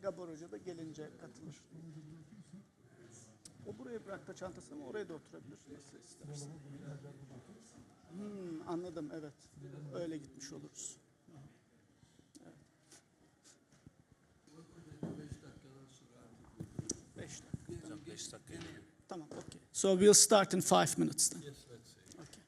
Gabor Hoca da gelince katılır. O buraya bıraktı çantasını ama oraya da oturabilir. Nasıl istersen. Anladım, evet. Öyle gitmiş oluruz. Evet. 5 dakika. 5 dakika. Tamam, okay. So we'll start in 5 minutes then. Yes, let's see. Okay.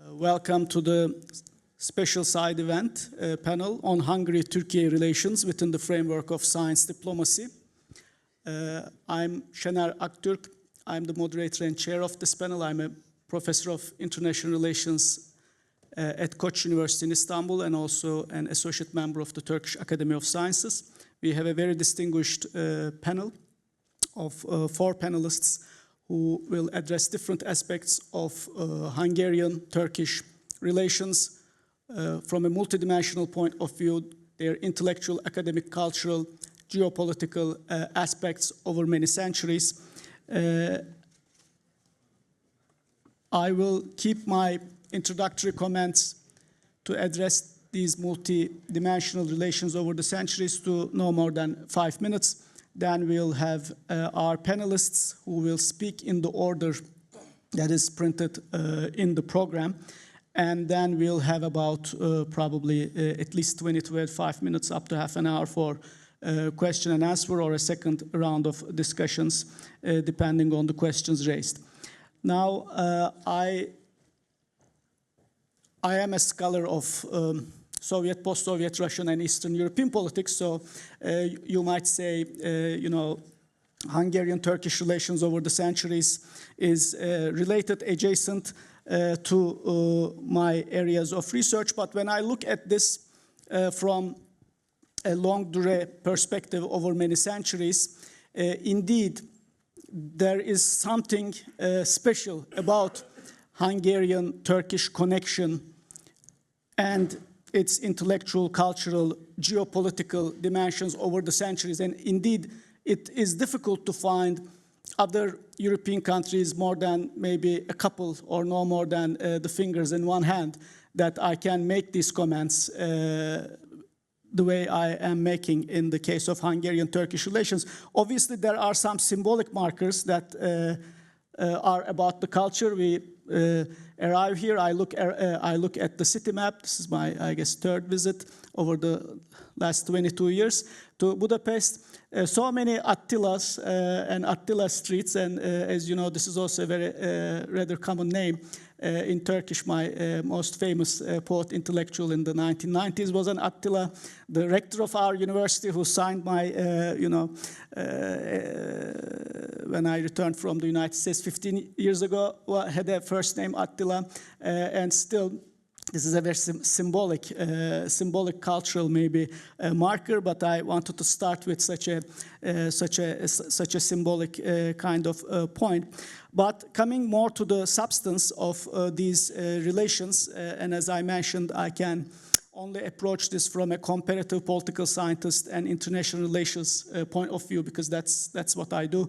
Welcome to the special side event panel on Hungary-Turkiye relations within the framework of science diplomacy. I'm Şener Aktürk. I'm the moderator and chair of this panel. I'm a professor of international relations at Koç University in Istanbul and also an associate member of the Turkish Academy of Sciences. We have a very distinguished panel of 4 panelists who will address different aspects of Hungarian-Turkish relations from a multidimensional point of view, their intellectual, academic, cultural, geopolitical aspects over many centuries. I will keep my introductory comments to address these multidimensional relations over the centuries to no more than 5 minutes. Then we'll have our panelists who will speak in the order that is printed in the program. And then we'll have about probably at least 20 to 25 minutes, up to half an hour for question and answer or a second round of discussions, depending on the questions raised. Now, I am a scholar of Soviet, post-Soviet, Russian, and Eastern European politics. So you might say, you know, Hungarian-Turkish relations over the centuries is related, adjacent to my areas of research. But when I look at this from a longue durée perspective over many centuries, indeed, there is something special about Hungarian-Turkish connection and its intellectual, cultural, geopolitical dimensions over the centuries. And indeed, it is difficult to find other European countries more than maybe a couple or no more than the fingers in one hand that I can make these comments the way I am making in the case of Hungarian-Turkish relations. Obviously, there are some symbolic markers that are about the culture. We arrive here, I look at the city map. This is my, I guess, third visit over the last 22 years to Budapest. So many Attilas and Attila streets, and as you know, this is also a very rather common name. In Turkish, my most famous poet intellectual in the 1990s was an Attila, the rector of our university, who signed my, when I returned from the United States 15 years ago, had a first name Attila, and still this is a very symbolic cultural maybe marker, but I wanted to start with such a symbolic kind of point. But coming more to the substance of these relations, and as I mentioned, I can only approach this from a comparative political scientist and international relations point of view, because that's what I do,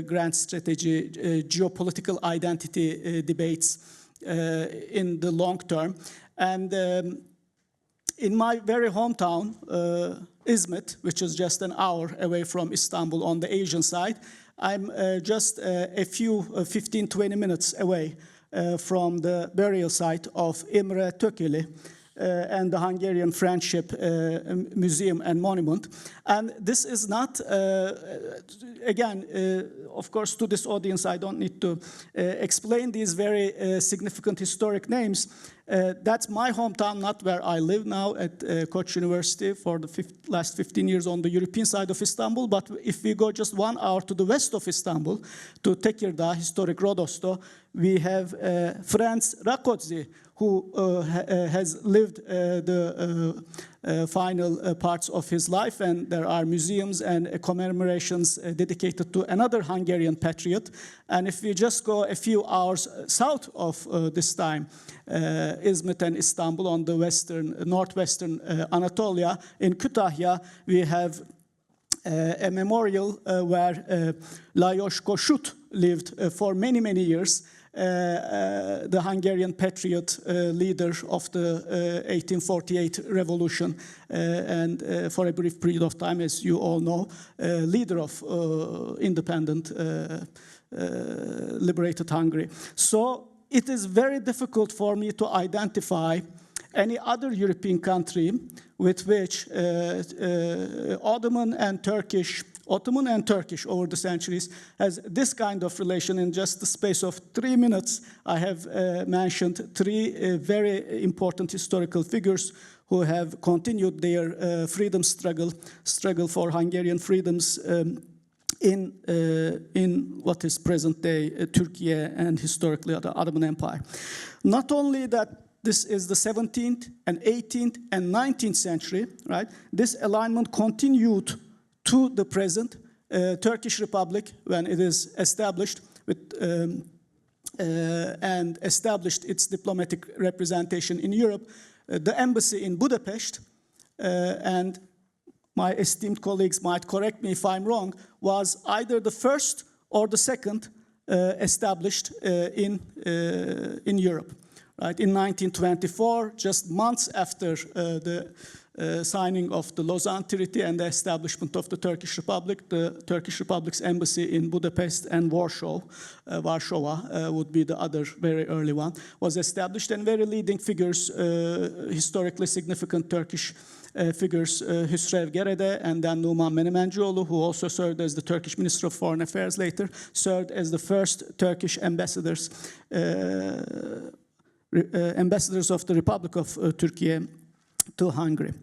grand strategy, geopolitical identity debates in the long term. And in my very hometown, Izmit, which is just an hour away from Istanbul on the Asian side, I'm just a few 15-20 minutes away from the burial site of Imre Tököli and the Hungarian Friendship Museum and Monument. And this is not, again, of course, to this audience, I don't need to explain these very significant historic names. That's my hometown, not where I live now at Koç University for the last 15 years on the European side of Istanbul. But if we go just 1 hour to the west of Istanbul, to Tekirdağ, historic Rodosto, we have Franz Rakoczy, who has lived the final parts of his life, and there are museums and commemorations dedicated to another Hungarian patriot. And if we just go a few hours south of this time, Izmit and Istanbul on the northwestern Anatolia, in Kütahya, we have a memorial where Lajos Kossuth lived for many, many years. The Hungarian patriot leader of the 1848 revolution, and for a brief period of time, as you all know, leader of independent, liberated Hungary. So it is very difficult for me to identify any other European country with which Ottoman and Turkish over the centuries has this kind of relation. In just the space of 3 minutes, I have mentioned 3 very important historical figures who have continued their freedom struggle for Hungarian freedoms in what is present-day Turkiye and historically the Ottoman Empire. Not only that, this is the 17th and 18th and 19th century, right? This alignment continued to the present. Turkish Republic, when it is established and established its diplomatic representation in Europe, the embassy in Budapest, and my esteemed colleagues might correct me if I'm wrong, was either the first or the second established in Europe. Right? In 1924, just months after the signing of the Lausanne Treaty and the establishment of the Turkish Republic's embassy in Budapest and Warsaw would be the other very early one, was established, and very leading figures, historically significant Turkish figures, Hüsrev Gerede and then Numan Menemencoğlu, who also served as the Turkish Minister of Foreign Affairs later, served as the first Turkish ambassadors of the Republic of Turkey to Hungary.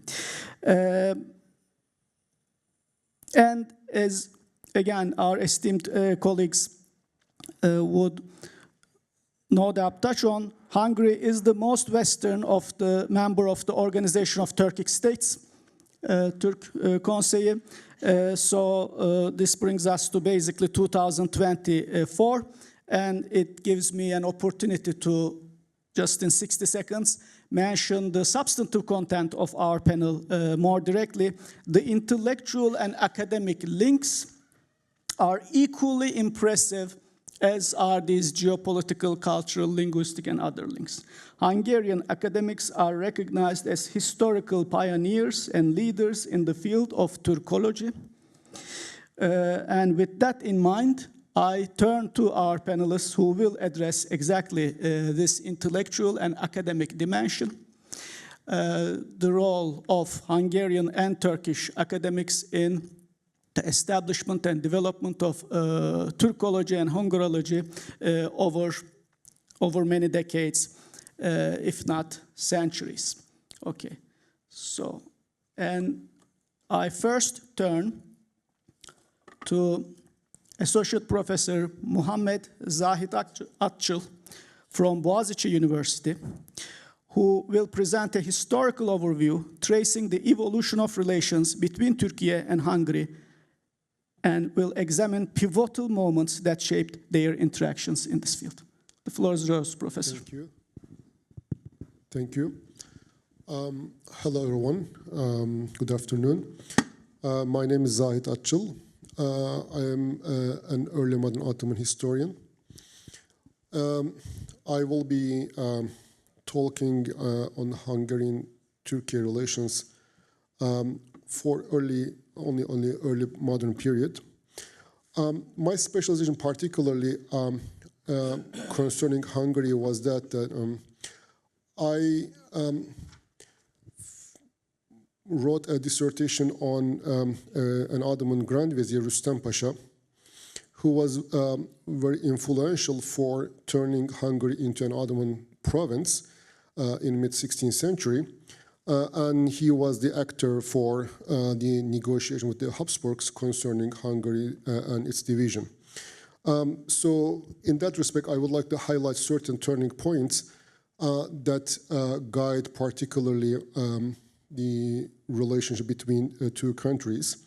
And as, again, our esteemed colleagues would no doubt touch on, Hungary is the most Western of the member of the Organization of Turkic States, Türk Konseyi. So this brings us to basically 2024, and it gives me an opportunity to, just in 60 seconds, mention the substantive content of our panel more directly, the intellectual and academic links are equally impressive as are these geopolitical, cultural, linguistic, and other links. Hungarian academics are recognized as historical pioneers and leaders in the field of Turkology. And with that in mind, I turn to our panelists who will address exactly this intellectual and academic dimension, the role of Hungarian and Turkish academics in the establishment and development of Turkology and Hungarology over many decades, if not centuries. Okay, so, and I first turn to Associate Professor Muhammed Zahid Atçıl from Boğaziçi University, who will present a historical overview tracing the evolution of relations between Turkey and Hungary and will examine pivotal moments that shaped their interactions in this field. The floor is yours, Professor. Thank you. Thank you. Hello, everyone. Good afternoon. My name is Zahid Atçıl. I am an early modern Ottoman historian. I will be talking on Hungarian-Turkey relations for only early modern period. My specialization, particularly concerning Hungary, was that I wrote a dissertation on an Ottoman Grand Vizier, Rüstem Pasha, who was very influential for turning Hungary into an Ottoman province in mid-16th century. And he was the actor for the negotiation with the Habsburgs concerning Hungary and its division. So in that respect, I would like to highlight certain turning points that guide particularly the relationship between two countries.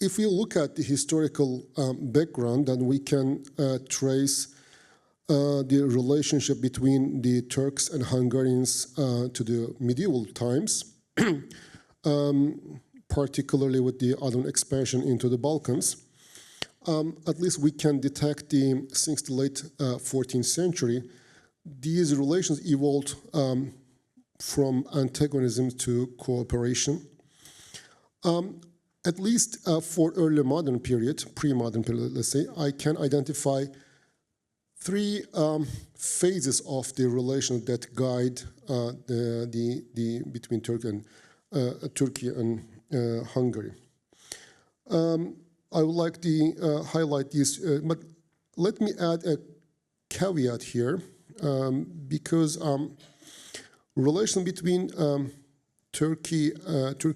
If we look at the historical background, then we can trace the relationship between the Turks and Hungarians to the medieval times, particularly with the Ottoman expansion into the Balkans. At least we can detect since the late 14th century, these relations evolved from antagonism to cooperation. At least for early modern period, pre-modern period, let's say, I can identify three phases of the relation that guide between Turkey and Hungary. I would like to highlight these, but let me add a caveat here, because relation between Turkey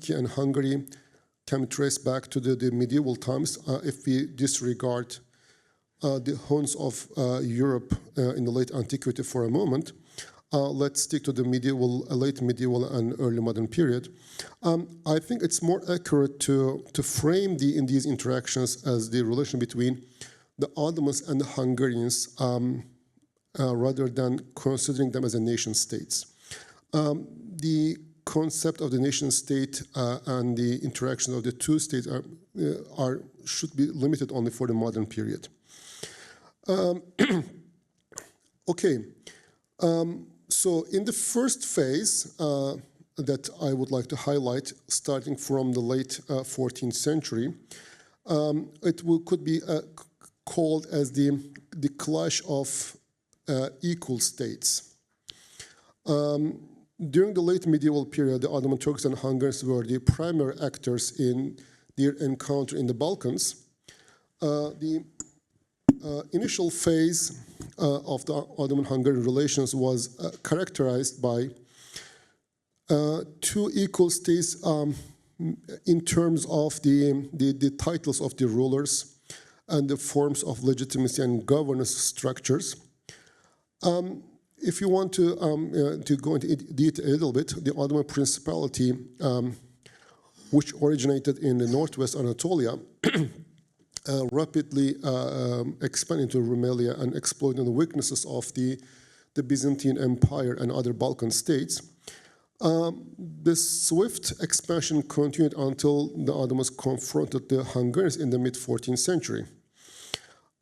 and Hungary can be traced back to the medieval times if we disregard the haunts of Europe in the late antiquity for a moment. Let's stick to the late medieval and early modern period. I think it's more accurate to frame in these interactions as the relation between the Ottomans and the Hungarians rather than considering them as a nation states. The concept of the nation state and the interaction of the two states should be limited only for the modern period. Okay, so in the first phase that I would like to highlight, starting from the late 14th century, it could be called as the clash of equal states. During the late medieval period, the Ottoman Turks and Hungarians were the primary actors in their encounter in the Balkans. The initial phase of the Ottoman-Hungarian relations was characterized by two equal states in terms of the titles of the rulers and the forms of legitimacy and governance structures. If you want to go into detail a little bit, the Ottoman Principality, which originated in the northwest Anatolia, rapidly expanded into Rumelia and exploiting the weaknesses of the Byzantine Empire and other Balkan states. The swift expansion continued until the Ottomans confronted the Hungarians in the mid-14th century,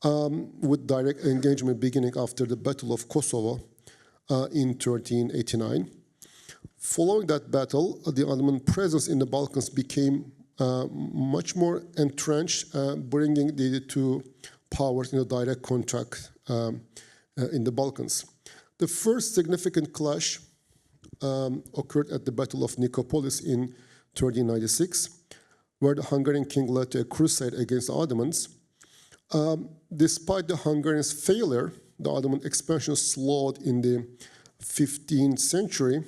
with direct engagement beginning after the Battle of Kosovo in 1389. Following that battle, the Ottoman presence in the Balkans became much more entrenched, bringing the two powers in a direct contact in the Balkans. The first significant clash occurred at the Battle of Nicopolis in 1396, where the Hungarian king led a crusade against the Ottomans. Despite the Hungarians' failure, the Ottoman expansion slowed in the 15th century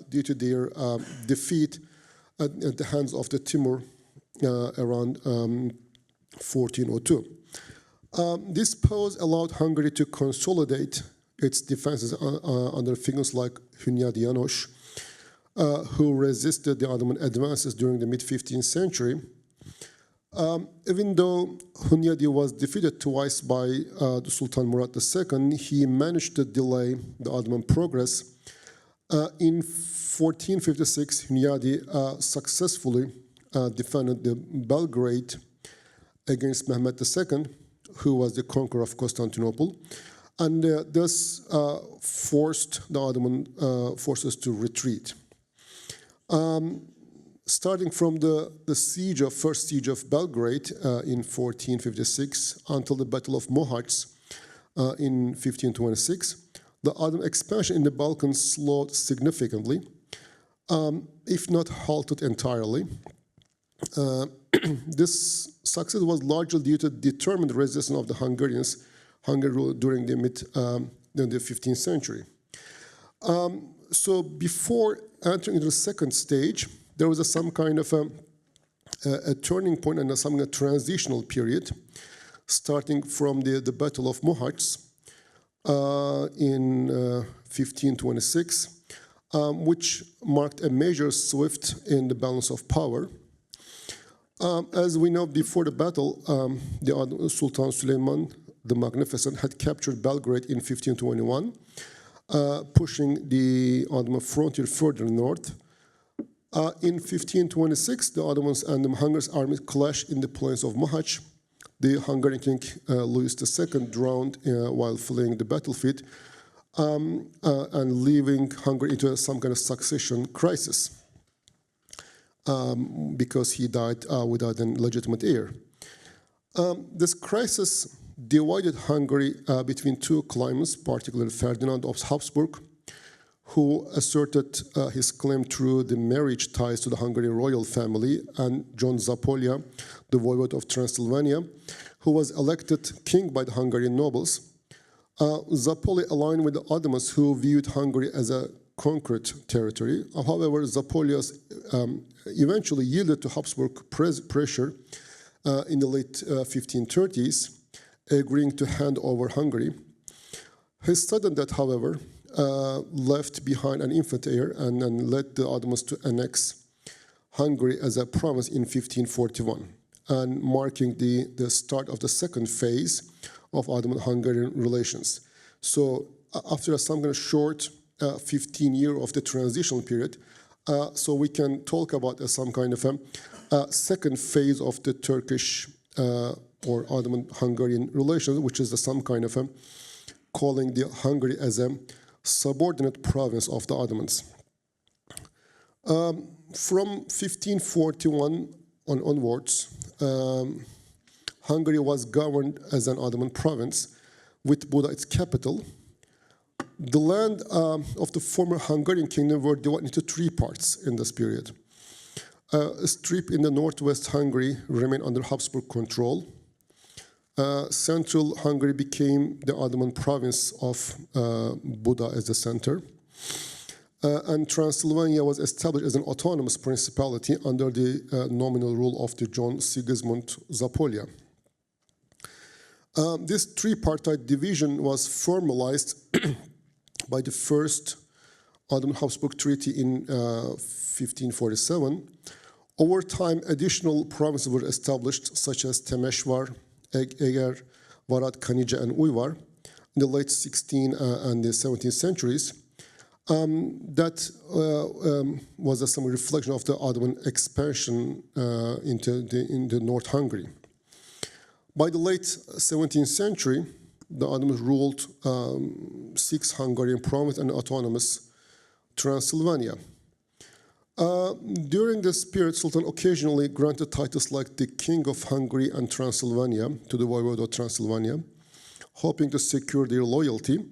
due to their defeat at the hands of the Timur around 1402. This pause allowed Hungary to consolidate its defenses under figures like Hunyadi János, who resisted the Ottoman advances during the mid-15th century. Even though Hunyadi was defeated twice by the Sultan Murat II, he managed to delay the Ottoman progress. In 1456, Hunyadi successfully defended the Belgrade against Mehmed II, who was the conqueror of Constantinople, and thus forced the Ottoman forces to retreat. Starting from the first siege of Belgrade in 1456 until the Battle of Mohacs in 1526, the Ottoman expansion in the Balkans slowed significantly, if not halted entirely. This success was largely due to determined resistance of the Hungarians, Hungary during the the 15th century. So before entering into the second stage, there was some kind of a turning point and some kind of transitional period, starting from the Battle of Mohacs in 1526, which marked a major shift in the balance of power. As we know, before the battle, the Sultan Süleyman the Magnificent had captured Belgrade in 1521, pushing the Ottoman frontier further north. In 1526, the Ottomans and the Hungarian armies clashed in the plains of Mohacs. The Hungarian king Louis II drowned while fleeing the battlefield and leaving Hungary into some kind of succession crisis because he died without a legitimate heir. This crisis divided Hungary between two claimants, particularly Ferdinand of Habsburg, who asserted his claim through the marriage ties to the Hungarian royal family, and John Zapolya, the voivode of Transylvania, who was elected king by the Hungarian nobles. Zapolya aligned with the Ottomans, who viewed Hungary as a conquered territory. However, Zapolya eventually yielded to Habsburg pressure in the late 1530s, agreeing to hand over Hungary. His sudden death, however, left behind an infant heir and led the Ottomans to annex Hungary as a province in 1541, and marking the start of the second phase of Ottoman-Hungarian relations. So after some kind of short 15 years of the transitional period, so we can talk about some kind of a second phase of the Turkish or Ottoman-Hungarian relations, which is some kind of calling the Hungary as a subordinate province of the Ottomans. From 1541 onwards, Hungary was governed as an Ottoman province, with Buda its capital. The land of the former Hungarian kingdom were divided into three parts in this period. A strip in the northwest Hungary remained under Habsburg control. Central Hungary became the Ottoman province of Buda as the center. And Transylvania was established as an autonomous principality under the nominal rule of the John Sigismund Zapolya. This tripartite division was formalized by the first Ottoman-Habsburg Treaty in 1547. Over time, additional provinces were established, such as Temeshvar, Eger, Varad, Kanija, and Uyvar in the late 16th and the 17th centuries. That was some reflection of the Ottoman expansion into North Hungary. By the late 17th century, the Ottomans ruled 6 Hungarian provinces and autonomous Transylvania. During this period, Sultan occasionally granted titles like the King of Hungary and Transylvania to the Voivode of Transylvania, hoping to secure their loyalty.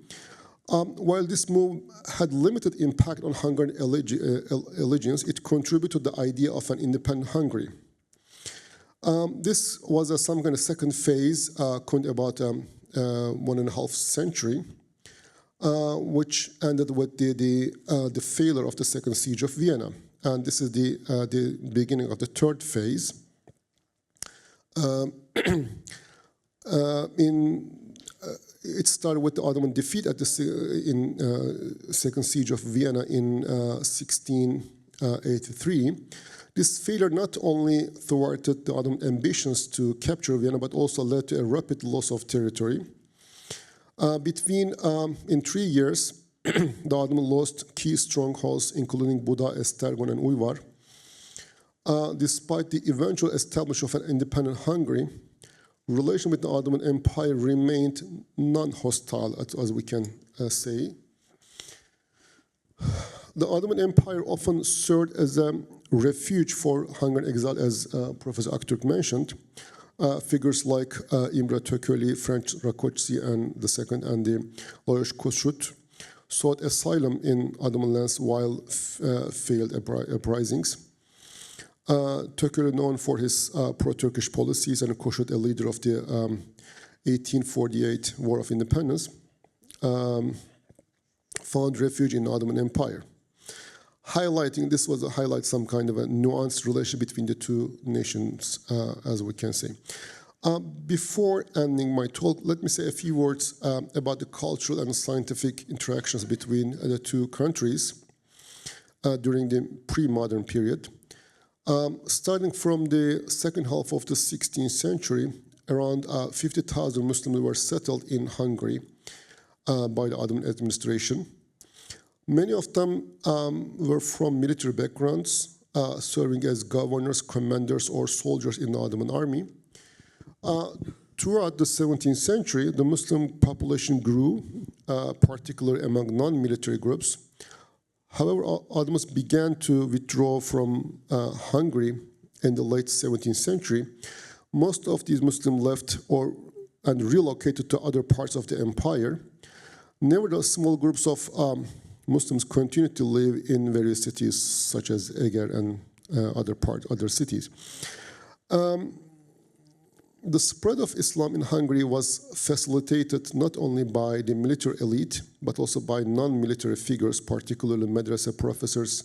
While this move had limited impact on Hungarian allegiance, it contributed to the idea of an independent Hungary. This was some kind of second phase, about 1.5 century, which ended with the failure of the Second Siege of Vienna. And this is the beginning of the third phase. It started with the Ottoman defeat at the Second Siege of Vienna in 1683. This failure not only thwarted the Ottoman ambitions to capture Vienna, but also led to a rapid loss of territory. In 3 years, the Ottoman lost key strongholds, including Buda, Esztergom, and Ujvar. Despite the eventual establishment of an independent Hungary, relation with the Ottoman Empire remained non-hostile, as we can say. The Ottoman Empire often served as a refuge for Hungarian exile, as Professor Aktürk mentioned. Figures like Imre Tököli, French Rákóczi, and the second, and the Lajos Kossuth sought asylum in Ottoman lands while failed uprisings. Tököli, known for his pro-Turkish policies, and Kossuth, a leader of the 1848 War of Independence, found refuge in the Ottoman Empire. This was to highlight some kind of a nuanced relation between the two nations, as we can say. Before ending my talk, let me say a few words about the cultural and scientific interactions between the two countries during the pre-modern period. Starting from the second half of the 16th century, around 50,000 Muslims were settled in Hungary by the Ottoman administration. Many of them were from military backgrounds, serving as governors, commanders, or soldiers in the Ottoman army. Throughout the 17th century, the Muslim population grew, particularly among non-military groups. However, Ottomans began to withdraw from Hungary in the late 17th century. Most of these Muslims left and relocated to other parts of the empire. Nevertheless, small groups of Muslims continued to live in various cities, such as Eger and other cities. The spread of Islam in Hungary was facilitated not only by the military elite, but also by non-military figures, particularly madrasa professors,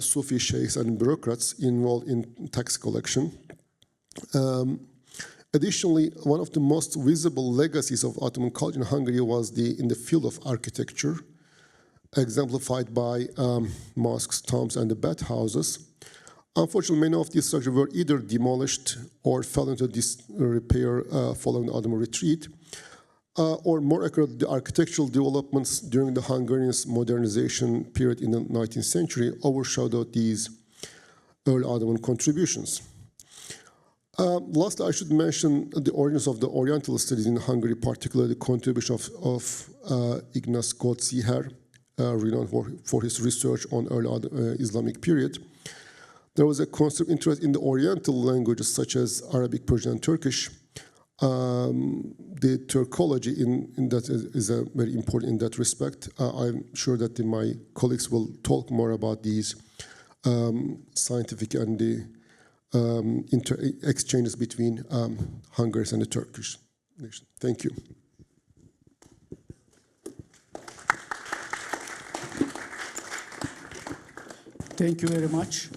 Sufi sheikhs, and bureaucrats involved in tax collection. Additionally, one of the most visible legacies of Ottoman culture in Hungary was in the field of architecture, exemplified by mosques, tombs, and the bathhouses. Unfortunately, many of these structures were either demolished or fell into disrepair following the Ottoman retreat, or more accurately, the architectural developments during the Hungarian modernization period in the 19th century overshadowed these early Ottoman contributions. Lastly, I should mention the origins of the Oriental studies in Hungary, particularly the contribution of Ignaz Goldziher, renowned for his research on early Islamic period. There was a constant interest in the Oriental languages such as Arabic, Persian, and Turkish. The Turkology in that is very important in that respect. I'm sure that my colleagues will talk more about these scientific and the exchanges between Hungary and the Turkish nation. Thank you. Thank you very much,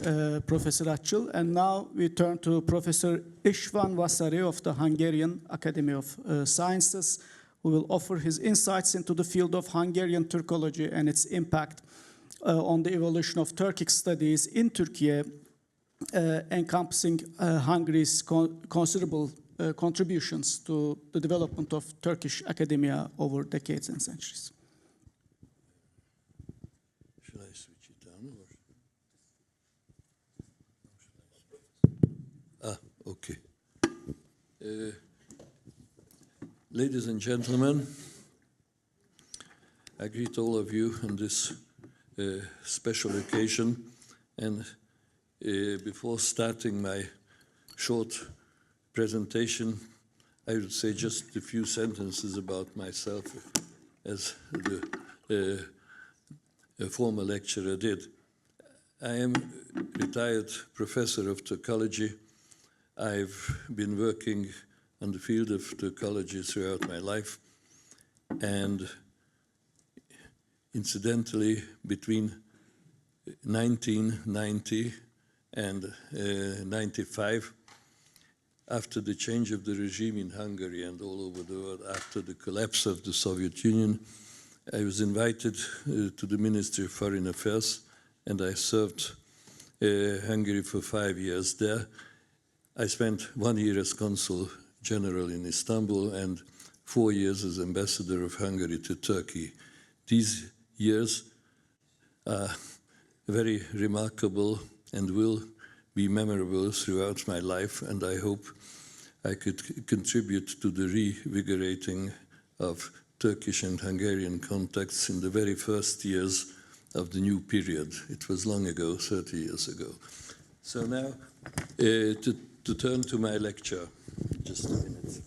Professor Atçıl. And now we turn to Professor István Vasari of the Hungarian Academy of Sciences, who will offer his insights into the field of Hungarian Turkology and its impact on the evolution of Turkic studies in Turkey, encompassing Hungary's considerable contributions to the development of Turkish academia over decades and centuries. switch it on or? Okay. Ladies and gentlemen, I greet all of you on this special occasion, and before starting my short presentation, I would say just a few sentences about myself, as the former lecturer did. I am a retired professor of Turkology. I've been working on the field of Turkology throughout my life, and incidentally, between 1990 and 95, after the change of the regime in Hungary and all over the world, after the collapse of the Soviet Union, I was invited to the Ministry of Foreign Affairs, and I served Hungary for 5 years there. I spent 1 year as Consul General in Istanbul and 4 years as Ambassador of Hungary to Turkey. These years are very remarkable and will be memorable throughout my life, and I hope I could contribute to the revigorating of Turkish and Hungarian contacts in the very first years of the new period. It was long ago, 30 years ago. So now, to turn to my lecture, just a minute.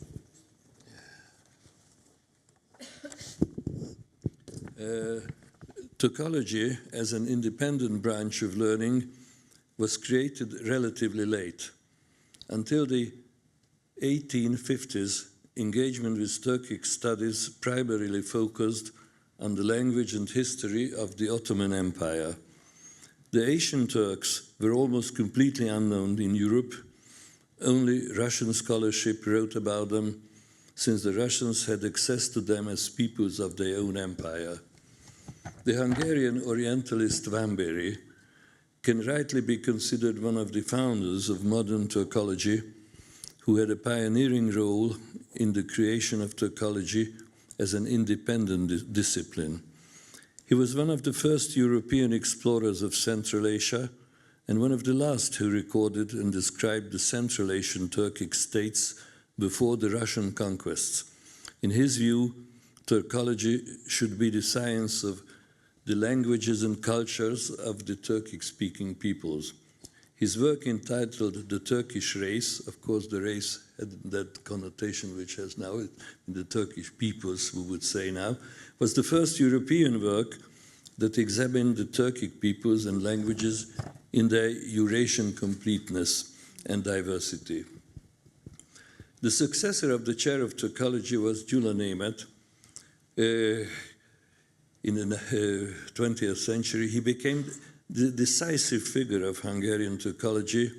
Turkology, as an independent branch of learning, was created relatively late. Until the 1850s, engagement with Turkic studies primarily focused on the language and history of the Ottoman Empire. The Asian Turks were almost completely unknown in Europe. Only Russian scholarship wrote about them, since the Russians had access to them as peoples of their own empire. The Hungarian Orientalist Vámbéry can rightly be considered one of the founders of modern Turkology, who had a pioneering role in the creation of Turkology as an independent discipline. He was one of the first European explorers of Central Asia and one of the last who recorded and described the Central Asian Turkic states before the Russian conquests. In his view, Turkology should be the science of the languages and cultures of the Turkic-speaking peoples. His work entitled The Turkish Race, of course the race had that connotation which has now, the Turkish peoples, we would say now, was the first European work that examined the Turkic peoples and languages in their Eurasian completeness and diversity. The successor of the chair of Turkology was Gyula Németh. In the 20th century, he became the decisive figure of Hungarian Turkology,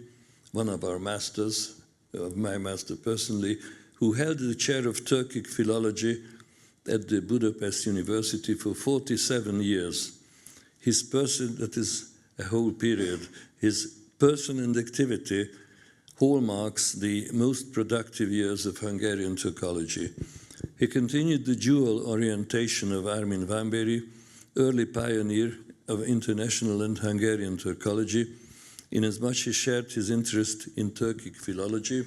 one of our masters, of my master personally, who held the chair of Turkic philology at the Budapest University for 47 years. His person, that is a whole period, his person and activity hallmarks the most productive years of Hungarian Turkology. He continued the dual orientation of Armin Vámbéry, early pioneer of international and Hungarian Turkology, inasmuch he shared his interest in Turkic philology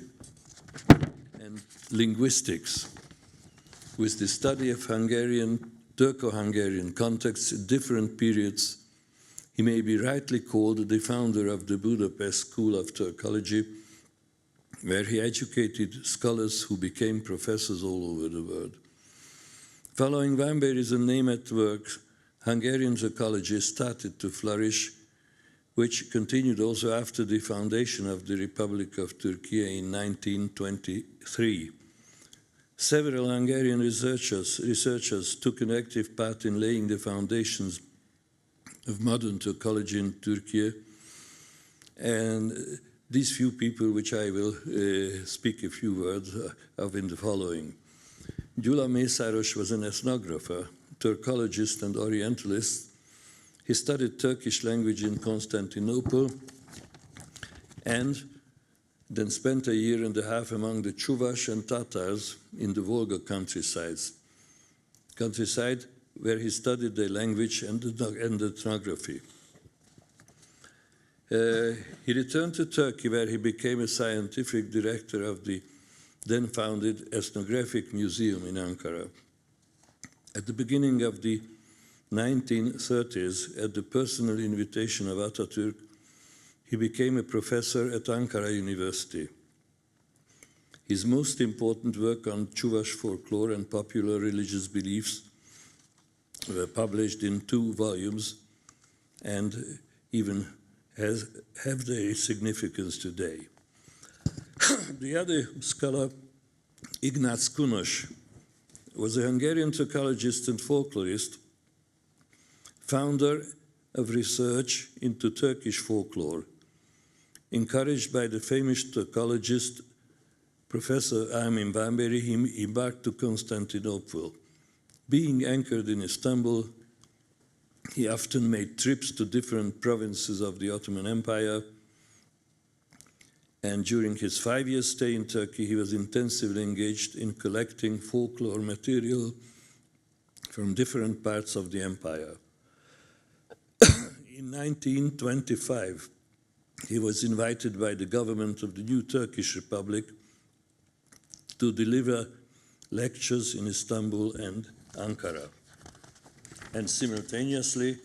and linguistics. With the study of Hungarian, Turco-Hungarian contexts at different periods, he may be rightly called the founder of the Budapest School of Turkology, where he educated scholars who became professors all over the world. Following Vámbéry's and Németh's work, Hungarian Turkology started to flourish, which continued also after the foundation of the Republic of Turkiye in 1923. Several Hungarian researchers took an active part in laying the foundations of modern Turkology in Turkiye, and these few people, which I will speak a few words of in the following. Gyula Mészáros was an ethnographer, Turkologist and Orientalist. He studied Turkish language in Constantinople and then spent a year and a half among the Chuvash and Tatars in the Volga countryside, where he studied the language and ethnography. He returned to Turkey, where he became a scientific director of the then-founded Ethnographic Museum in Ankara. At the beginning of the 1930s, at the personal invitation of Atatürk, he became a professor at Ankara University. His most important work on Chuvash folklore and popular religious beliefs were published in 2 volumes and even have their significance today. The other scholar, Ignác Kunos, was a Hungarian Turkologist and folklorist, founder of research into Turkish folklore. Encouraged by the famous Turkologist Professor Armin Bamberi, he embarked to Constantinople. Being anchored in Istanbul, he often made trips to different provinces of the Ottoman Empire, and during his 5-year stay in Turkey, he was intensively engaged in collecting folklore material from different parts of the empire. In 1925, he was invited by the government of the new Turkish Republic to deliver lectures in Istanbul and Ankara, and simultaneously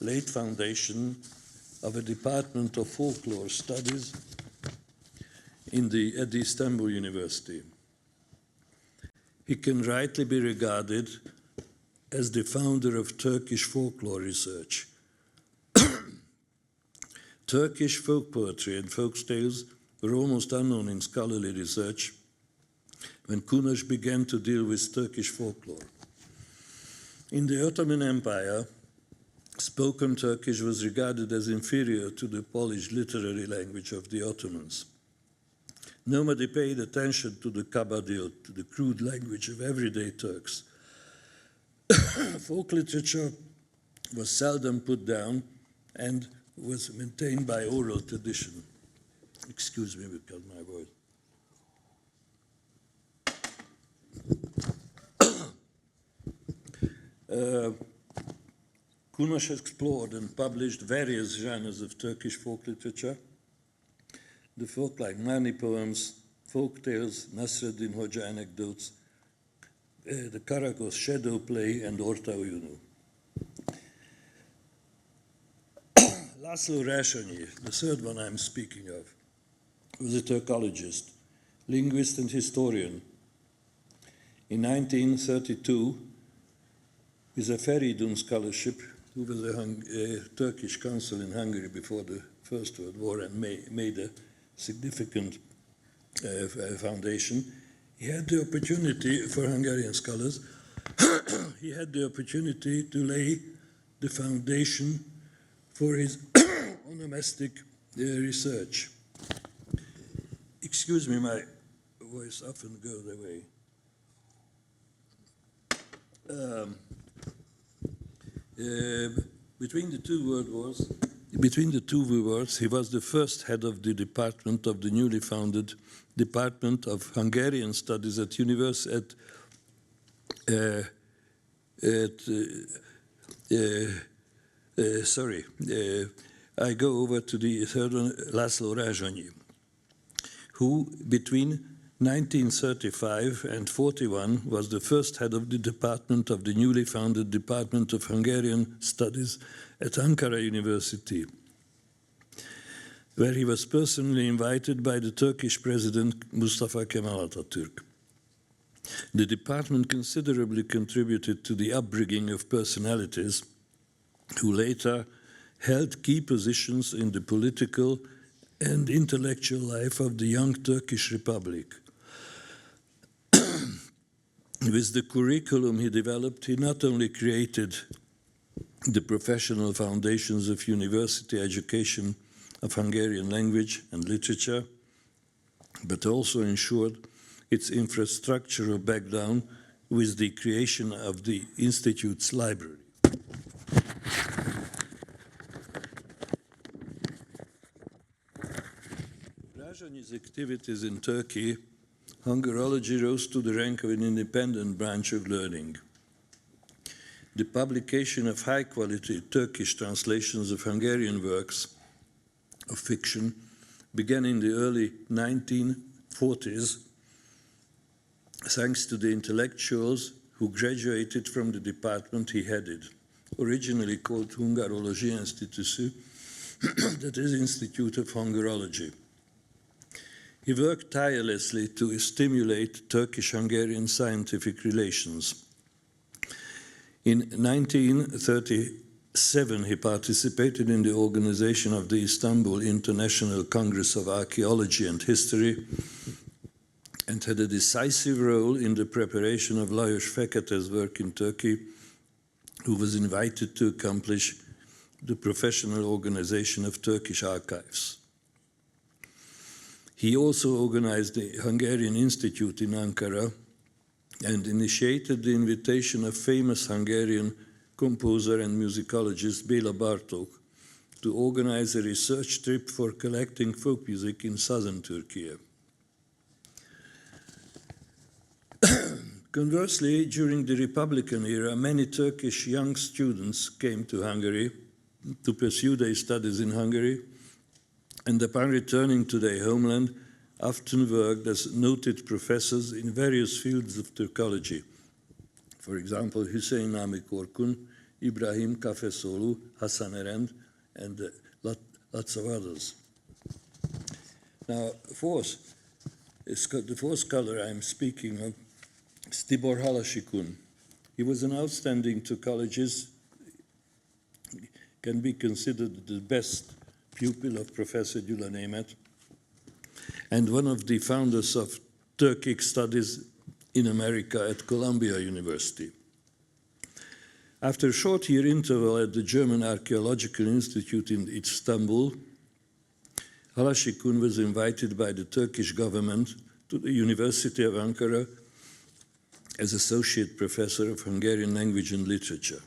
laid foundation of a department of folklore studies at the Istanbul University. He can rightly be regarded as the founder of Turkish folklore research. Turkish folk poetry and folk tales were almost unknown in scholarly research when Kunos began to deal with Turkish folklore. In the Ottoman Empire, spoken Turkish was regarded as inferior to the Polish literary language of the Ottomans. Nobody paid attention to the kabadil, to the crude language of everyday Turks. Folk literature was seldom put down and was maintained by oral tradition. Excuse me, because my voice. Kunos explored and published various genres of Turkish folk literature. The folk like Mani poems, folk tales, Nasreddin Hoca anecdotes, the Karakos shadow play, and Orta Oyunu. László Rásonyi, the third one I'm speaking of, was a Turkologist, linguist and historian. In 1932, with a Feridun scholarship, who was a Turkish consul in Hungary before the First World War and made a significant foundation, he had the opportunity, for Hungarian scholars, he had the opportunity to lay the foundation for his onomastic research. Excuse me, my voice often goes away. Between the two world wars, he was the first head of the department of the newly founded Department of Hungarian Studies at I go over to the third one, László Rázsonyi, who between 1935 and 41 was the first head of the department of the newly founded Department of Hungarian Studies at Ankara University, where he was personally invited by the Turkish President Mustafa Kemal Atatürk. The department considerably contributed to the upbringing of personalities who later held key positions in the political and intellectual life of the young Turkish Republic. With the curriculum he developed, he not only created the professional foundations of university education of Hungarian language and literature, but also ensured its infrastructural background with the creation of the Institute's library. Rázsonyi's activities in Turkey, Hungarology rose to the rank of an independent branch of learning. the publication of high-quality Turkish translations of Hungarian works of fiction began in the early 1940s, thanks to the intellectuals who graduated from the department he headed, originally called Hungarology Institute, that is, Institute of Hungarology. He worked tirelessly to stimulate Turkish-Hungarian scientific relations. In 1937, he participated in the organization of the Istanbul International Congress of Archaeology and History and had a decisive role in the preparation of Lajos Fekete's work in Turkey, who was invited to accomplish the professional organization of Turkish archives. He also organized the Hungarian Institute in Ankara and initiated the invitation of famous Hungarian composer and musicologist Béla Bartók to organize a research trip for collecting folk music in southern Turkey. Conversely, during the Republican era, many Turkish young students came to Hungary to pursue their studies in Hungary, and upon returning to their homeland, often worked as noted professors in various fields of Turkology. For example, Hüseyin Nami Korkun, Ibrahim Kafesoglu, Hasan Erend, and lots of others. Now, the fourth scholar I'm speaking of is Tibor Halasikun. He was an outstanding Turkologist, can be considered the best pupil of Professor Gyula Németh, and one of the founders of Turkic studies in America at Columbia University. After a short-year interval at the German Archaeological Institute in Istanbul, Halasikun was invited by the Turkish government to the University of Ankara as associate professor of Hungarian language and literature.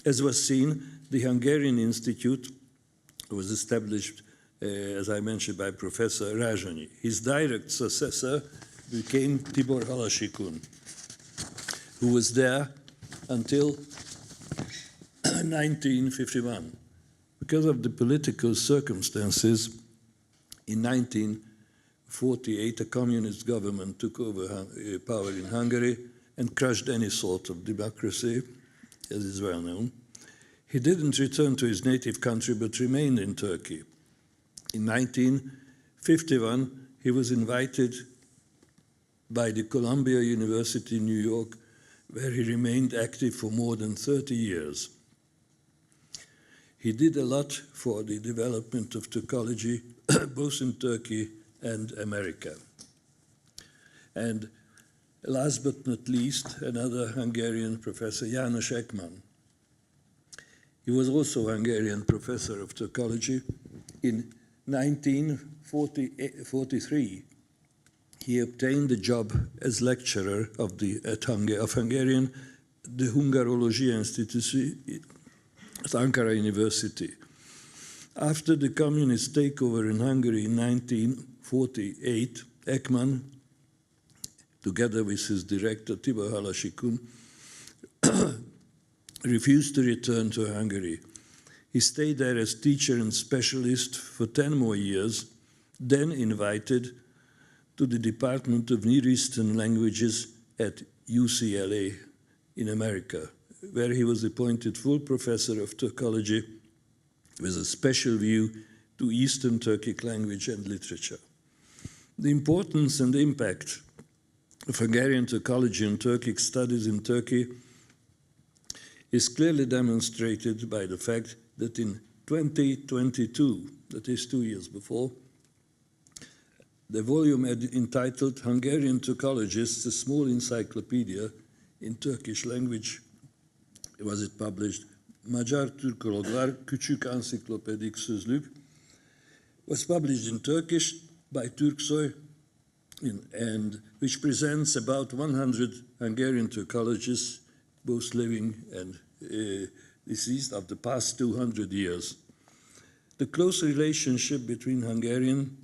As was seen, the Hungarian Institute was established, as I mentioned, by Professor Rázsanyi. His direct successor became Tibor Halasikun, who was there until 1951. Because of the political circumstances, in 1948, a communist government took over power in Hungary and crushed any sort of democracy, as is well known. He didn't return to his native country, but remained in Turkey. In 1951, he was invited by the Columbia University in New York, where he remained active for more than 30 years. He did a lot for the development of Turkology, both in Turkey and America. And last but not least, another Hungarian professor, János Ekman. He was also a Hungarian professor of Turkology. In 1943, he obtained the job as lecturer of the Hungarology Institute at Ankara University. After the communist takeover in Hungary in 1948, Ekman, together with his director Tibor Halasikun, refused to return to Hungary. He stayed there as teacher and specialist for 10 more years, then invited to the Department of Near Eastern Languages at UCLA in America, where he was appointed full professor of Turkology with a special view to Eastern Turkic language and literature. The importance and impact of Hungarian Turkology and Turkic studies in Turkey is clearly demonstrated by the fact that in 2022, that is 2 years before, the volume entitled Hungarian Turkologists, a Small Encyclopedia in Turkish Language, was it published, Magyar Türkologlar Küçük Ansiklopedik Sözlük, was published in Turkish by Turksoy, and which presents about 100 Hungarian Turkologists, both living and deceased, of the past 200 years. The close relationship between Hungarian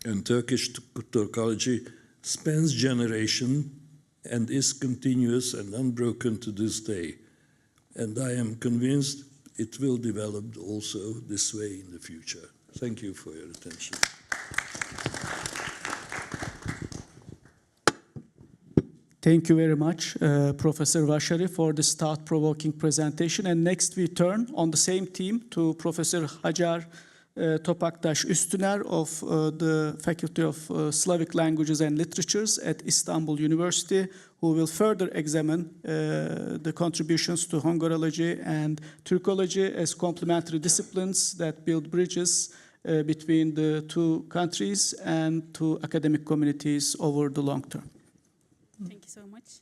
and Turkish Turkology spans generations and is continuous and unbroken to this day. And I am convinced it will develop also this way in the future. Thank you for your attention. Thank you very much, Professor Vashari, for this thought-provoking presentation. And next we turn on the same theme to Professor Hacer Topaktaş Üstüner of the Faculty of Slavic Languages and Literatures at Istanbul University, who will further examine the contributions to Hungarology and Turkology as complementary disciplines that build bridges between the two countries and to academic communities over the long term. Thank you so much.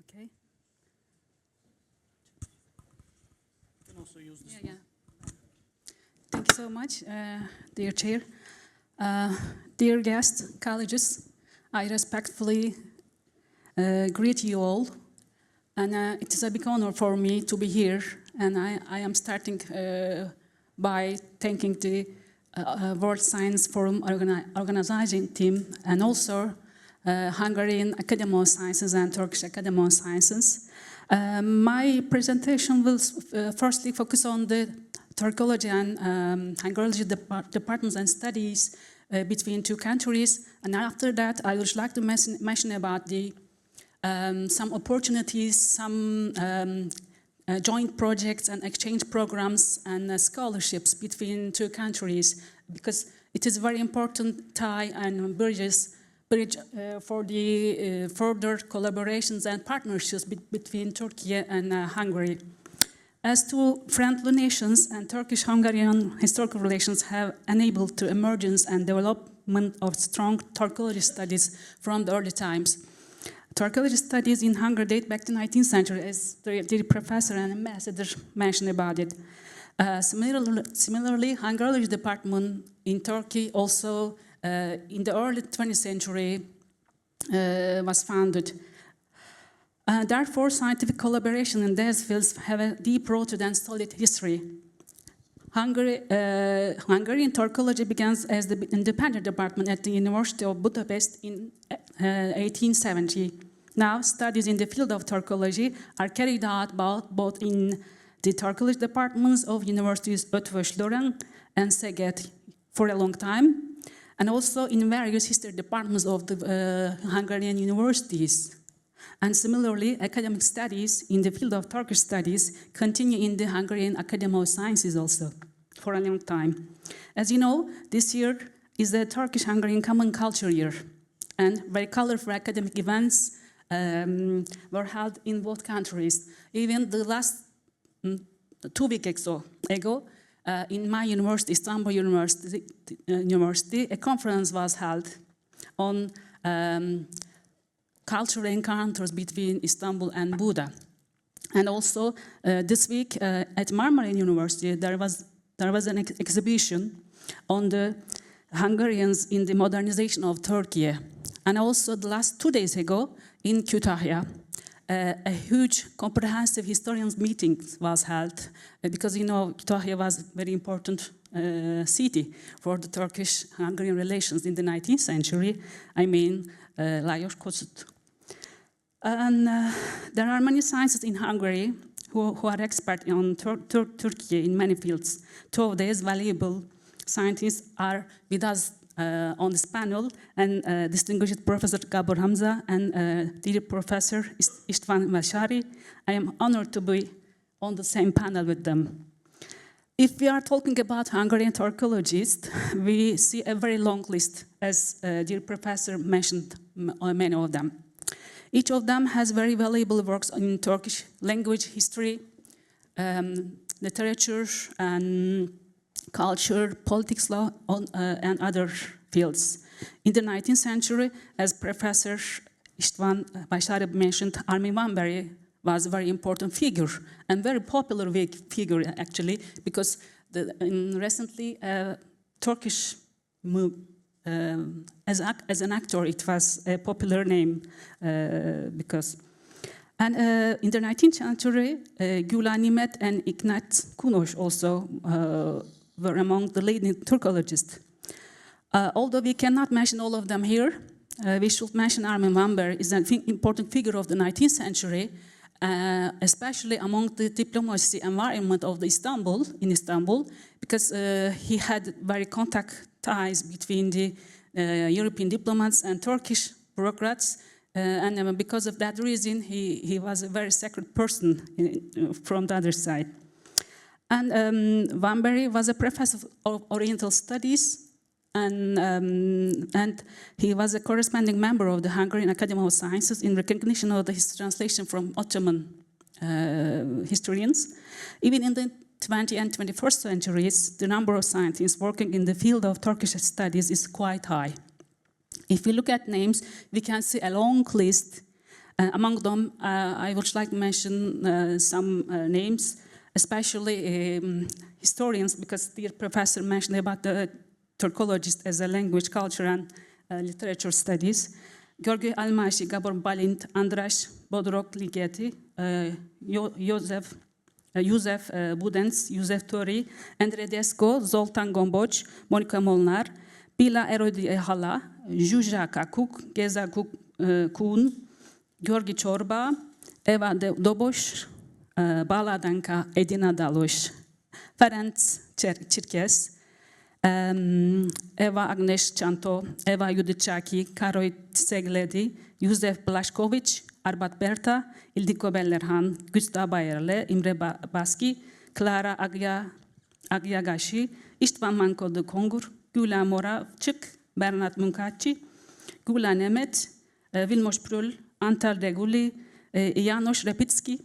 Okay. You can also use this. Yeah. Thank you so much, dear Chair. Dear guests, colleagues, I respectfully greet you all. And it is a big honor for me to be here. And I am starting by thanking the World Science Forum organizing team and also Hungarian Academy of Sciences and Turkish Academy of Sciences. My presentation will firstly focus on the Turkology and Hungarology departments and studies between two countries, and after that I would like to mention about the some opportunities, some joint projects and exchange programs and scholarships between two countries, because it is very important tie and bridge for the further collaborations and partnerships between Turkey and Hungary. As two friendly nations, and Turkish-Hungarian historical relations have enabled the emergence and development of strong Turkology studies from the early times. Turkology studies in Hungary date back to the 19th century, as the professor and ambassador mentioned about it. Similarly, Hungarology department in Turkey also in the early 20th century was founded. Therefore, scientific collaboration in these fields have a deep-rooted and solid history. Hungarian Turkology began as the independent department at the University of Budapest in 1870. Now, studies in the field of Turkology are carried out both in the Turkology departments of universities Eötvös Loránd and Szeged for a long time, and also in various history departments of the Hungarian universities. And similarly, academic studies in the field of Turkish studies continue in the Hungarian Academy of Sciences also for a long time. As you know, this year is the Turkish-Hungarian Common Culture Year, and very colorful academic events were held in both countries. Even the last 2 weeks ago, in my university, Istanbul University, a conference was held on cultural encounters between Istanbul and Buda. And also this week at Marmara University there was an exhibition on the Hungarians in the modernization of Turkey. And also the last 2 days ago in Kütahya, a huge comprehensive historians meeting was held because, you know, Kütahya was a very important city for the Turkish-Hungarian relations in the 19th century. I mean, Lajos Kossuth. And there are many scientists in Hungary who are experts on Turkey in many fields. Two of these valuable scientists are with us on this panel, and distinguished Professor Gabor Hamza and dear Professor István Vashari. I am honored to be on the same panel with them. If we are talking about Hungarian Turkologists, we see a very long list, as dear Professor mentioned many of them. Each of them has very valuable works in Turkish language, history, literature, and culture, politics, law, and other fields. In the 19th century, as Professor István Vashari mentioned, Armin van Bury was a very important figure, and very popular figure actually, because recently Turkish as an actor, it was a popular name because. And in the 19th century, Gyula Nimet and Ignat Kunosh also were among the leading Turkologists. Although we cannot mention all of them here, we should mention Armin van Buuren is an important figure of the 19th century, especially among the diplomacy environment of Istanbul, because he had very contact ties between the European diplomats and Turkish bureaucrats, and because of that reason, he was a very sacred person from the other side. And Van Buuren was a professor of Oriental Studies, and he was a corresponding member of the Hungarian Academy of Sciences in recognition of his translation from Ottoman historians. Even in the 20th and 21st centuries, the number of scientists working in the field of Turkish studies is quite high. If we look at names, we can see a long list. Among them, I would like to mention some names, especially historians, because the professor mentioned about the Turkologist as a language, culture, and literature studies. Gheorghe Almashi, Gabor Balint, Andras Bodrog Ligeti, Josef Budens, Josef Tori, Andre Desco, Zoltán Gombocs, Monica Molnár, Bila Erodi Ehala, Zsuzsa Kakuk, Geza Kun, Gheorghe Csorba, Eva Dobos, Bala Danka, Edina Dalos, Ferenc Csirkesz, Eva Agnes Canto, Eva Judicaki, Karoly Szegledi, József Blaszkovics, Arbat Berta, Ildiko Bellerhan, Gustav Bayerle, Imre Baszki, Clara Agyagashi, István Manko de Kongur, Gyula Moravcsik, Bernát Munkácsi, Gyula Nemet, Vilmos Prül, Antal Reguli, János Repicki,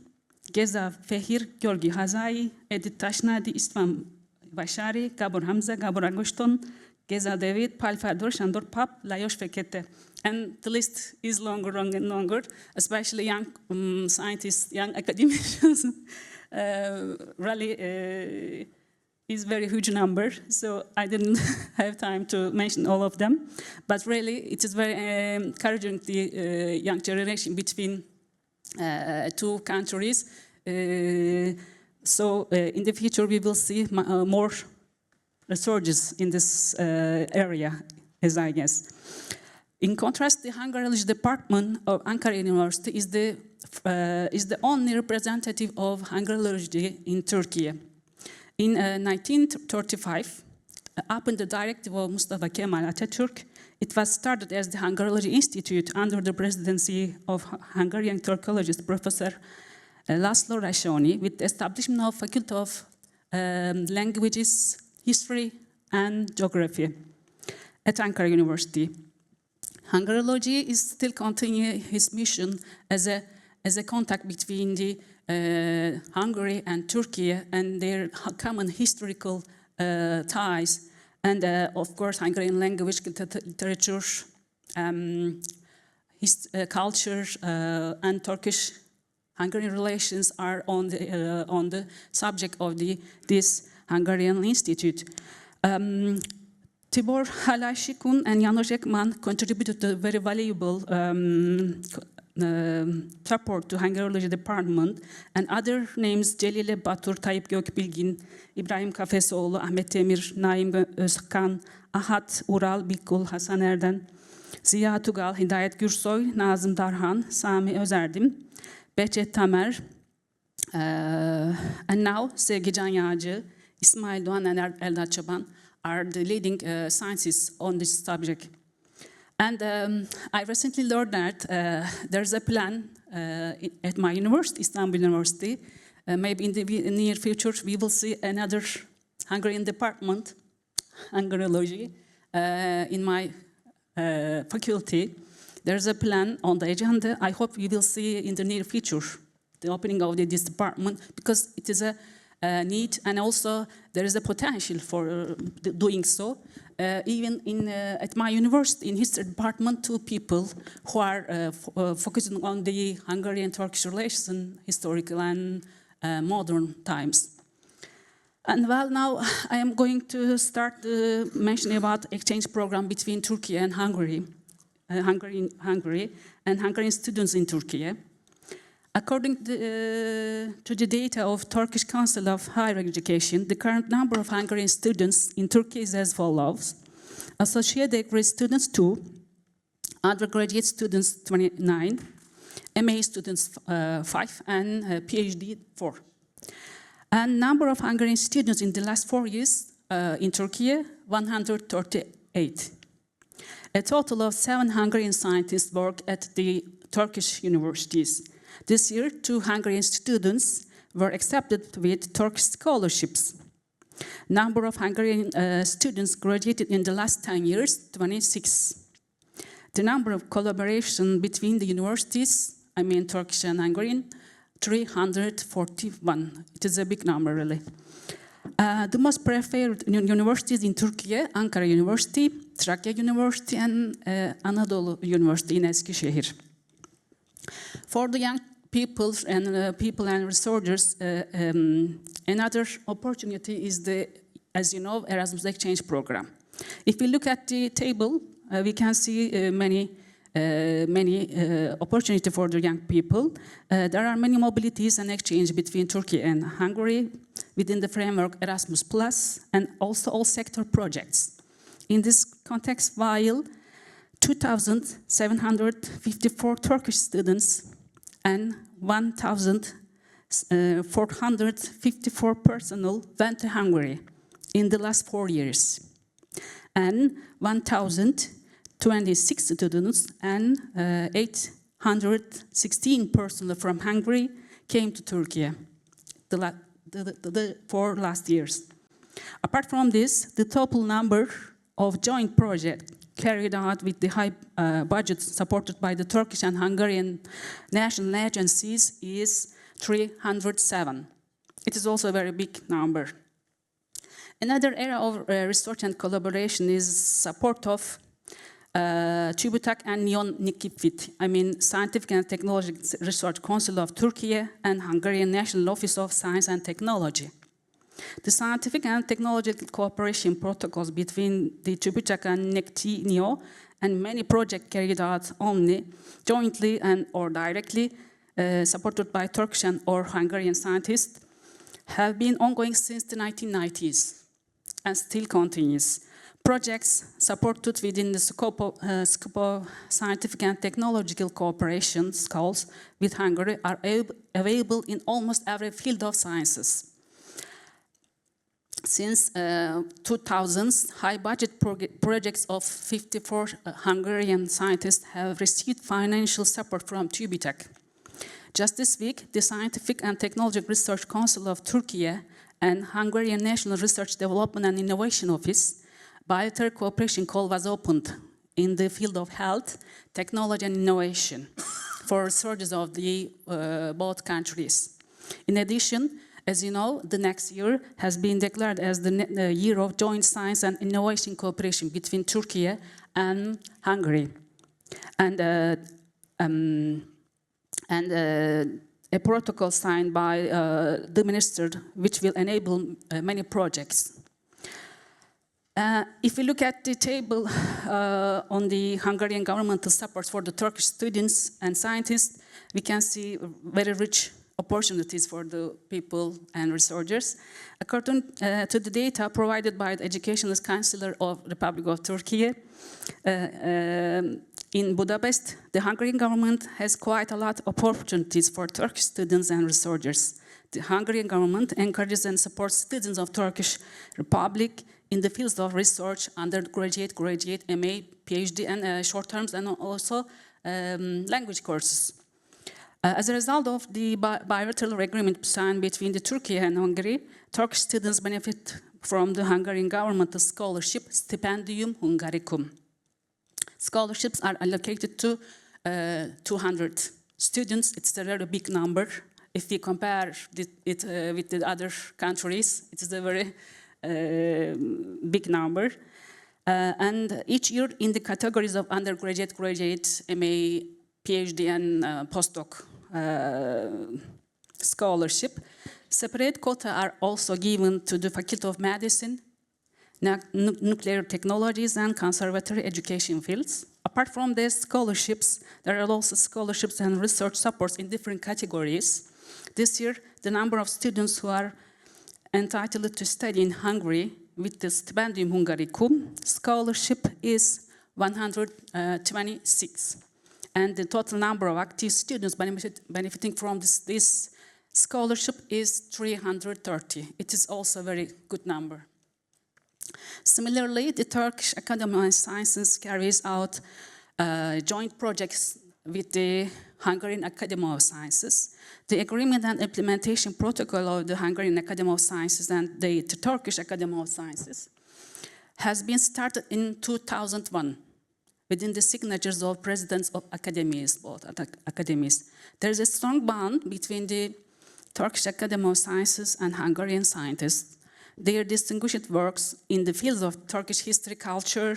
Geza Fehir, Gheorghe Hazai, Edith Tasnadi, István Vasari, Gabor Hamza, Gabor Agoston, Geza David, Palfador, Sandor Pap, Lajos Fekete. And the list is longer and longer, especially young scientists, young academicians. Really is very huge number, so I didn't have time to mention all of them. But really, it is very encouraging the young generation between two countries. So in the future, we will see more researches in this area, as I guess. In contrast, the Hungarian department of Ankara University is the only representative of Hungarian in Turkey. In 1935, upon the directive of Mustafa Kemal Atatürk, it was started as the Hungarian Institute under the presidency of Hungarian Turkologist Professor Laszlo Rassoni, with the establishment of Faculty of Languages, History, and Geography at Ankara University. Hungariology is still continuing his mission as a contact between the Hungary and Turkey and their common historical ties, and of course Hungarian language, literature, culture, and Turkish-Hungarian relations are on the subject of this Hungarian Institute. Tibor Halashikun and Janos Ekman contributed a very valuable support to Hungarian department, and other names Celile Batur, Tayyip Gökbilgin, İbrahim Kafesoğlu, Ahmet Demir, Naim Özkan, Ahat Ural, Bikul, Hasan Erden, Ziya Tugal, Hidayet Gürsoy, Nazım Darhan, Sami Özerdim, Behçet Tamer, and now Sevgi Can Yağcı, İsmail Doğan and Eldar Çoban are the leading scientists on this subject. And I recently learned that there's a plan at my university, Istanbul University. Maybe in the near future we will see another Hungarian department, Hungariology, in my faculty. There's a plan on the agenda. I hope we will see in the near future the opening of this department, because it is a need, and also there is a potential for doing so. Even at my university, in history department, 2 people who are focusing on the Hungarian-Turkish relation, historical and modern times. And well, now I am going to start mentioning about exchange program between Turkey and Hungary, Hungary and Hungarian students in Turkey. According to the data of Turkish Council of Higher Education, the current number of Hungarian students in Turkey is as follows. associate degree students 2, undergraduate students 29, MA students 5, and PhD 4. And number of Hungarian students in the last 4 years in Turkey, 138. A total of 7 Hungarian scientists work at the Turkish universities. This year, 2 Hungarian students were accepted with Turkish scholarships. Number of Hungarian students graduated in the last 10 years, 26. The number of collaboration between the universities, I mean Turkish and Hungarian, 341. It is a big number, really. The most preferred universities in Turkey, Ankara University, Trakya University, and Anadolu University in Eskişehir. For the young people and researchers, another opportunity is the, as you know, Erasmus Exchange Program. If we look at the table, we can see many opportunity for the young people. There are many mobilities and exchange between Turkey and Hungary within the framework Erasmus Plus and also all sector projects. In this context, while 2,754 Turkish students and 1,454 personnel went to Hungary in the last 4 years, and 1,026 students and 816 personnel from Hungary came to Turkey the 4 last years. Apart from this, the total number of joint projects carried out with the high budget supported by the Turkish and Hungarian national agencies is 307. It is also a very big number. Another area of research and collaboration is support of TÜBİTAK and NEON NİKİFİT, I mean Scientific and Technological Research Council of Turkey and Hungarian National Office of Science and Technology. The scientific and technological cooperation protocols between the TÜBİTAK and NEO and many projects carried out only jointly and or directly supported by Turkish and or Hungarian scientists have been ongoing since the 1990s and still continues. Projects supported within the scope of scientific and technological cooperation calls with Hungary are available in almost every field of sciences. Since 2000s, high-budget projects of 54 Hungarian scientists have received financial support from TÜBİTAK. Just this week, the Scientific and Technological Research Council of Turkey and Hungarian National Research Development and Innovation Office bilateral cooperation call was opened in the field of health, technology and innovation for researchers of the both countries. In addition, as you know, the next year has been declared as the year of joint science and innovation cooperation between Turkey and Hungary. And a protocol signed by the minister which will enable many projects. If we look at the table on the Hungarian governmental support for the Turkish students and scientists, we can see very rich opportunities for the people and researchers. According to the data provided by the Educational Chancellor of the Republic of Turkey, in Budapest, the Hungarian government has quite a lot of opportunities for Turkish students and researchers. The Hungarian government encourages and supports students of Turkish Republic in the fields of research, undergraduate, graduate, MA, PhD, and short terms, and also language courses. As a result of the bilateral agreement signed between the Turkey and Hungary, Turkish students benefit from the Hungarian governmental scholarship Stipendium Hungaricum. Scholarships are allocated to 200 students. It's a very big number. If we compare it with the other countries, it is a very big number. And each year in the categories of undergraduate, graduate, MA, PhD, and postdoc scholarship, separate quota are also given to the Faculty of Medicine, Nuclear Technologies, and Conservatory Education fields. Apart from these scholarships, there are also scholarships and research supports in different categories. This year, the number of students who are entitled to study in Hungary with the Stipendium Hungary cum scholarship is 126. And the total number of active students benefiting from this scholarship is 330. It is also a very good number. Similarly, the Turkish Academy of Sciences carries out joint projects with the Hungarian Academy of Sciences. The agreement and implementation protocol of the Hungarian Academy of Sciences and the Turkish Academy of Sciences has been started in 2001 within the signatures of presidents of academies, both academies. There is a strong bond between the Turkish Academy of Sciences and Hungarian scientists. Their distinguished works in the fields of Turkish history, culture,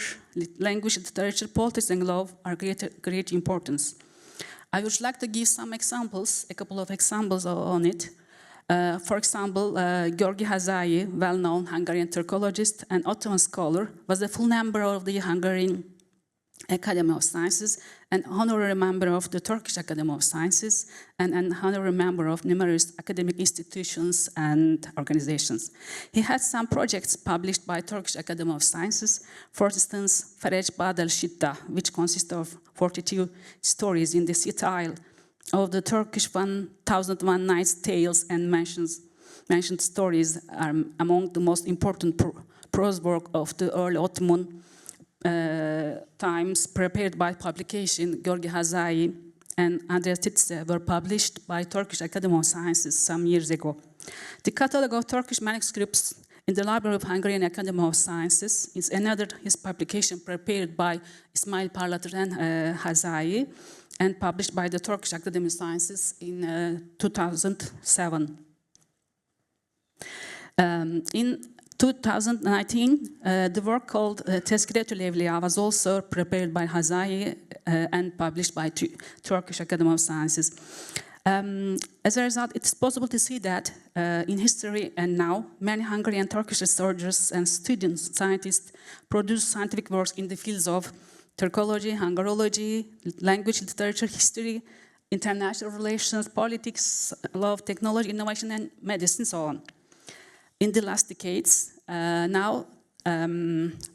language, literature, politics, and law are great importance. I would like to give some examples, a couple of examples on it. For example, György Hazai, well-known Hungarian Turkologist and Ottoman scholar, was a full member of the Hungarian Academy of Sciences, an honorary member of the Turkish Academy of Sciences, and an honorary member of numerous academic institutions and organizations. He had some projects published by Turkish Academy of Sciences, for instance, Ferenc Badal Shitta, which consists of 42 stories in the style of the Turkish 1001 Nights Tales, and mentioned stories are among the most important prose work of the early Ottoman times, prepared by publication. György Hazai and Andrea Titze were published by Turkish Academy of Sciences some years ago. The catalogue of Turkish manuscripts in the Library of Hungarian Academy of Sciences is another his publication prepared by İsmail Parlatır and Hazai and published by the Turkish Academy of Sciences in 2007. In 2019, the work called Tezkiretül Evliya was also prepared by Hazai and published by Turkish Academy of Sciences. As a result, it's possible to see that in history and now, many Hungarian Turkish researchers and students, scientists, produce scientific works in the fields of Turkology, Hungarology, language, literature, history, international relations, politics, law, technology, innovation, and medicine, so on. In the last decades,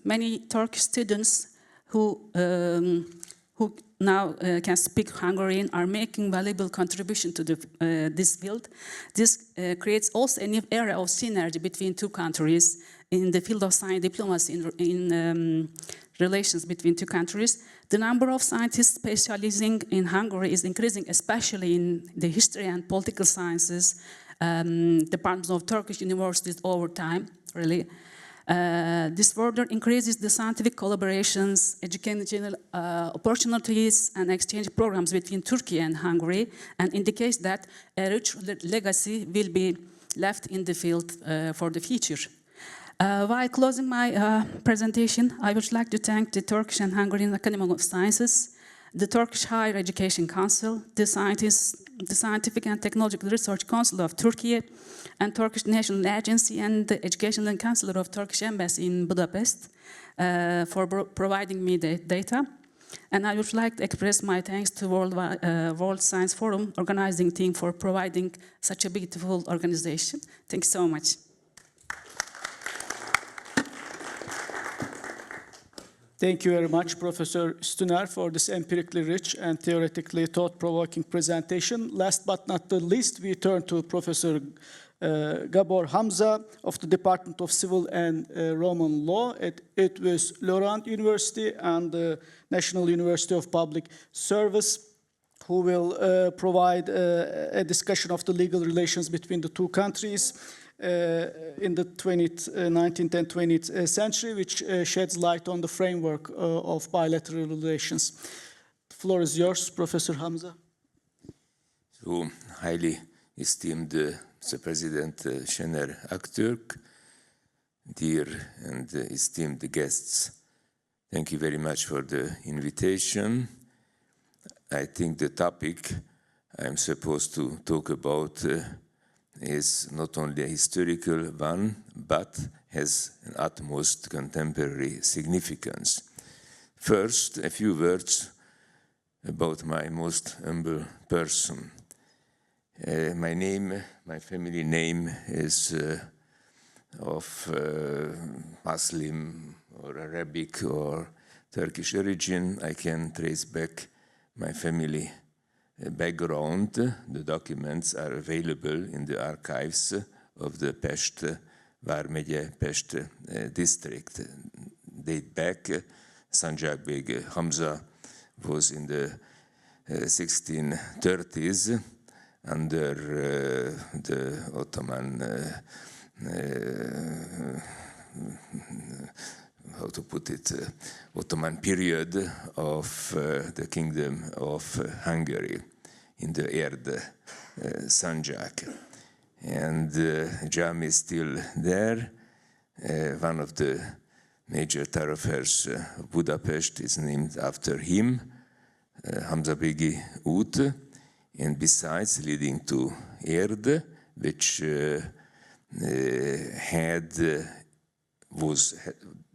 many Turkish students who now can speak Hungarian are making valuable contribution to this field. This creates also a new area of synergy between two countries in the field of science diplomacy in relations between two countries. The number of scientists specializing in Hungary is increasing, especially in the history and political sciences, departments of Turkish universities over time, really. This further increases the scientific collaborations, educational opportunities, and exchange programs between Turkey and Hungary, and indicates that a rich legacy will be left in the field for the future. While closing my presentation, I would like to thank the Turkish and Hungarian Academy of Sciences, the Turkish Higher Education Council, the Scientific and Technological Research Council of Turkiye, and Turkish National Agency, and the Educational and Counselor of Turkish Embassy in Budapest for providing me the data. And I would like to express my thanks to World Science Forum organizing team for providing such a beautiful organization. Thank you so much. Thank you very much, Professor Üstüner, for this empirically rich and theoretically thought-provoking presentation. Last but not the least, we turn to Professor Gabor Hamza of the Department of Civil and Roman Law at Eötvös Loránd University and the National University of Public Service, who will provide a discussion of the legal relations between the two countries in the 19th and 20th century, which sheds light on the framework of bilateral relations. The floor is yours, Professor Hamza. So, highly esteemed Mr. President Şener Aktürk, dear and esteemed guests, thank you very much for the invitation. I think the topic I'm supposed to talk about is not only a historical one, but has an utmost contemporary significance. First, a few words about my most humble person. My family name is of Muslim or Arabic or Turkish origin. I can trace back my family background. The documents are available in the archives of the Pest vármegye, Pest district. Date back, Sanjak Beg Hamza was in the 1630s under the Ottoman, how to put it, Ottoman period of the Kingdom of Hungary in the Erd Sanjak. And Jami is still there. One of the major thoroughfares of Budapest is named after him, Hamza Begi út, and besides leading to Erd, which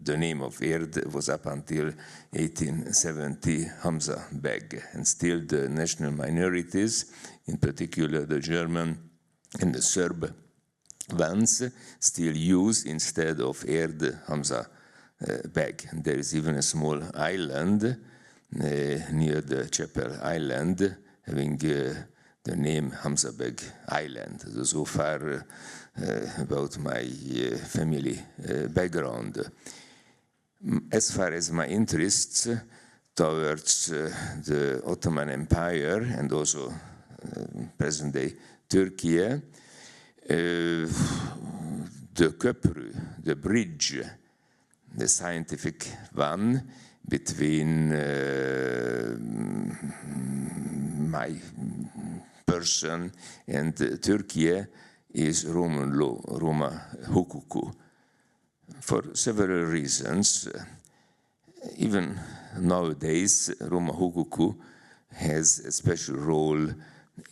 the name of Erd was up until 1870 Hamza Beg, and still the national minorities, in particular the German and the Serb ones, still use instead of Erd Hamza Beg. And there is even a small island near the Chapel Island having the name Hamza Beg Island. So far about my family background. As far as my interests towards the Ottoman Empire and also present-day Turkiye, the köprü, the bridge, the scientific one between my person and Turkiye is Roman law, Roma hukuku, for several reasons. Even nowadays, Roma hukuku has a special role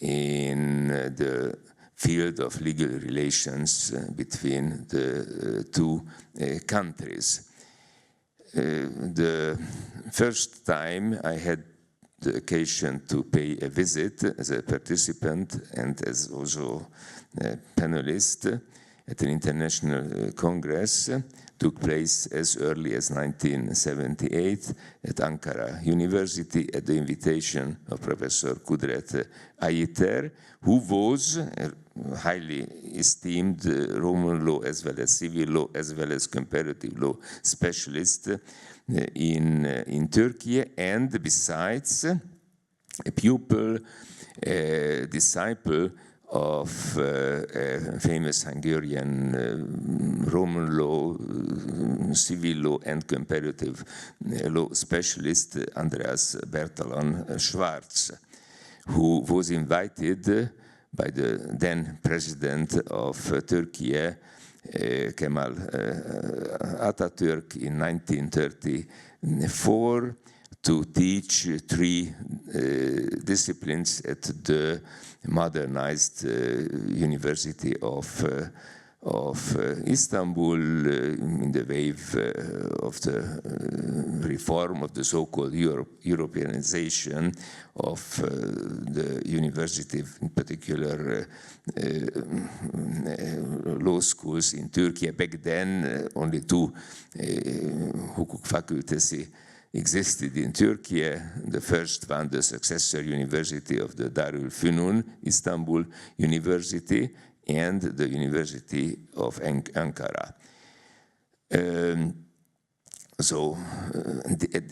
in the field of legal relations between the two countries. The first time I had the occasion to pay a visit as a participant and as also a panelist at an international congress took place as early as 1978 at Ankara University at the invitation of Professor Kudret Ayiter, who was a highly esteemed Roman law as well as civil law as well as comparative law specialist in Turkey, and besides a pupil, a disciple of a famous Hungarian Roman law, civil law and comparative law specialist, Andreas Bertalan Schwarz, who was invited by the then president of Turkey, Kemal Atatürk, in 1934 to teach 3 disciplines at the modernized University of Istanbul in the wave of the reform of the so-called Europeanization of the university, in particular law schools in Turkey. Back then, only 2 hukuk faculties existed in Turkey. The first one, the successor university of the Darül Fünun, Istanbul University, and the University of Ankara.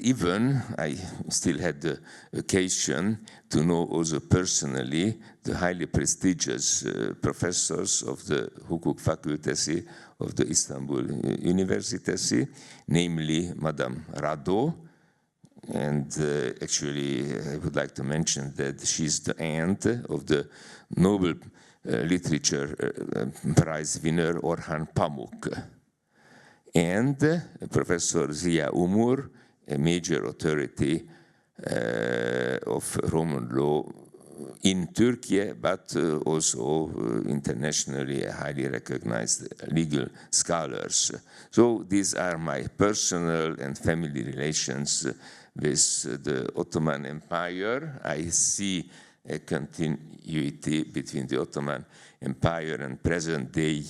Even I still had the occasion to know also personally the highly prestigious professors of the hukuk faculty of the Istanbul University, namely Madame Rado. And actually, I would like to mention that she's the aunt of the Nobel Literature Prize winner Orhan Pamuk. And Professor Ziya Umur, a major authority of Roman law in Turkey, but also internationally highly recognized legal scholars. So these are my personal and family relations with the Ottoman Empire. I see a continuity between the Ottoman Empire and present-day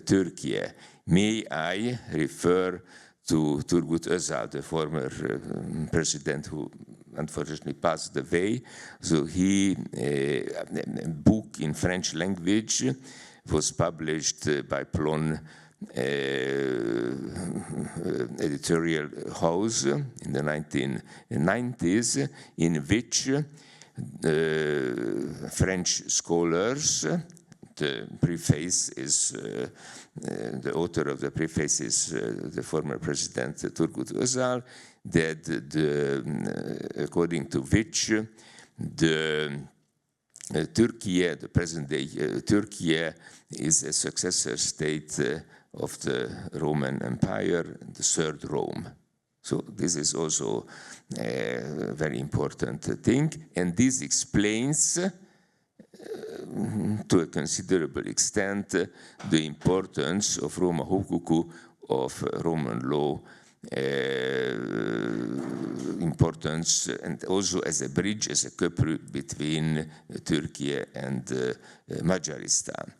Turkey. May I refer to Turgut Özal, the former president who unfortunately passed away. So a book in French language was published by Plon editorial house in the 1990s, in which French scholars, the preface is, the author of the preface is the former president Turgut Özal, that according to which the Turkiye, the present-day Turkiye, is a successor state of the Roman Empire, the Third Rome. So this is also a very important thing, and this explains to a considerable extent the importance of Roma Hukuku, of Roman law, importance, and also as a bridge, as a couple between Turkey and Majaristan.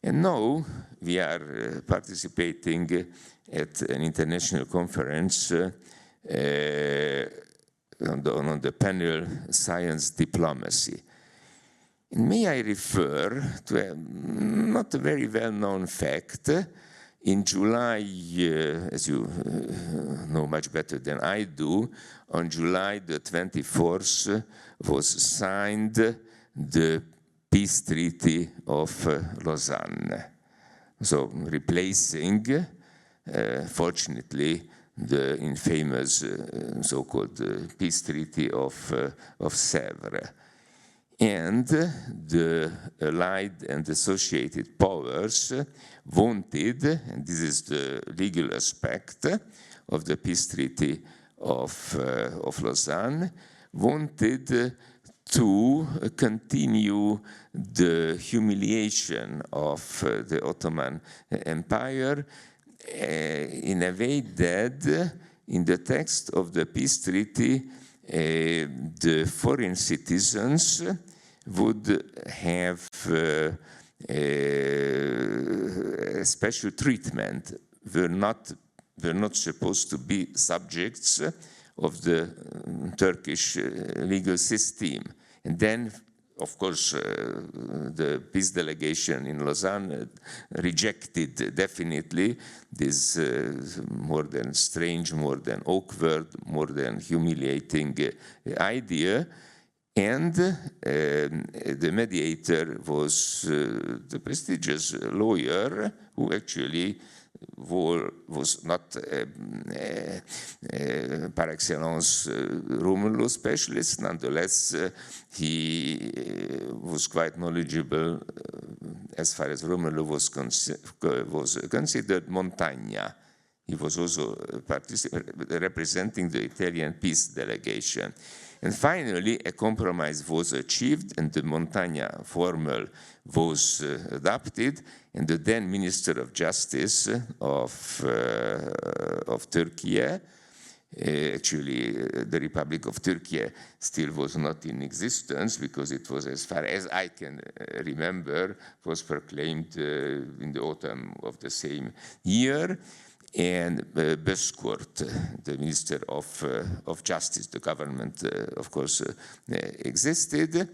And now we are participating at an international conference on the panel Science Diplomacy. And may I refer to a not a very well-known fact. In July, as you know much better than I do, on July the 24th was signed the Peace Treaty of Lausanne. So replacing, fortunately, the infamous so-called Peace Treaty of Sèvres. And the Allied and associated powers wanted, and this is the legal aspect of the Peace Treaty of Lausanne, wanted to continue the humiliation of the Ottoman Empire in a way that in the text of the Peace Treaty, the foreign citizens would have a special treatment, were not supposed to be subjects of the Turkish legal system. And then, of course, the peace delegation in Lausanne rejected definitely this more than strange, more than awkward, more than humiliating idea. And the mediator was the prestigious lawyer who actually was not par excellence Roman law specialist. Nonetheless, he was quite knowledgeable as far as Roman law was considered. Montagna. He was also representing the Italian peace delegation. And finally, a compromise was achieved, and the Montagna formula was adopted, and the then Minister of Justice of Turkey, actually the Republic of Turkey still was not in existence, because it was, as far as I can remember, was proclaimed in the autumn of the same year. And Beskurt, the Minister of Justice, the government, of course, existed.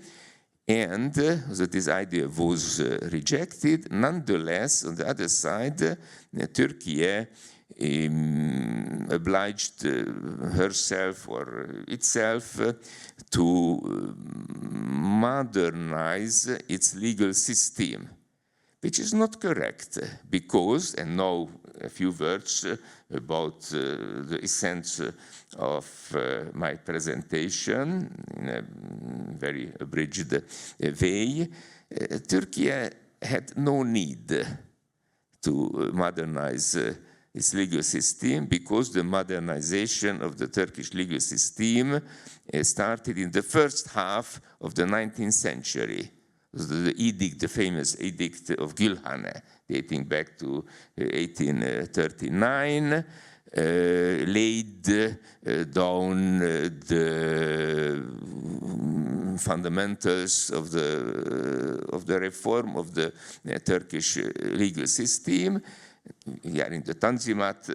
And so this idea was rejected. Nonetheless, on the other side, Turkey obliged herself or itself to modernize its legal system, which is not correct, because, and now a few words about the essence of my presentation in a very abridged way. Turkey had no need to modernize its legal system, because the modernization of the Turkish legal system started in the first half of the 19th century. The edict, the famous Edict of Gülhane, dating back to 1839, laid down the fundamentals of the reform of the Turkish legal system. We are in the Tanzimat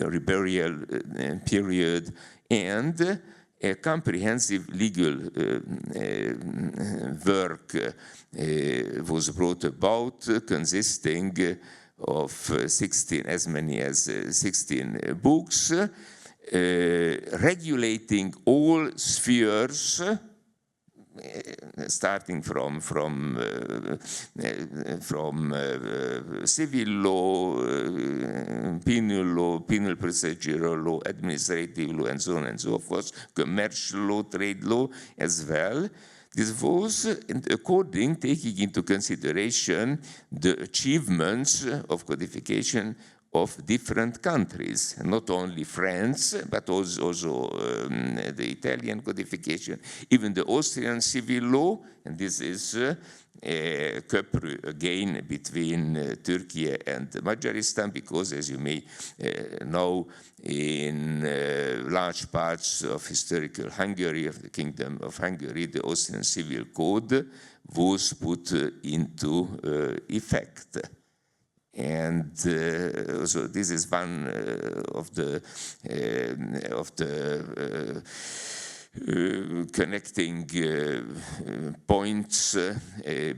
rebellion period, and a comprehensive legal work was brought about, consisting of 16, as many as 16 books, regulating all spheres, starting from civil law, penal procedural law, administrative law, and so on and so forth, commercial law, trade law as well. This was taking into consideration the achievements of codification of different countries, not only France, but also the Italian codification, even the Austrian civil law, and this is a couple again between Turkey and Majaristan, because as you may know, in large parts of historical Hungary, of the Kingdom of Hungary, the Austrian civil code was put into effect. And so this is one of the connecting points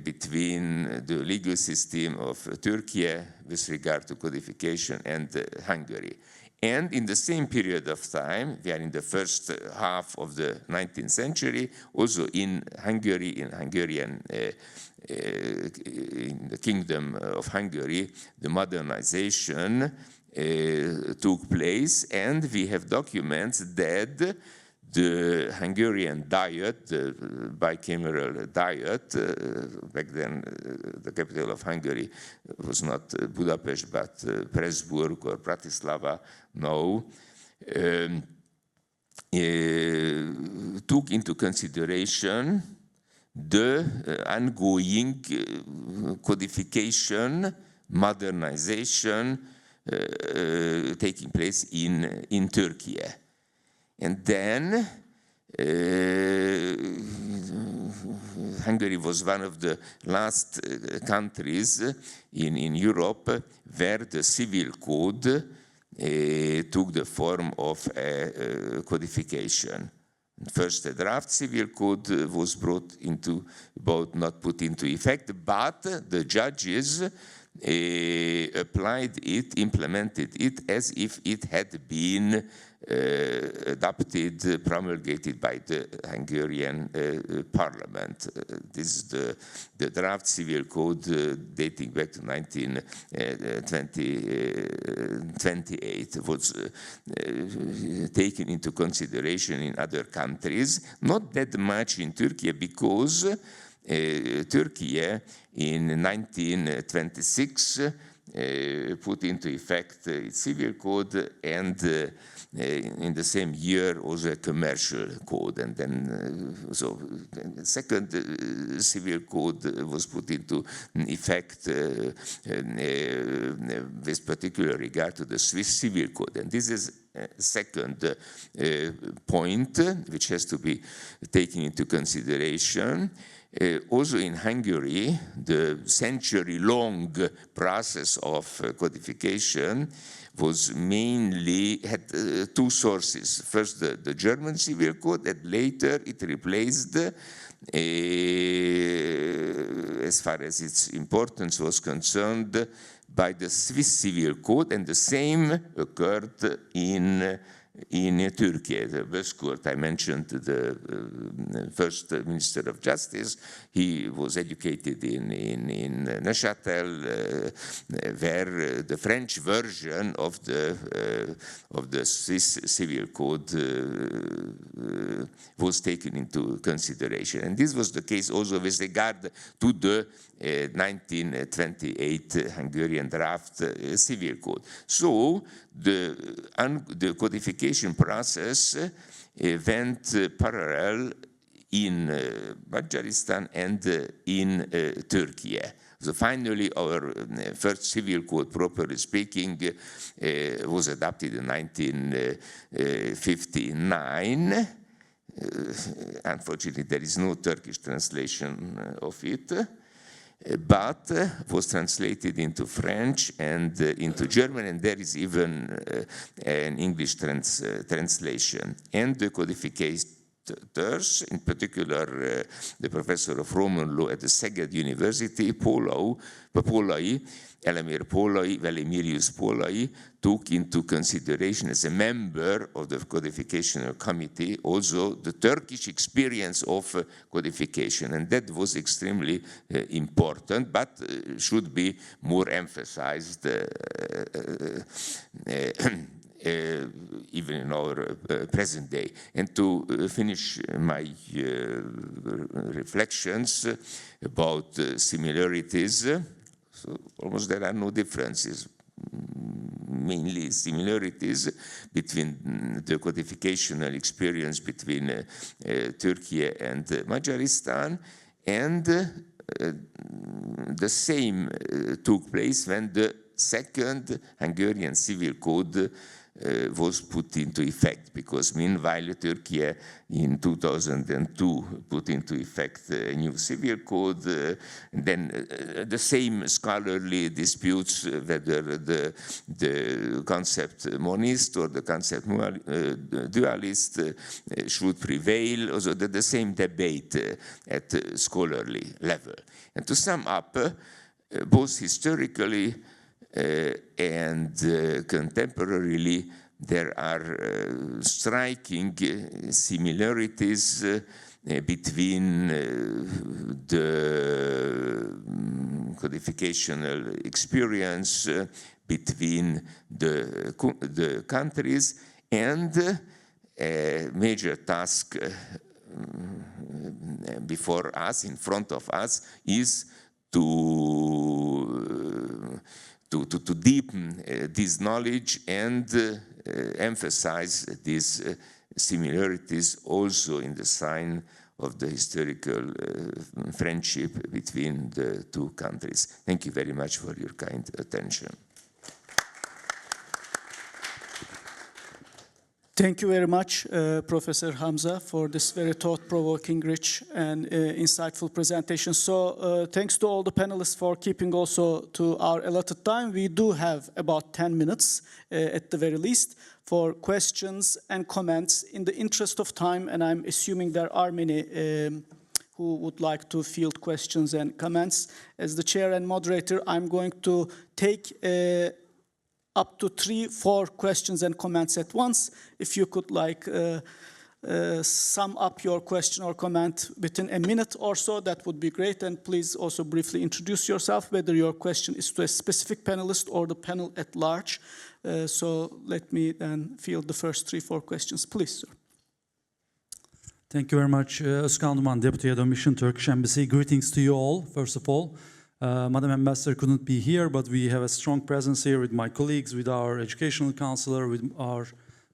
between the legal system of Turkey with regard to codification and Hungary. And in the same period of time, we are in the first half of the 19th century, also in Hungary, in Hungarian in the Kingdom of Hungary, the modernization took place, and we have documents that the Hungarian Diet, the bicameral Diet, back then the capital of Hungary was not Budapest but Pressburg or Bratislava, no, took into consideration the ongoing codification, modernization taking place in Turkey. And then Hungary was one of the last countries in Europe where the civil code took the form of a codification. First, the draft civil code was not put into effect, but the judges applied it, implemented it as if it had been adopted, promulgated by the Hungarian parliament. This is the draft civil code dating back to 1928. Was taken into consideration in other countries, not that much in Turkey, because Turkey in 1926 put into effect its civil code, and in the same year also a commercial code, and then so the second civil code was put into effect with particular regard to the Swiss civil code, and this is a second point which has to be taken into consideration. Also in Hungary, the century-long process of codification was had two sources. First, the German civil code, and later it replaced, as far as its importance was concerned, by the Swiss civil code, and the same occurred in Turkey. The Bozkurt, I mentioned the first Minister of Justice. He was educated in Neuchâtel, where the French version of the Swiss civil code was taken into consideration. And this was the case also with regard to the 1928 Hungarian draft civil code. So the codification process went parallel in Majaristan and in Turkey. So finally, our first civil code, properly speaking, was adopted in 1959. Unfortunately, there is no Turkish translation of it, but was translated into French and into German, and there is even an English translation. And the codification, in particular the professor of Roman law at the Szeged University, Elamir Póllai, Velimirius Póllai, took into consideration as a member of the codification committee also the Turkish experience of codification, and that was extremely important, but should be more emphasized even in our present day. And to finish my reflections about similarities, so almost there are no differences, mainly similarities between the codificational experience between Turkey and Majaristan, and the same took place when the second Hungarian civil code was put into effect, because meanwhile Turkey in 2002 put into effect a new civil code. Then the same scholarly disputes whether the concept monist or the concept dualist should prevail, also the same debate at scholarly level. And to sum up, both historically and contemporarily, there are striking similarities between the codificational experience between the countries, and a major task before us, in front of us, is to deepen this knowledge and emphasize these similarities also in the sign of the historical friendship between the two countries. Thank you very much for your kind attention. Thank you very much, Professor Hamza, for this very thought-provoking, rich, and insightful presentation. So thanks to all the panelists for keeping also to our allotted time. We do have about 10 minutes at the very least for questions and comments. In the interest of time, and I'm assuming there are many who would like to field questions and comments, as the chair and moderator, I'm going to take up to 3-4 questions and comments at once. If you could sum up your question or comment within a minute or so, that would be great. And please also briefly introduce yourself, whether your question is to a specific panelist or the panel at large. So let me then field the first 3-4 questions, please, sir. Thank you very much, Özkan Duman, Deputy Head of Mission, Turkish Embassy. Greetings to you all, first of all. Madam Ambassador couldn't be here, but we have a strong presence here with my colleagues, with our educational counselor, with our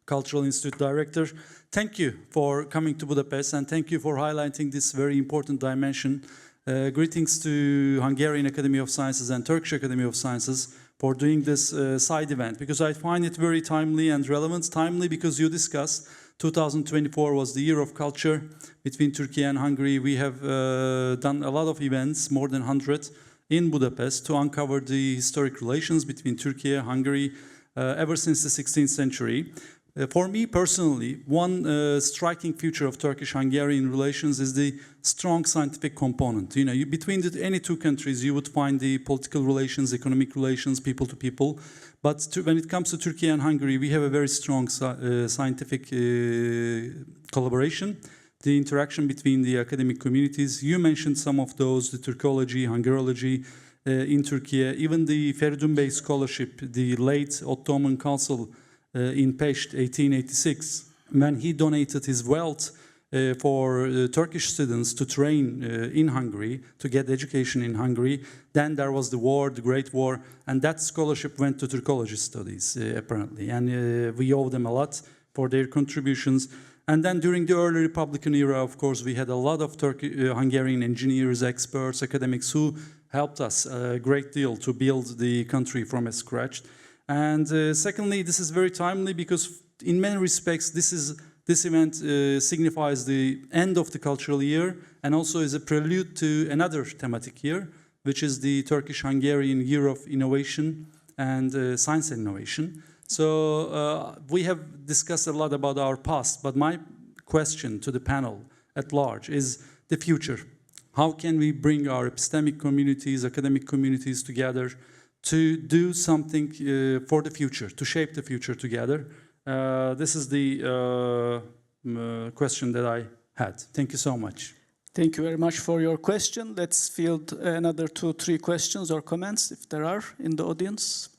Cultural Institute Director. Thank you for coming to Budapest, and thank you for highlighting this very important dimension. Greetings to Hungarian Academy of Sciences and Turkish Academy of Sciences for doing this side event, because I find it very timely and relevant. Timely because you discussed 2024 was the year of culture between Turkey and Hungary. We have done a lot of events, more than 100, in Budapest to uncover the historic relations between Turkey and Hungary ever since the 16th century. For me personally, one striking feature of Turkish-Hungarian relations is the strong scientific component. You know, between any two countries, you would find the political relations, economic relations, people to people. But when it comes to Turkey and Hungary, we have a very strong scientific collaboration. The interaction between the academic communities. You mentioned some of those, the Turkology, Hungarology in Turkey, even the Feridun Bey Scholarship, the late Ottoman consul in Pest, 1886, when he donated his wealth for Turkish students to train in Hungary, to get education in Hungary. Then there was the war, the Great War, and that scholarship went to Turkology studies, apparently. And we owe them a lot for their contributions. And then during the early Republican era, of course, we had a lot of Hungarian engineers, experts, academics who helped us a great deal to build the country from scratch. And secondly, this is very timely because in many respects, this event signifies the end of the cultural year and also is a prelude to another thematic year, which is the Turkish-Hungarian Year of Innovation and Science and Innovation. So we have discussed a lot about our past, but my question to the panel at large is the future. How can we bring our epistemic communities, academic communities together to do something for the future, to shape the future together? This is the question that I had. Thank you so much. Thank you very much for your question. Let's field another 2-3 questions or comments if there are in the audience.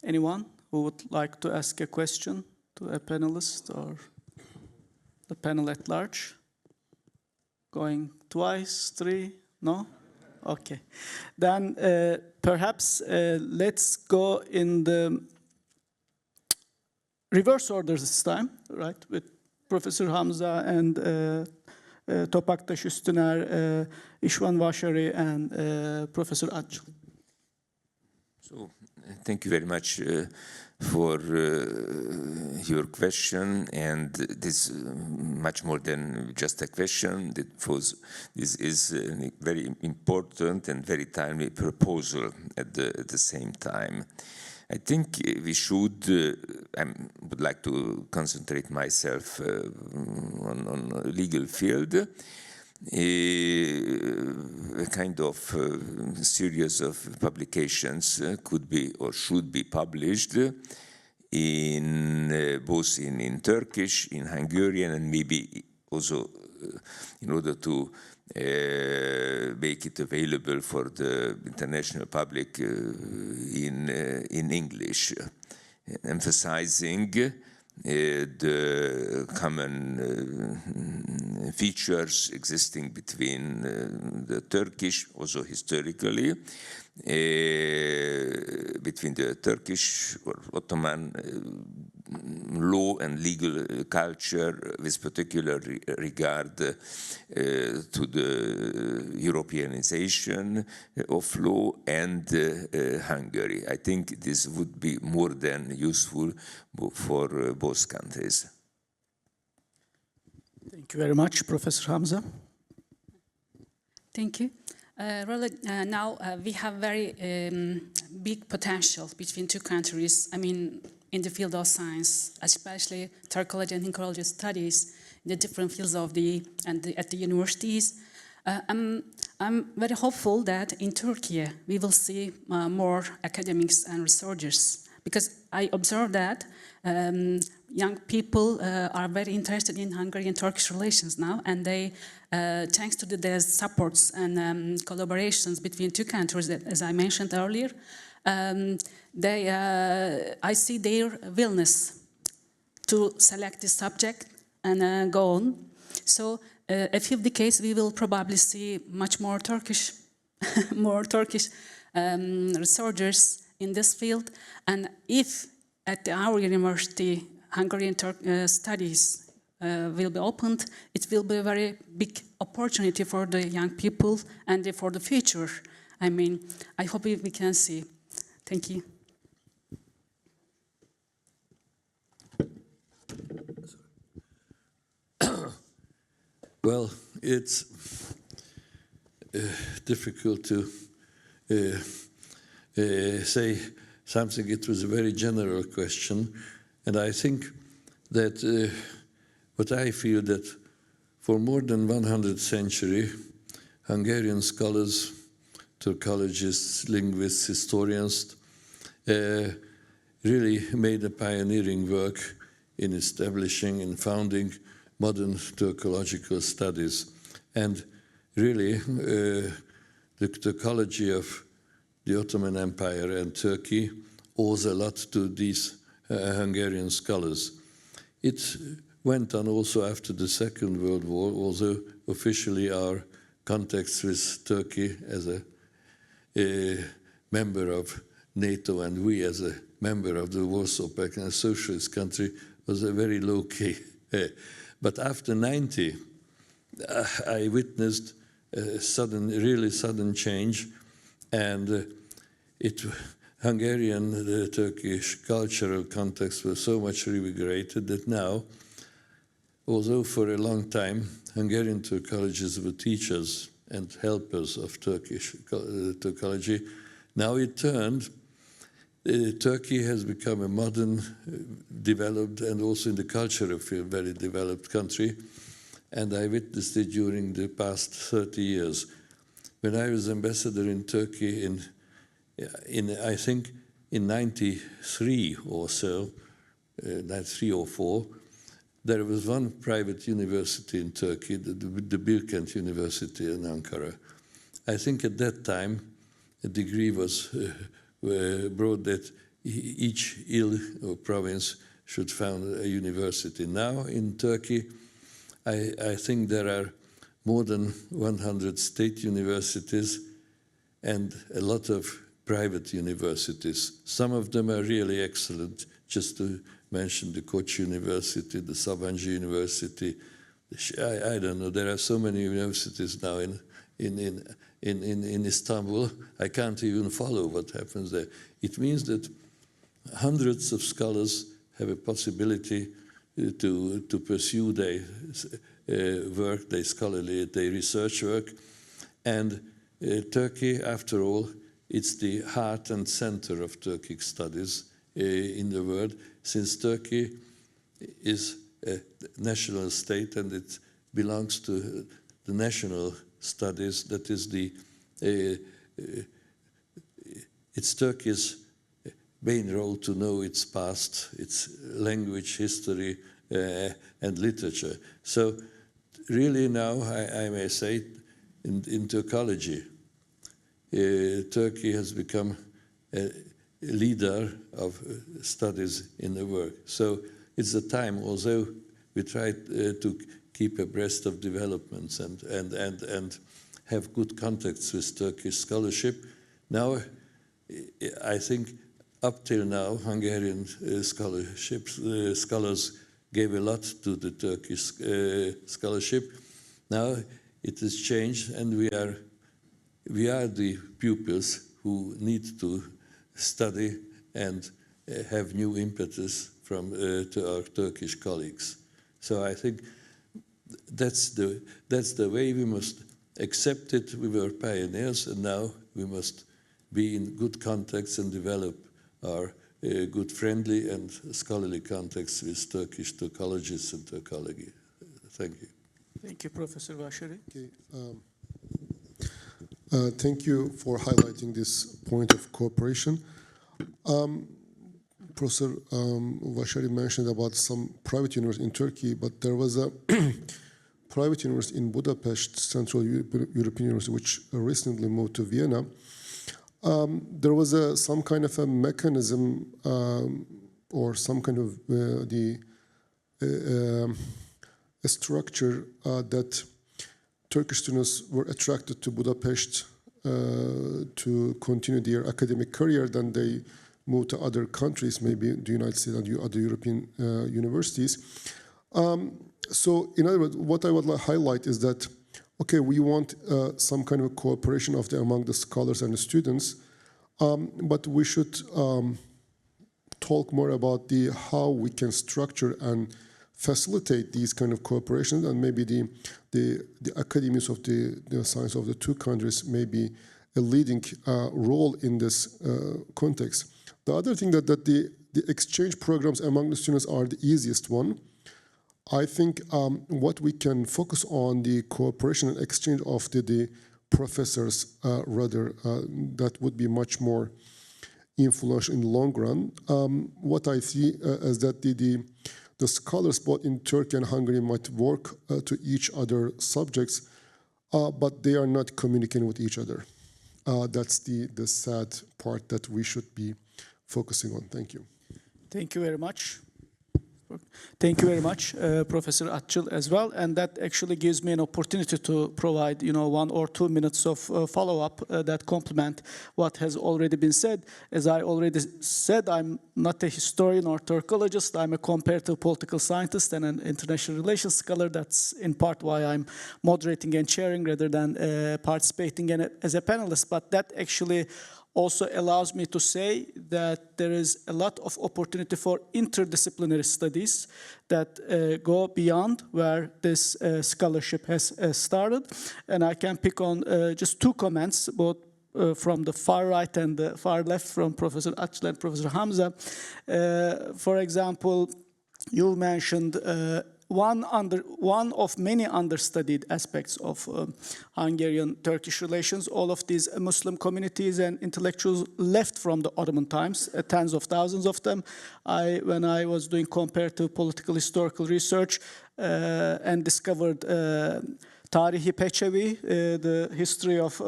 Anyone who would like to ask a question to a panelist or the panel at large? Going twice, 3? No? Okay. Then perhaps let's go in the reverse order this time, right? With Professor Hamza and Topaktaş Üstüner, Işvan Vaşari, and Professor Acıl. So, thank you very much for your question, and this much more than just a question. This is a very important and very timely proposal at the same time. I think we should, I would like to concentrate myself on a legal field, a kind of series of publications could be or should be published in both in Turkish, in Hungarian, and maybe also in order to make it available for the international public in English, emphasizing the common features existing between the Turkish, also historically, between the Turkish or Ottoman law and legal culture, with particular regard to the Europeanization of law, and Hungary. I think this would be more than useful for both countries. Thank you very much, Professor Hamza. Thank you. Really, now we have very big potential between two countries. I mean, in the field of science, especially Turkology and Hungarian studies, in the different fields of at the universities. I'm very hopeful that in Turkey we will see more academics and researchers, because I observe that young people are very interested in Hungarian-Turkish relations now, and they, thanks to the supports and collaborations between two countries, as I mentioned earlier, I see their willingness to select this subject and go on. So, if the case, we will probably see much more Turkish, researchers in this field. And if at our university Hungarian studies will be opened, it will be a very big opportunity for the young people and for the future. I mean, I hope we can see. Thank you. Well, it's difficult to say something. It was a very general question, and I think that what I feel that for more than 100 centuries, Hungarian scholars, Turkologists, linguists, historians really made a pioneering work in establishing and founding modern Turkological studies. And really, the Turkology of the Ottoman Empire and Turkey owes a lot to these Hungarian scholars. It went on also after the Second World War, although officially our contacts with Turkey as a member of NATO and we as a member of the Warsaw Pact and a socialist country was a very low key. But after 90, I witnessed a really sudden change And Hungarian, the Turkish cultural context was so much reinvigorated that now, although for a long time Hungarian Turkologists were teachers and helpers of Turkish Turkology, now it turned. Turkey has become a modern, developed, and also in the cultural field, very developed country. And I witnessed it during the past 30 years. When I was ambassador in Turkey I think in 93 or so, 93 or 4, there was one private university in Turkey, the Bilkent University in Ankara. I think at that time a degree was brought that each il or province should found a university. Now in Turkey, I think there are more than 100 state universities and a lot of private universities. Some of them are really excellent, just to mention the Koç University, the Sabancı University. I don't know, there are so many universities now in Istanbul, I can't even follow what happens there. It means that hundreds of scholars have a possibility to pursue their work, their scholarly, their research work. And Turkey, after all, it's the heart and center of Turkic studies in the world, since Turkey is a national state and it belongs to the national studies. That is it's Turkey's main role to know its past, its language, history, and literature. So really now, I may say, in Turkology, Turkey has become a leader of studies in the world. So it's a time, although we try to keep abreast of developments and have good contacts with Turkish scholarship. Now, I think up till now, Hungarian scholars gave a lot to the Turkish scholarship. Now it has changed, and we are the pupils who need to study and have new impetus from to our Turkish colleagues. So I think that's the way we must accept it. We were pioneers, and now we must be in good contacts and develop our good friendly and scholarly contacts with Turkish Turkologists and Turkology. Thank you. Thank you, Professor Vashari. Okay. Thank you for highlighting this point of cooperation. Professor Vashari mentioned about some private university in Turkey, but there was a private university in Budapest, Central European University, which recently moved to Vienna. There was some kind of a mechanism or some kind of a structure that Turkish students were attracted to Budapest to continue their academic career. Then they moved to other countries, maybe the United States and other European universities. So in other words, what I would like to highlight is that, okay, we want some kind of cooperation among the scholars and the students, but we should talk more about how we can structure and facilitate these kind of cooperations, and maybe the academies of the science of the two countries may be a leading role in this context. The other thing that the exchange programs among the students are the easiest one. I think what we can focus on the cooperation and exchange of the professors rather that would be much more influential in the long run. What I see is that the scholars both in Turkey and Hungary might work to each other subjects, but they are not communicating with each other. That's the sad part that we should be focusing on. Thank you. Thank you very much. Thank you very much, Professor Atçıl, as well. And that actually gives me an opportunity to provide, 1 or 2 minutes of follow-up that complement what has already been said. As I already said, I'm not a historian or Turkologist. I'm a comparative political scientist and an international relations scholar. That's in part why I'm moderating and chairing rather than participating as a panelist. But that actually also allows me to say that there is a lot of opportunity for interdisciplinary studies that go beyond where this scholarship has started. And I can pick on just 2 comments, both from the far right and the far left, from Professor Atçıl and Professor Hamza. For example, you mentioned one of many understudied aspects of Hungarian-Turkish relations. All of these Muslim communities and intellectuals left from the Ottoman times, tens of thousands of them. When I was doing comparative political historical research and discovered Tarihi Peçevi, the history of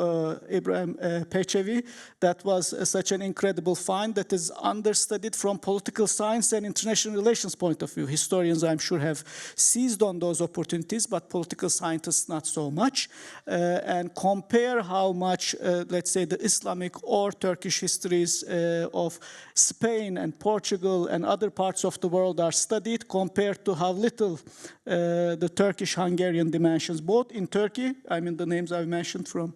Ibrahim Peçevi. That was such an incredible find that is understudied from political science and international relations point of view. Historians, I'm sure, have seized on those opportunities, but political scientists not so much. And compare how much, let's say, the Islamic or Turkish histories of Spain and Portugal and other parts of the world are studied compared to how little the Turkish-Hungarian dimensions, both in Turkey, I mean the names I've mentioned from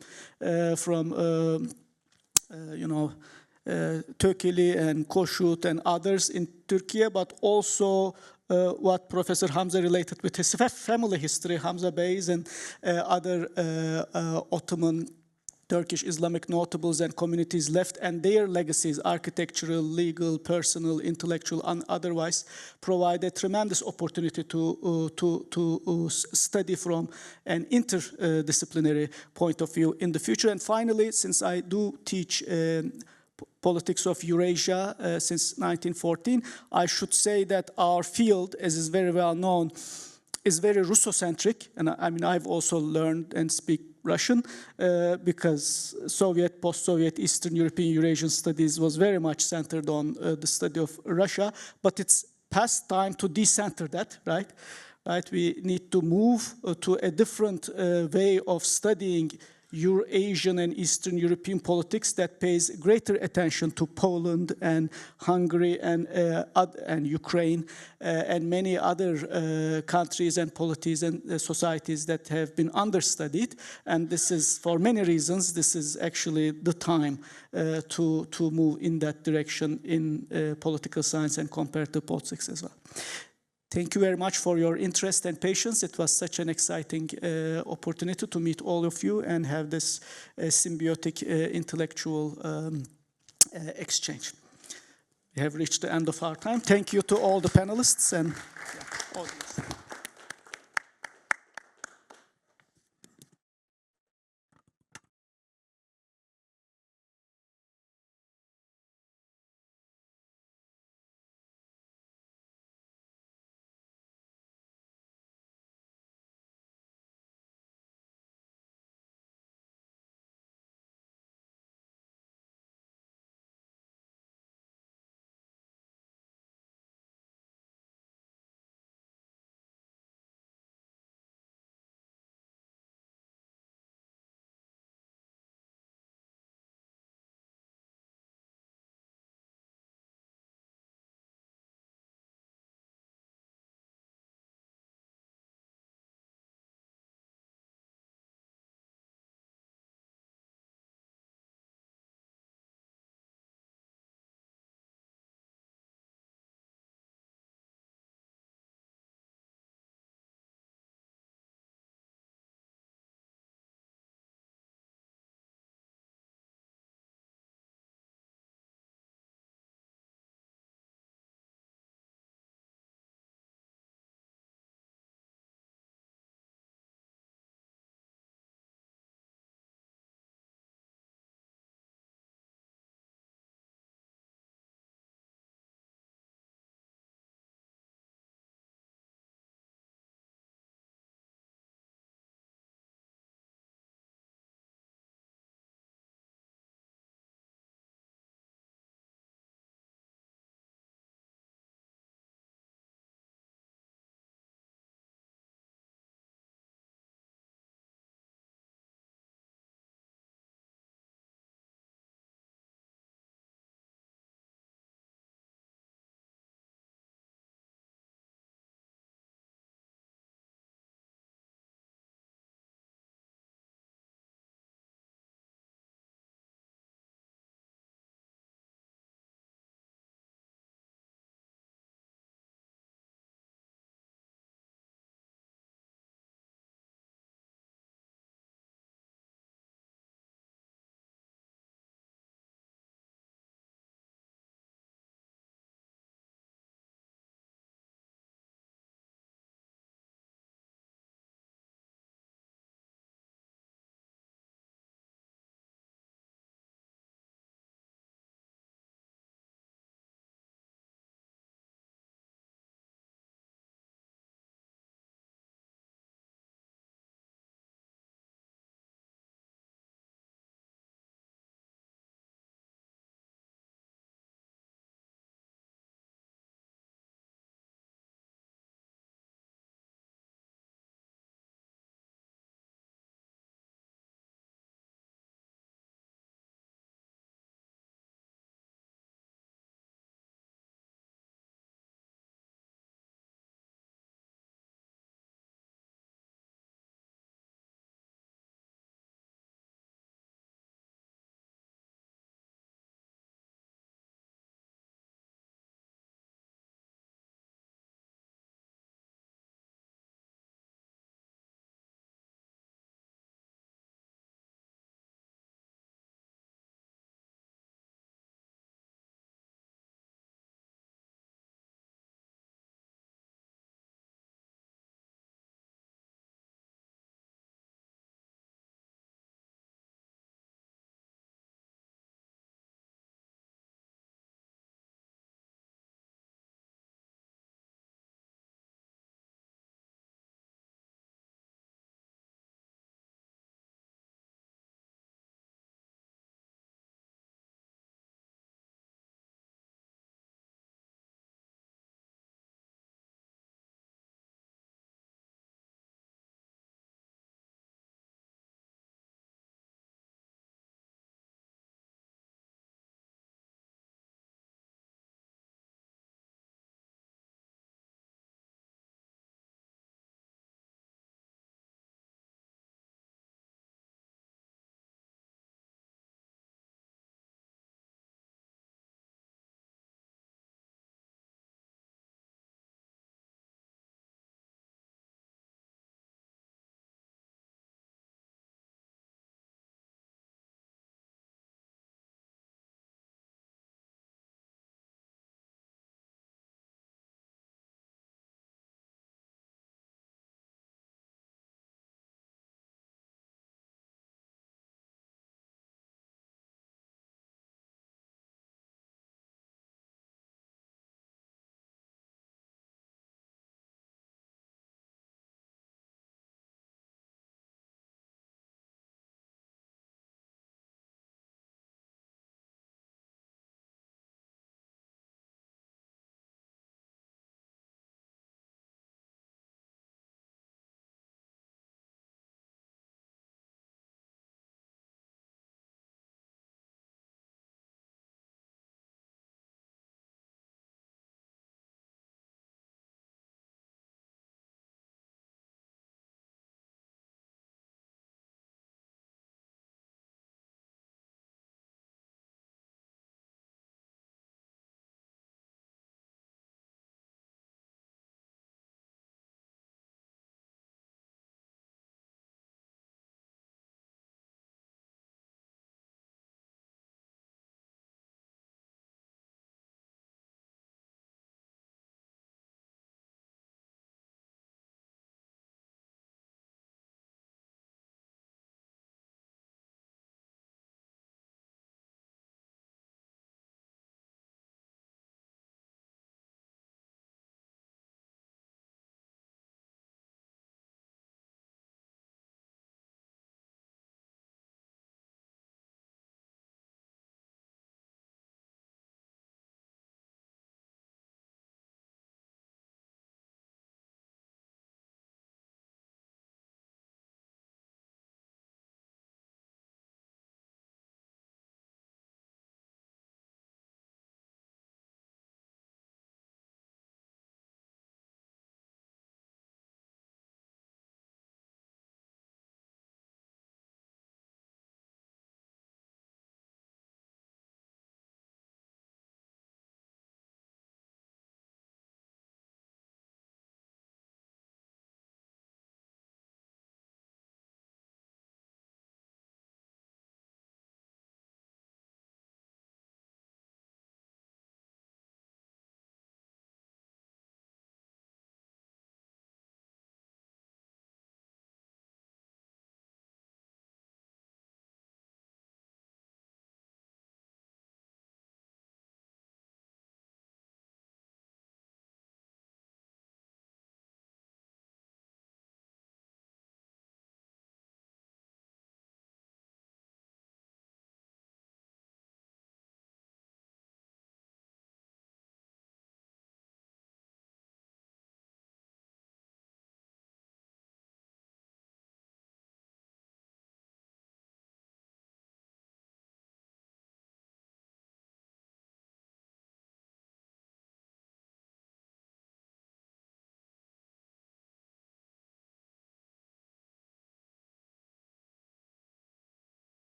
Tökeli and Kossuth and others in Turkey, but also what Professor Hamza related with his family history, Hamza Beys and other Ottoman Turkish Islamic notables and communities left, and their legacies, architectural, legal, personal, intellectual, and otherwise, provide a tremendous opportunity to study from an interdisciplinary point of view in the future. And finally, since I do teach politics of Eurasia since 1914, I should say that our field, as is very well known, is very Russocentric. And I mean, I've also learned and speak Russian because Soviet, post-Soviet, Eastern European, Eurasian studies was very much centered on the study of Russia. But it's past time to decenter that, right? We need to move to a different way of studying Eurasian and Eastern European politics that pays greater attention to Poland and Hungary and Ukraine and many other countries and polities and societies that have been understudied. And this is, for many reasons, this is actually the time to move in that direction in political science and comparative politics as well. Thank you very much for your interest and patience. It was such an exciting opportunity to meet all of you and have this symbiotic intellectual exchange. We have reached the end of our time. Thank you to all the panelists and audience.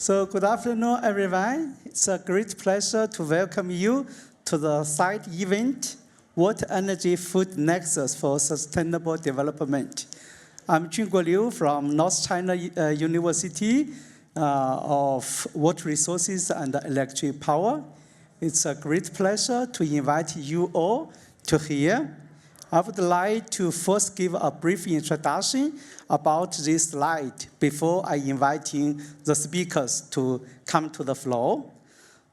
So good afternoon, everyone. It's a great pleasure to welcome you to the side event, Water Energy Food Nexus for Sustainable Development. I'm Junguo Liu from North China University of Water Resources and Electric Power. It's a great pleasure to invite you all to here. I would like to first give a brief introduction about this slide before I invite the speakers to come to the floor.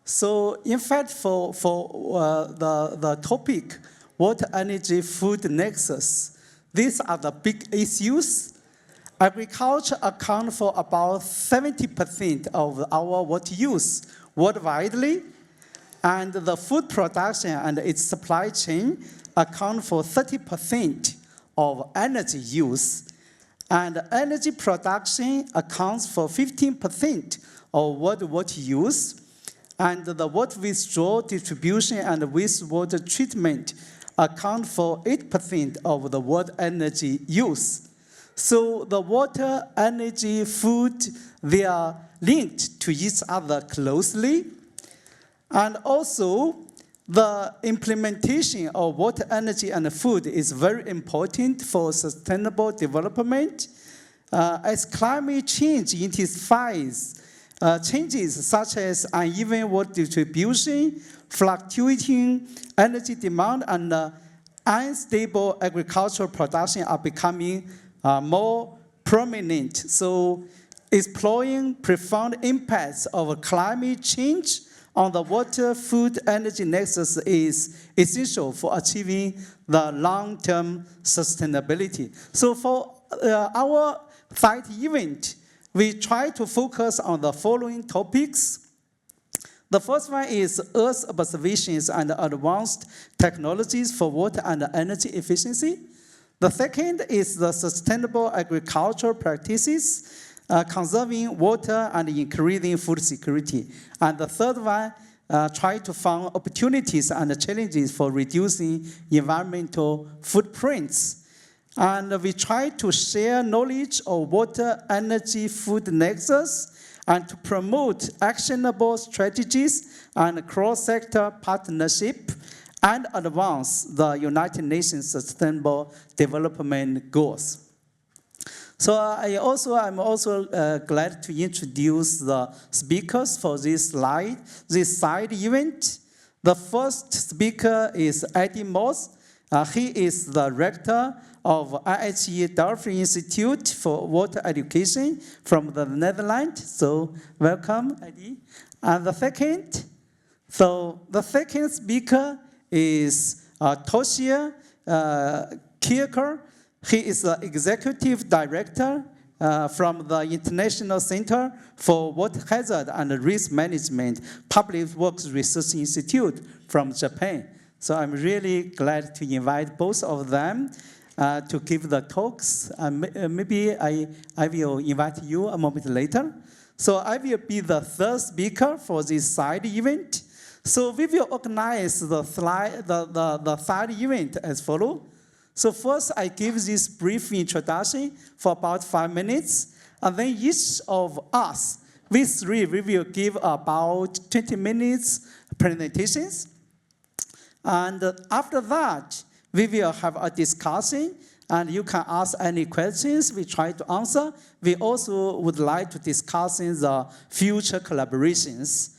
So in fact, for the topic, Water Energy Food Nexus, these are the big issues. Agriculture accounts for about 70% of our water use worldwide, and the food production and its supply chain account for 30% of energy use, and energy production accounts for 15% of world water use, and the water withdrawal, distribution, and wastewater treatment account for 8% of the world energy use. So the water, energy, food, they are linked to each other closely, and also the implementation of water, energy, and food is very important for sustainable development. As climate change intensifies, changes such as uneven water distribution, fluctuating energy demand, and unstable agricultural production are becoming more prominent. So exploring profound impacts of climate change on the water, food, energy nexus is essential for achieving the long-term sustainability. So for our side event, we try to focus on the following topics. The first one is Earth observations and advanced technologies for water and energy efficiency. The second is the sustainable agricultural practices, conserving water and increasing food security. And the third one, try to find opportunities and challenges for reducing environmental footprints. And we try to share knowledge of water, energy, food nexus, and to promote actionable strategies and cross-sector partnership and advance the United Nations Sustainable Development Goals. So I'm also glad to introduce the speakers for this side event. The first speaker is Eddie Moss. He is the rector of IHE Delft Institute for Water Education from the Netherlands. So welcome, Eddie. And the second speaker is Toshia Kierker. He is the executive director from the International Center for Water Hazard and Risk Management, Public Works Research Institute from Japan. So I'm really glad to invite both of them to give the talks. Maybe I will invite you a moment later. So I will be the third speaker for this side event. So we will organize the side event as follows. So first, I give this brief introduction for about 5 minutes, and then each of us, we three, we will give about 20 minutes presentations. And after that, we will have a discussion, and you can ask any questions we try to answer. We also would like to discuss the future collaborations.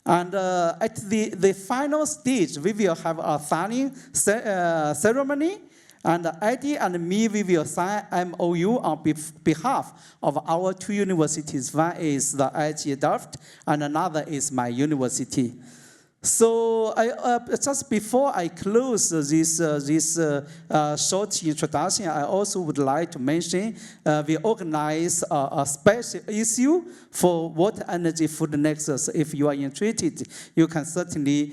And at the final stage, we will have a signing ceremony. And Eddie and me, we will sign MOU on behalf of our two universities. One is the IHE Delft, and another is my university. So just before I close this short introduction, I also would like to mention we organize a special issue for water, energy, food nexus. If you are interested, you can certainly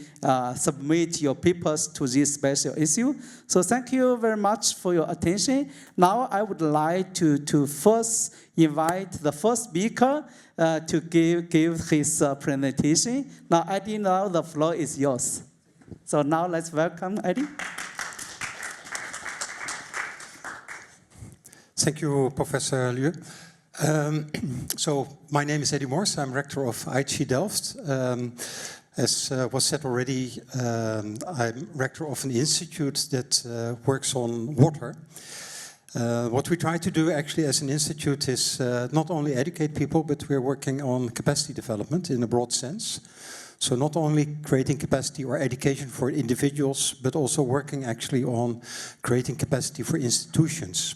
submit your papers to this special issue. So thank you very much for your attention. Now I would like to first invite the first speaker to give his presentation. Now, Eddie, now the floor is yours. So now let's welcome Eddie. Thank you, Professor Liu. So my name is Eddie Morse. I'm rector of IHE Delft. As was said already, I'm rector of an institute that works on water. What we try to do actually as an institute is not only educate people, but we're working on capacity development in a broad sense. So not only creating capacity or education for individuals, but also working actually on creating capacity for institutions.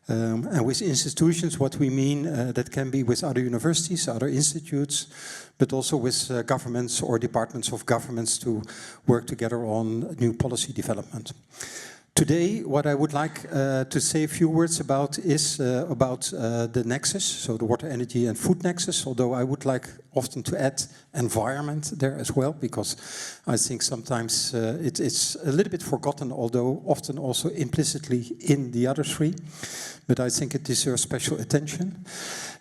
And with institutions, what we mean, that can be with other universities, other institutes, but also with governments or departments of governments to work together on new policy development. Today, what I would like to say a few words about is about the nexus, so the water, energy and food nexus, although I would like often to add environment there as well, because I think sometimes it's a little bit forgotten, although often also implicitly in the other three, but I think it deserves special attention.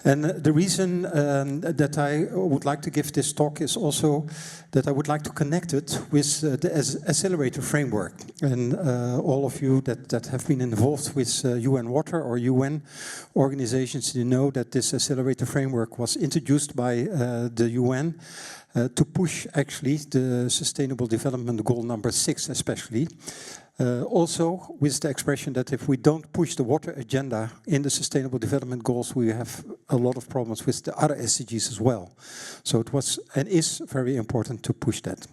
And the reason that I would like to give this talk is also that I would like to connect it with the accelerator framework. And all of you that have been involved with UN Water or UN organizations, you know that this accelerator framework was introduced by the UN to push actually the Sustainable Development Goal number 6 especially. Also with the expression that if we don't push the water agenda in the Sustainable Development Goals, we have a lot of problems with the other SDGs as well. So it was and is very important to push that.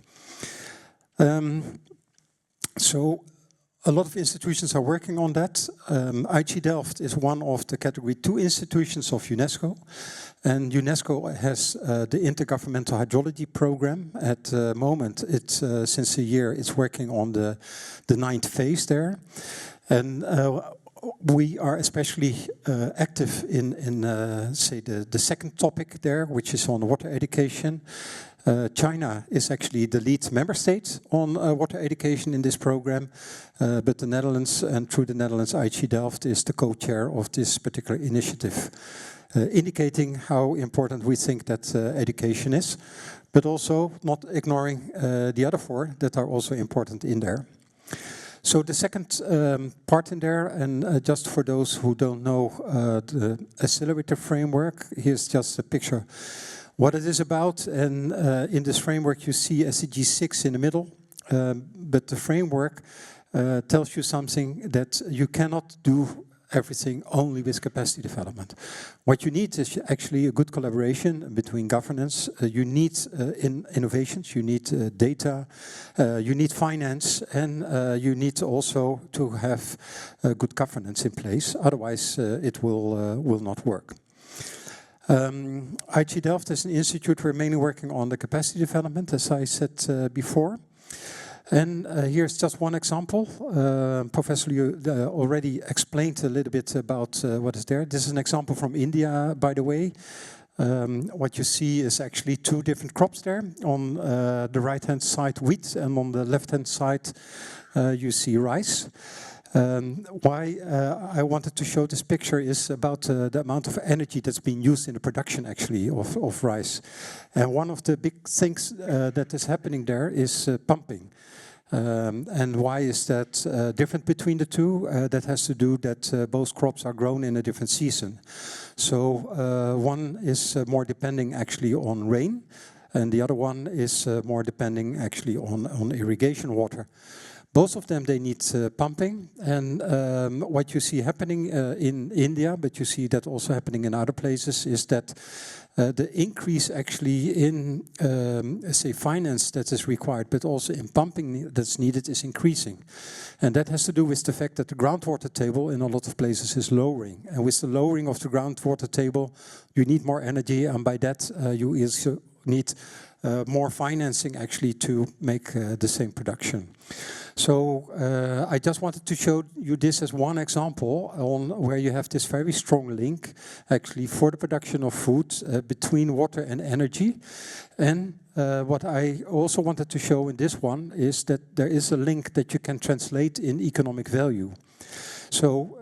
So a lot of institutions are working on that. IHE Delft is one of the category 2 institutions of UNESCO. And UNESCO has the Intergovernmental Hydrology Program. At the moment, since a year, it's working on the 9th phase there. And we are especially active in say, the second topic there, which is on water education. China is actually the lead member state on water education in this program, but the Netherlands, and through the Netherlands, IHE Delft is the co-chair of this particular initiative, indicating how important we think that education is, but also not ignoring the other 4 that are also important in there. So the second part in there, and just for those who don't know the accelerator framework, here's just a picture what it is about. And in this framework you see SDG 6 in the middle, but the framework tells you something that you cannot do everything only with capacity development. What you need is actually a good collaboration between governance. You need innovations, you need data, you need finance, and you need also to have good governance in place. Otherwise, it will not work. IHE Delft is an institute. We're mainly working on the capacity development, as I said before. And here's just one example. Professor Liu already explained a little bit about what is there. This is an example from India, by the way. What you see is actually 2 different crops there. On the right-hand side, wheat, and on the left-hand side, you see rice. Why I wanted to show this picture is about the amount of energy that's being used in the production actually of rice. And one of the big things that is happening there is pumping. And why is that different between the 2? That has to do that both crops are grown in a different season. So one is more depending actually on rain, and the other one is more depending actually on irrigation water. Both of them, they need pumping, and what you see happening in India, but you see that also happening in other places, is that the increase actually in, say, finance that is required, but also in pumping that's needed is increasing. And that has to do with the fact that the groundwater table in a lot of places is lowering. And with the lowering of the groundwater table, you need more energy, and by that you also need more financing actually to make the same production. So I just wanted to show you this as one example on where you have this very strong link actually for the production of food between water and energy. And what I also wanted to show in this one is that there is a link that you can translate in economic value. So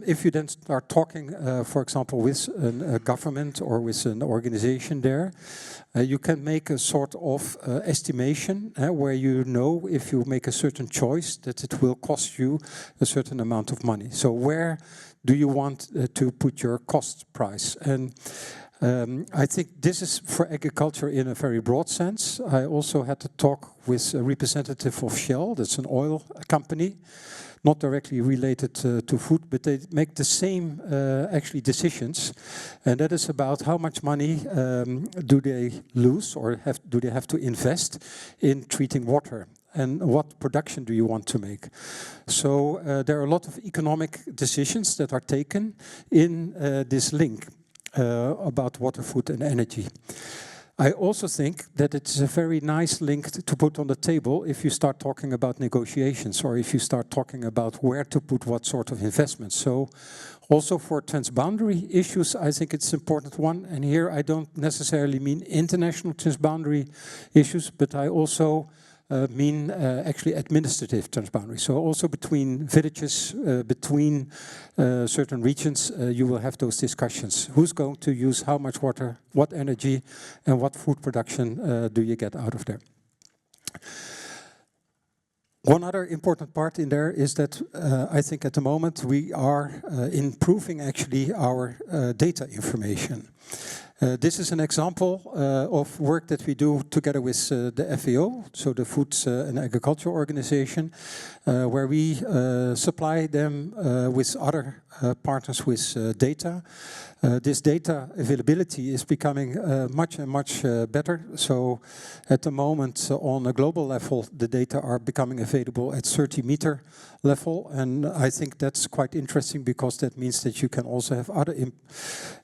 if you then start talking, for example, with a government or with an organization there, you can make a sort of estimation where you know if you make a certain choice that it will cost you a certain amount of money. So where do you want to put your cost price? And I think this is for agriculture in a very broad sense. I also had to talk with a representative of Shell, that's an oil company, not directly related to food, but they make the same actually decisions, and that is about how much money do they lose or do they have to invest in treating water, and what production do you want to make. So there are a lot of economic decisions that are taken in this link about water, food and energy. I also think that it's a very nice link to put on the table if you start talking about negotiations or if you start talking about where to put what sort of investments. So also for transboundary issues, I think it's an important one. And here I don't necessarily mean international transboundary issues, but I also mean actually administrative transboundary. So also between villages, between certain regions, you will have those discussions. Who's going to use how much water, what energy, and what food production do you get out of there? One other important part in there is that I think at the moment we are improving actually our data information. This is an example of work that we do together with the FAO, so the Food and Agriculture Organization, where we supply them with other partners with data. This data availability is becoming much better. So at the moment on a global level, the data are becoming available at 30-meter level, and I think that's quite interesting because that means that you can also have other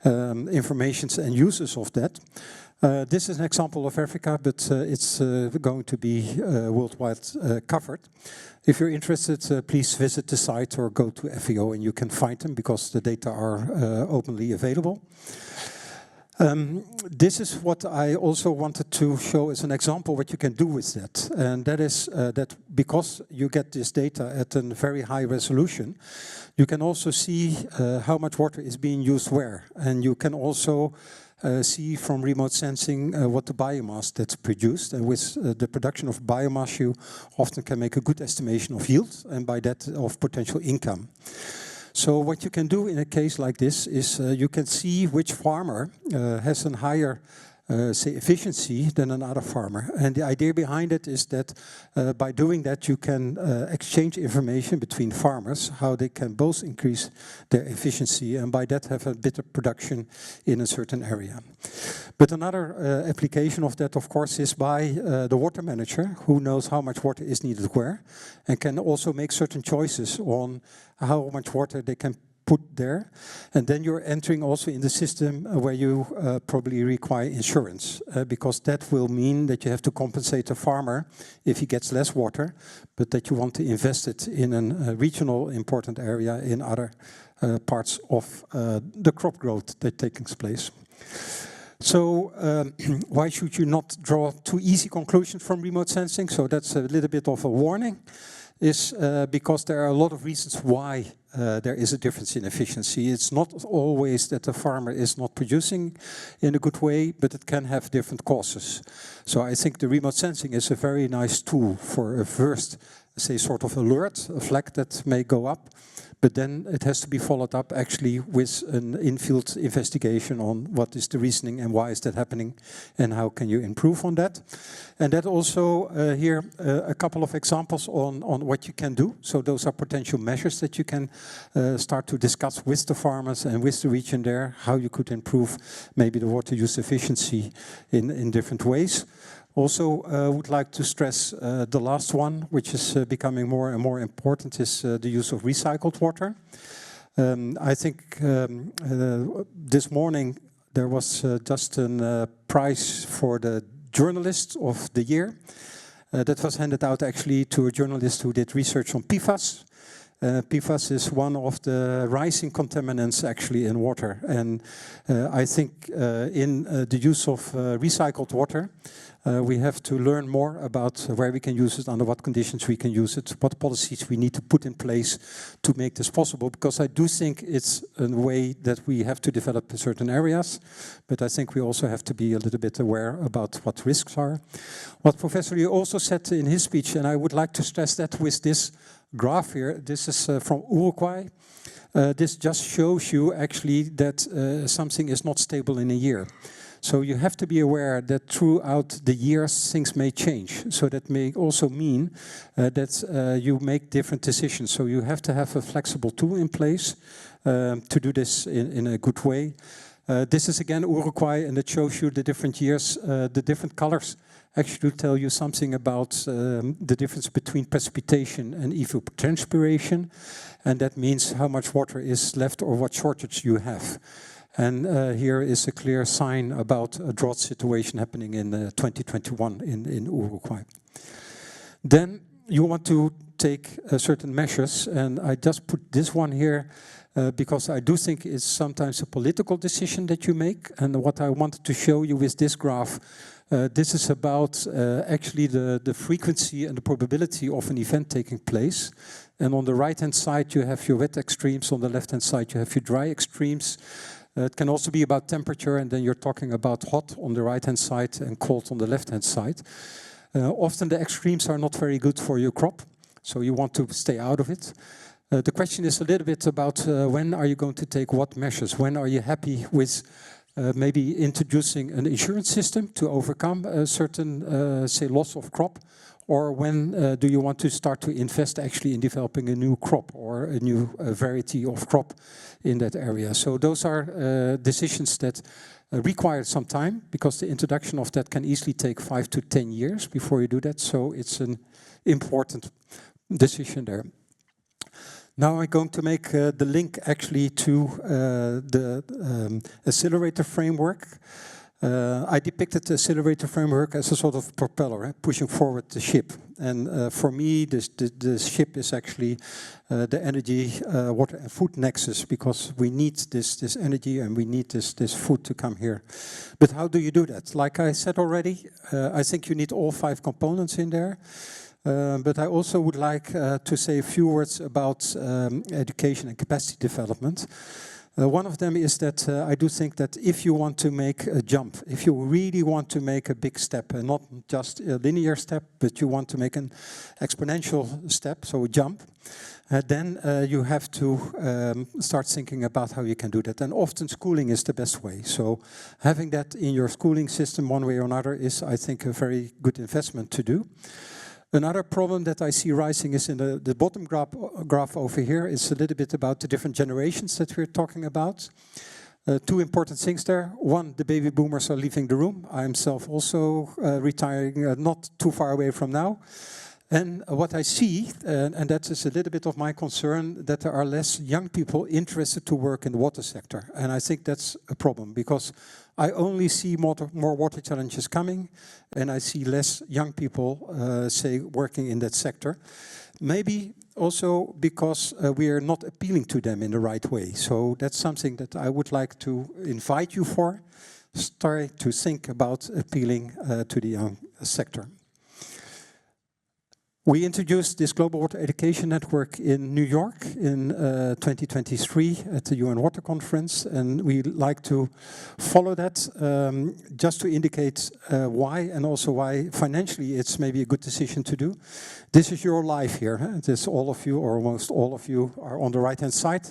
informations and uses of that. This is an example of Africa, but it's going to be worldwide covered. If you're interested, please visit the site or go to FAO and you can find them because the data are openly available. This is what I also wanted to show as an example what you can do with that. And that is that because you get this data at a very high resolution, you can also see how much water is being used where. And you can also see from remote sensing what the biomass that's produced. And with the production of biomass, you often can make a good estimation of yield and by that of potential income. So what you can do in a case like this is you can see which farmer has a higher say efficiency than another farmer. And the idea behind it is that by doing that you can exchange information between farmers, how they can both increase their efficiency and by that have a better production in a certain area. But another application of that of course is by the water manager who knows how much water is needed where and can also make certain choices on how much water they can put there, and then you're entering also in the system where you probably require insurance because that will mean that you have to compensate a farmer if he gets less water, but that you want to invest it in a regional important area in other parts of the crop growth that takes place. So why should you not draw too easy conclusions from remote sensing? So that's a little bit of a warning, is because there are a lot of reasons why there is a difference in efficiency. It's not always that the farmer is not producing in a good way, but it can have different causes. So I think the remote sensing is a very nice tool for a first, say, sort of alert, a flag that may go up, but then it has to be followed up actually with an in-field investigation on what is the reasoning and why is that happening and how can you improve on that. And that also here a couple of examples on what you can do. So those are potential measures that you can start to discuss with the farmers and with the region there, how you could improve maybe the water use efficiency in different ways. Also, would like to stress the last one, which is becoming more and more important, is the use of recycled water. I think this morning there was just a prize for the journalist of the year. That was handed out actually to a journalist who did research on PFAS. PFAS is one of the rising contaminants actually in water. And I think in the use of recycled water, we have to learn more about where we can use it, under what conditions we can use it, what policies we need to put in place to make this possible, because I do think it's a way that we have to develop in certain areas, but I think we also have to be a little bit aware about what risks are. What Professor Lee also said in his speech, and I would like to stress that with this graph here, this is from Uruguay. This just shows you actually that something is not stable in a year. So you have to be aware that throughout the years things may change. So that may also mean that you make different decisions. So you have to have a flexible tool in place to do this in a good way. This is again Uruguay, and it shows you the different years, the different colors actually tell you something about the difference between precipitation and evapotranspiration, and that means how much water is left or what shortage you have. And here is a clear sign about a drought situation happening in 2021 in Uruguay. Then you want to take certain measures, and I just put this one here because I do think it's sometimes a political decision that you make. And what I wanted to show you with this graph, this is about actually the frequency and the probability of an event taking place. And on the right-hand side, you have your wet extremes. On the left-hand side, you have your dry extremes. It can also be about temperature, and then you're talking about hot on the right-hand side and cold on the left-hand side. Often the extremes are not very good for your crop, so you want to stay out of it. The question is a little bit about when are you going to take what measures? When are you happy with maybe introducing an insurance system to overcome a certain, say, loss of crop? Or when do you want to start to invest actually in developing a new crop or a new variety of crop in that area? So those are decisions that require some time, because the introduction of that can easily take 5 to 10 years before you do that. So it's an important decision there. Now I'm going to make the link actually to the accelerator framework. I depicted the accelerator framework as a sort of propeller, pushing forward the ship. And for me, the ship is actually the energy, water and food nexus, because we need this energy and we need this food to come here. But how do you do that? Like I said already, I think you need all 5 components in there. But I also would like to say a few words about education and capacity development. One of them is that I do think that if you want to make a jump, if you really want to make a big step, and not just a linear step, but you want to make an exponential step, so a jump, then you have to start thinking about how you can do that. And often schooling is the best way. So having that in your schooling system one way or another is, I think, a very good investment to do. Another problem that I see rising is in the bottom graph over here is a little bit about the different generations that we're talking about. 2 important things there. One, the baby boomers are leaving the room. I myself also retiring not too far away from now. And what I see, and that is a little bit of my concern, that there are less young people interested to work in the water sector. And I think that's a problem, because I only see more water challenges coming, and I see less young people, say, working in that sector. Maybe also because we are not appealing to them in the right way. So that's something that I would like to invite you for. Start to think about appealing to the young sector. We introduced this Global Water Education Network in New York in 2023 at the UN Water Conference, and we like to follow that just to indicate why, and also why financially it's maybe a good decision to do. This is your life here. Huh? This, all of you, or almost all of you, are on the right-hand side.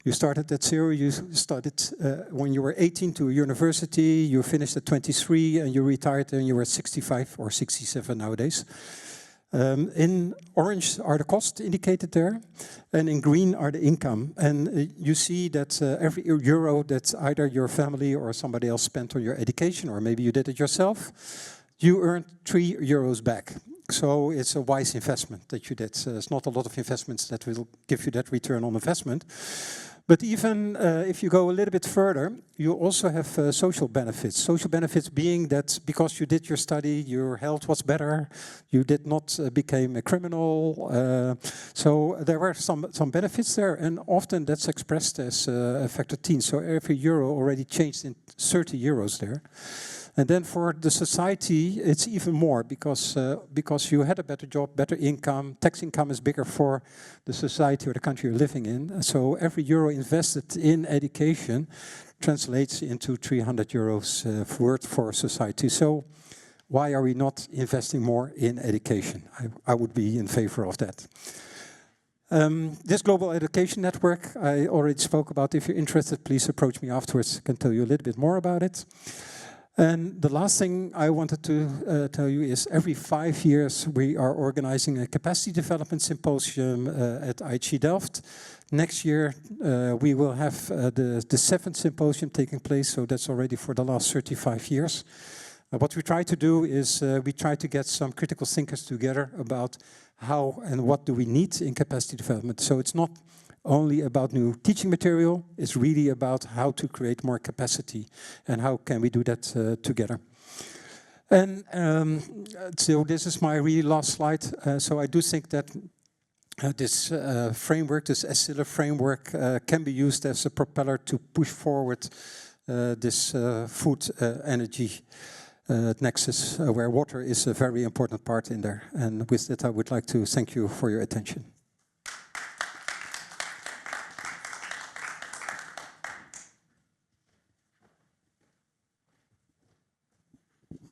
You started at 0, you started when you were 18 to a university, you finished at 23, and you retired and you were 65 or 67 nowadays. In orange are the costs indicated there, and in green are the income. And you see that every euro that either your family or somebody else spent on your education, or maybe you did it yourself, you earned 3 euros back. So it's a wise investment that you did. It's not a lot of investments that will give you that return on investment. But even if you go a little bit further, you also have social benefits. Social benefits being that because you did your study, your health was better, you did not become a criminal. So there were some benefits there, and often that's expressed as a factor 10. So every euro already changed in 30 euros there. And then for the society, it's even more because you had a better job, better income, tax income is bigger for the society or the country you're living in. So every euro invested in education translates into 300 euros worth for society. So why are we not investing more in education? I would be in favor of that. This global education network, I already spoke about. If you're interested, please approach me afterwards. I can tell you a little bit more about it. And the last thing I wanted to tell you is every 5 years we are organizing a capacity development symposium at IHE Delft. Next year we will have the 7th symposium taking place, so that's already for the last 35 years. What we try to do is we try to get some critical thinkers together about how and what do we need in capacity development. So it's not only about new teaching material, it's really about how to create more capacity and how can we do that together. And so this is my really last slide. So I do think that this framework, this ESSILA framework, can be used as a propeller to push forward this food energy nexus, where water is a very important part in there. And with that, I would like to thank you for your attention.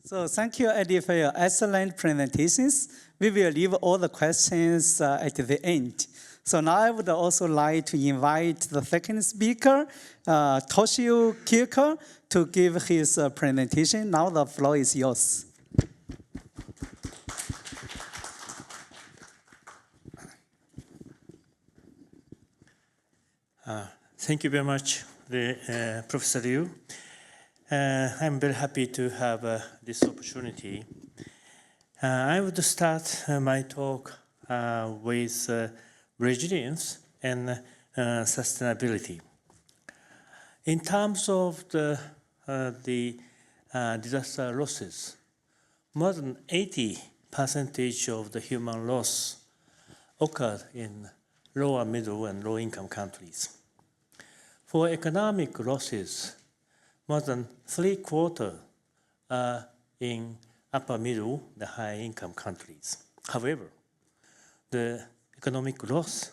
So thank you, Eddie, for your excellent presentations. We will leave all the questions at the end. So now I would also like to invite the second speaker, Toshio Kirker, to give his presentation. Now the floor is yours. Thank you very much, Professor Liu. I'm very happy to have this opportunity. I would start my talk with resilience and sustainability. In terms of the disaster losses, more than 80% of the human loss occurred in lower, middle, and low-income countries. For economic losses, more than 3/4 are in upper middle, the high-income countries. However, the economic losses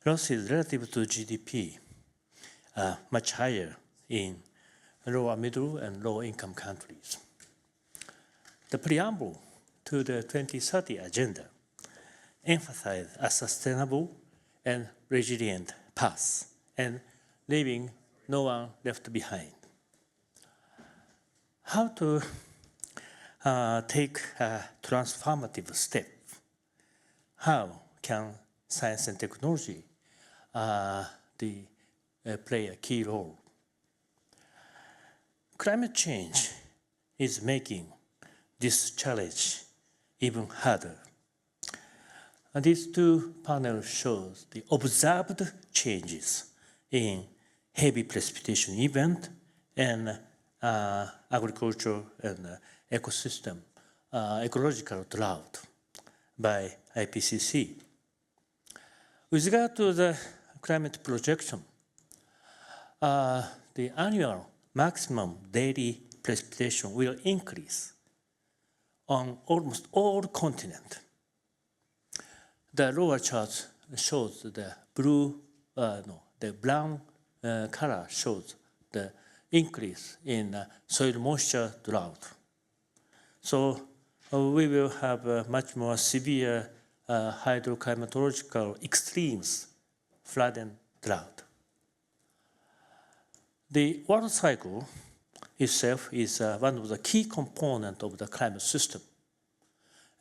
relative to GDP are much higher in lower middle and low-income countries. The preamble to the 2030 agenda emphasized a sustainable and resilient path and leaving no one left behind. How to take a transformative step? How can science and technology play a key role? Climate change is making this challenge even harder. And these two panels show the observed changes in heavy precipitation event and agriculture and ecosystem, ecological drought by IPCC. With regard to the climate projection, the annual maximum daily precipitation will increase on almost all continents. The lower chart shows the the brown color shows the increase in soil moisture drought. So we will have much more severe hydroclimatological extremes, flood and drought. The water cycle itself is one of the key components of the climate system.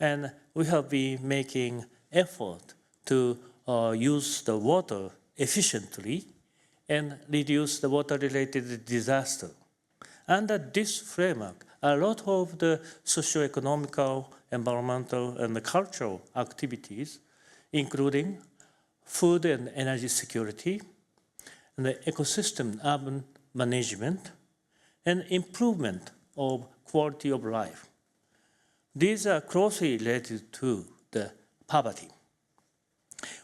And we have been making effort to use the water efficiently and reduce the water-related disaster. Under this framework, a lot of the socio-economical, environmental, and cultural activities, including food and energy security, and the ecosystem urban management, and improvement of quality of life. These are closely related to the poverty.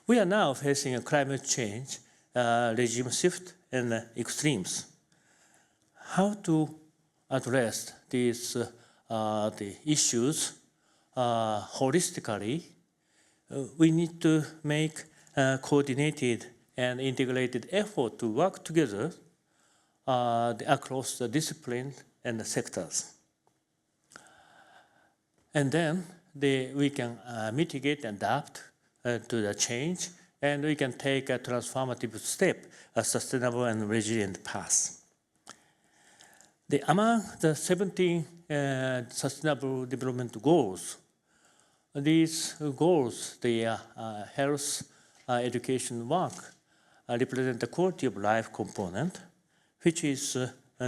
We are now facing a climate change, regime shift, and extremes. How to address these the issues holistically? We need to make coordinated and integrated effort to work together across the disciplines and the sectors. And then we can mitigate and adapt to the change, and we can take a transformative step, a sustainable and resilient path. Among the 17 Sustainable Development Goals, these goals, the health, education work, represent the quality of life component, which is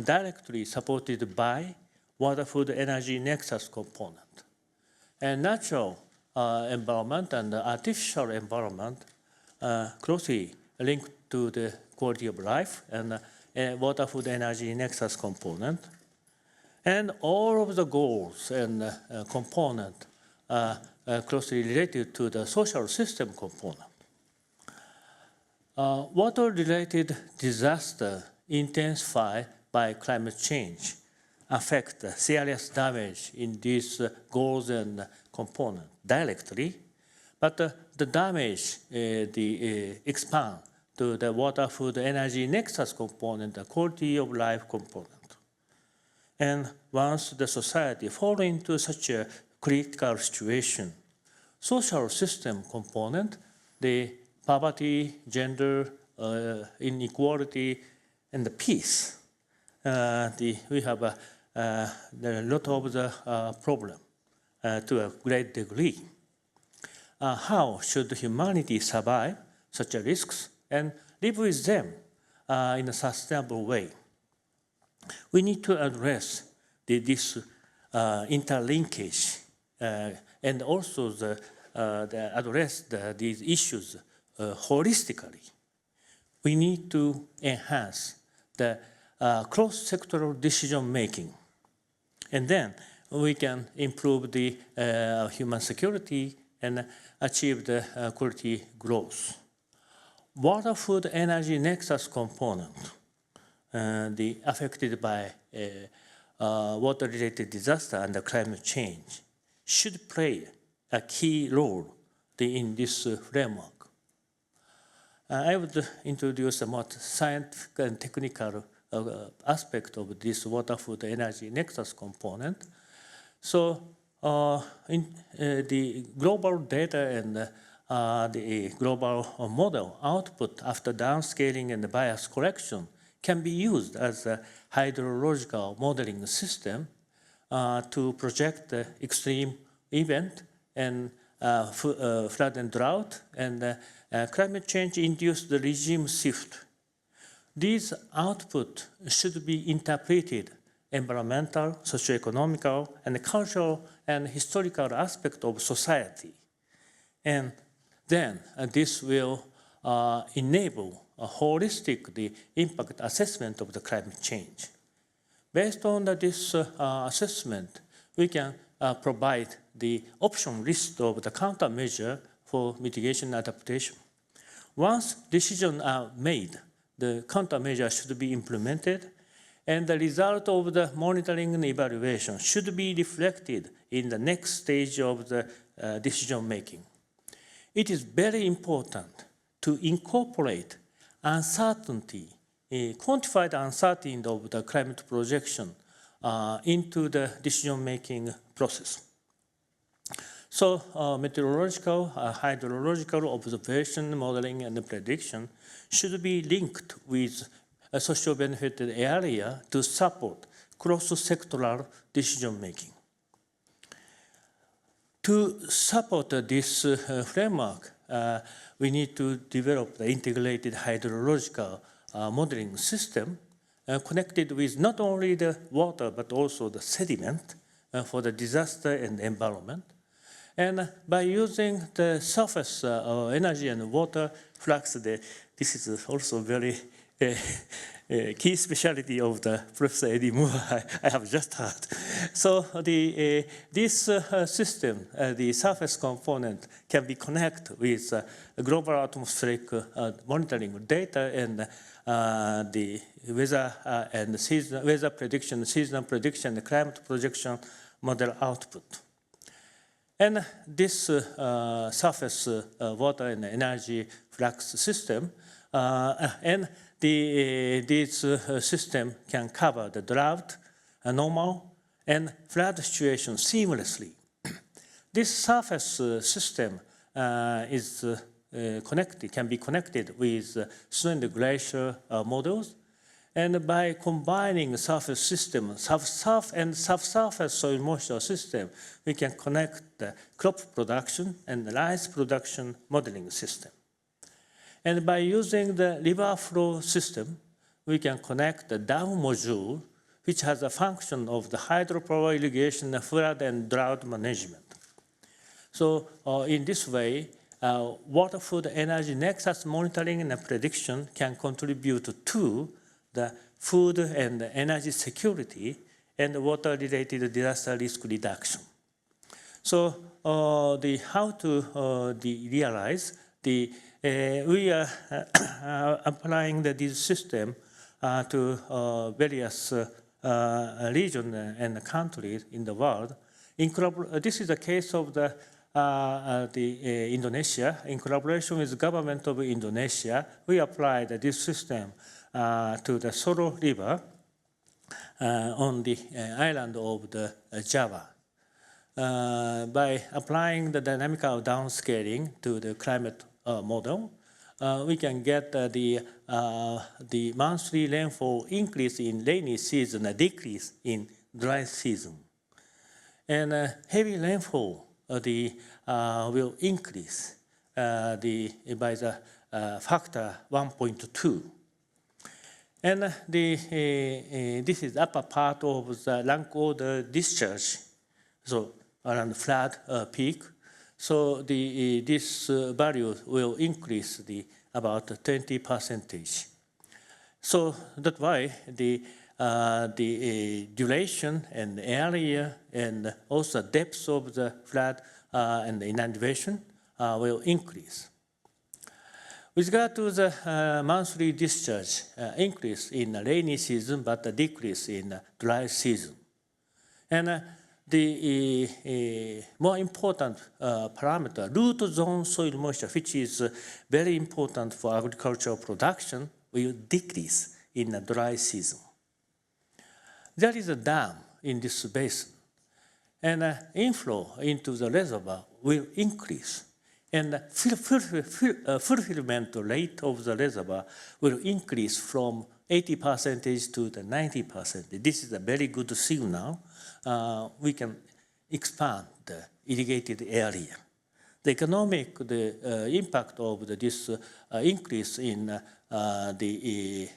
directly supported by water, food, energy nexus component. And natural environment and artificial environment closely linked to the quality of life and water, food, energy nexus component. And all of the goals and component closely related to the social system component. Water-related disaster intensified by climate change affect serious damage in these goals and components directly, but the damage expand to the water, food, energy nexus component, the quality of life component. And once the society falls into such a critical situation, social system component, the poverty, gender, inequality, and the peace, we have a lot of the problem to a great degree. How should humanity survive such a risks and live with them in a sustainable way? We need to address this interlinkage and also address these issues holistically. We need to enhance the cross-sectoral decision-making. And then we can improve the human security and achieve the quality growth. Water, food, energy nexus component, affected by water-related disaster and climate change, should play a key role in this framework. I would introduce a more scientific and technical aspect of this water, food, energy nexus component. So in the global data and the global model output after downscaling and bias correction can be used as a hydrological modeling system to project the extreme event and flood and drought and climate change induced the regime shift. These output should be interpreted environmental, socioeconomical, and cultural and historical aspect of society. And then this will enable a holistic impact assessment of the climate change. Based on this assessment, we can provide the option list of the countermeasure for mitigation adaptation. Once decisions are made, the countermeasure should be implemented, and the result of the monitoring and evaluation should be reflected in the next stage of the decision making. It is very important to incorporate uncertainty, quantified uncertainty of the climate projection into the decision making process. So meteorological, hydrological observation, modeling, and prediction should be linked with a social benefited area to support cross-sectoral decision-making. To support this framework, we need to develop the integrated hydrological modeling system connected with not only the water, but also the sediment for the disaster and environment. And by using the surface energy and water flux, this is also very key specialty of the Professor Eddie Moore, I have just heard. So this system, the surface component, can be connected with global atmospheric monitoring data and the weather and weather prediction, seasonal prediction, the climate projection model output. And this surface water and energy flux system, and this system can cover the drought, normal, and flood situation seamlessly. This surface system is connected, can be connected with snow and glacier models. And by combining the surface system, and subsurface soil moisture system, we can connect the crop production and the rice production modeling system. And by using the river flow system, we can connect the dam module, which has a function of the hydropower irrigation, flood and drought management. So in this way, water, food, energy nexus monitoring and prediction can contribute to the food and energy security and water-related disaster risk reduction. So how to realize we are applying this system to various regions and countries in the world. This is the case of Indonesia. In collaboration with the government of Indonesia, we applied this system to the Soro River on the island of the Java. By applying the dynamical downscaling to the climate model, we can get the monthly rainfall increase in rainy season, a decrease in dry season. And heavy rainfall will increase by the factor 1.2. And this is upper part of the rank order discharge, so around flood peak. So this value will increase about 20%. So that's why the duration and area and also depth of the flood and the inundation will increase. With regard to the monthly discharge, increase in the rainy season, but a decrease in the dry season. And the more important parameter, root zone soil moisture, which is very important for agricultural production, will decrease in the dry season. There is a dam in this basin, and inflow into the reservoir will increase. And the fulfillment rate of the reservoir will increase from 80% to the 90%. This is a very good signal. We can expand the irrigated area. The economic impact of this increase in the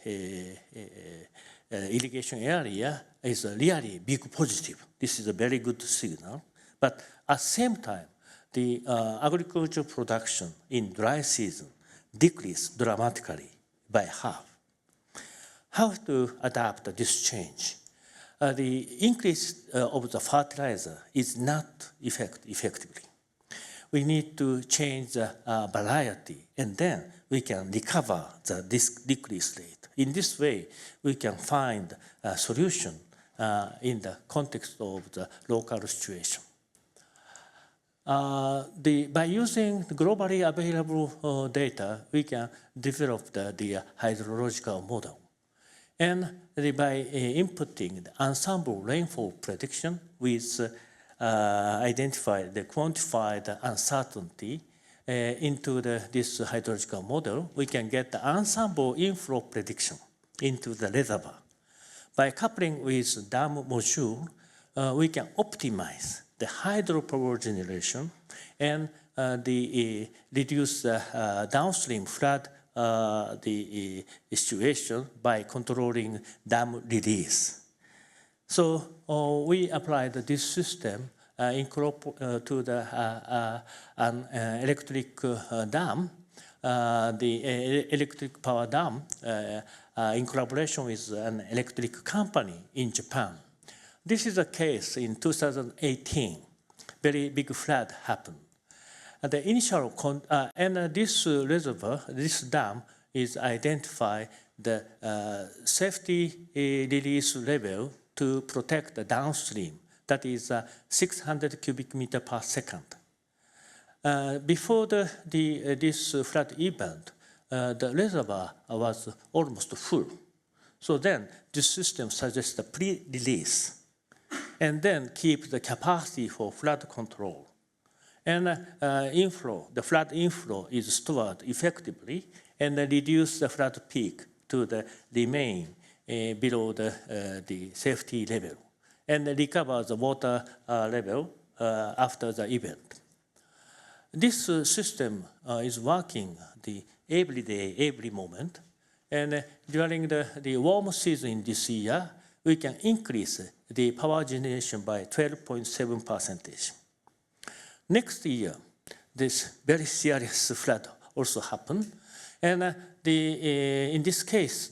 irrigation area is really big positive. This is a very good signal. But at the same time, the agricultural production in dry season decreased dramatically by half. How to adapt this change? The increase of the fertilizer is not effectively. We need to change the variety, and then we can recover this decrease rate. In this way, we can find a solution in the context of the local situation. By using the globally available data, we can develop the hydrological model. And by inputting the ensemble rainfall prediction with quantified uncertainty into this hydrological model, we can get the ensemble inflow prediction into the reservoir. By coupling with dam module, we can optimize the hydropower generation and reduce the downstream flood situation by controlling dam release. So we applied this system to an electric dam, the electric power dam in collaboration with an electric company in Japan. This is a case in 2018. Very big flood happened. The initial this reservoir, this dam, is identify the safety release level to protect the downstream. That is 600 cubic meter per second. Before this flood event, the reservoir was almost full. So then this system suggests a pre-release and then keep the capacity for flood control. And the flood inflow is stored effectively and reduce the flood peak to remain below the safety level and recover the water level after the event. This system is working every day, every moment, and during the warm season this year, we can increase the power generation by 12.7%. Next year, this very serious flood also happened, and in this case,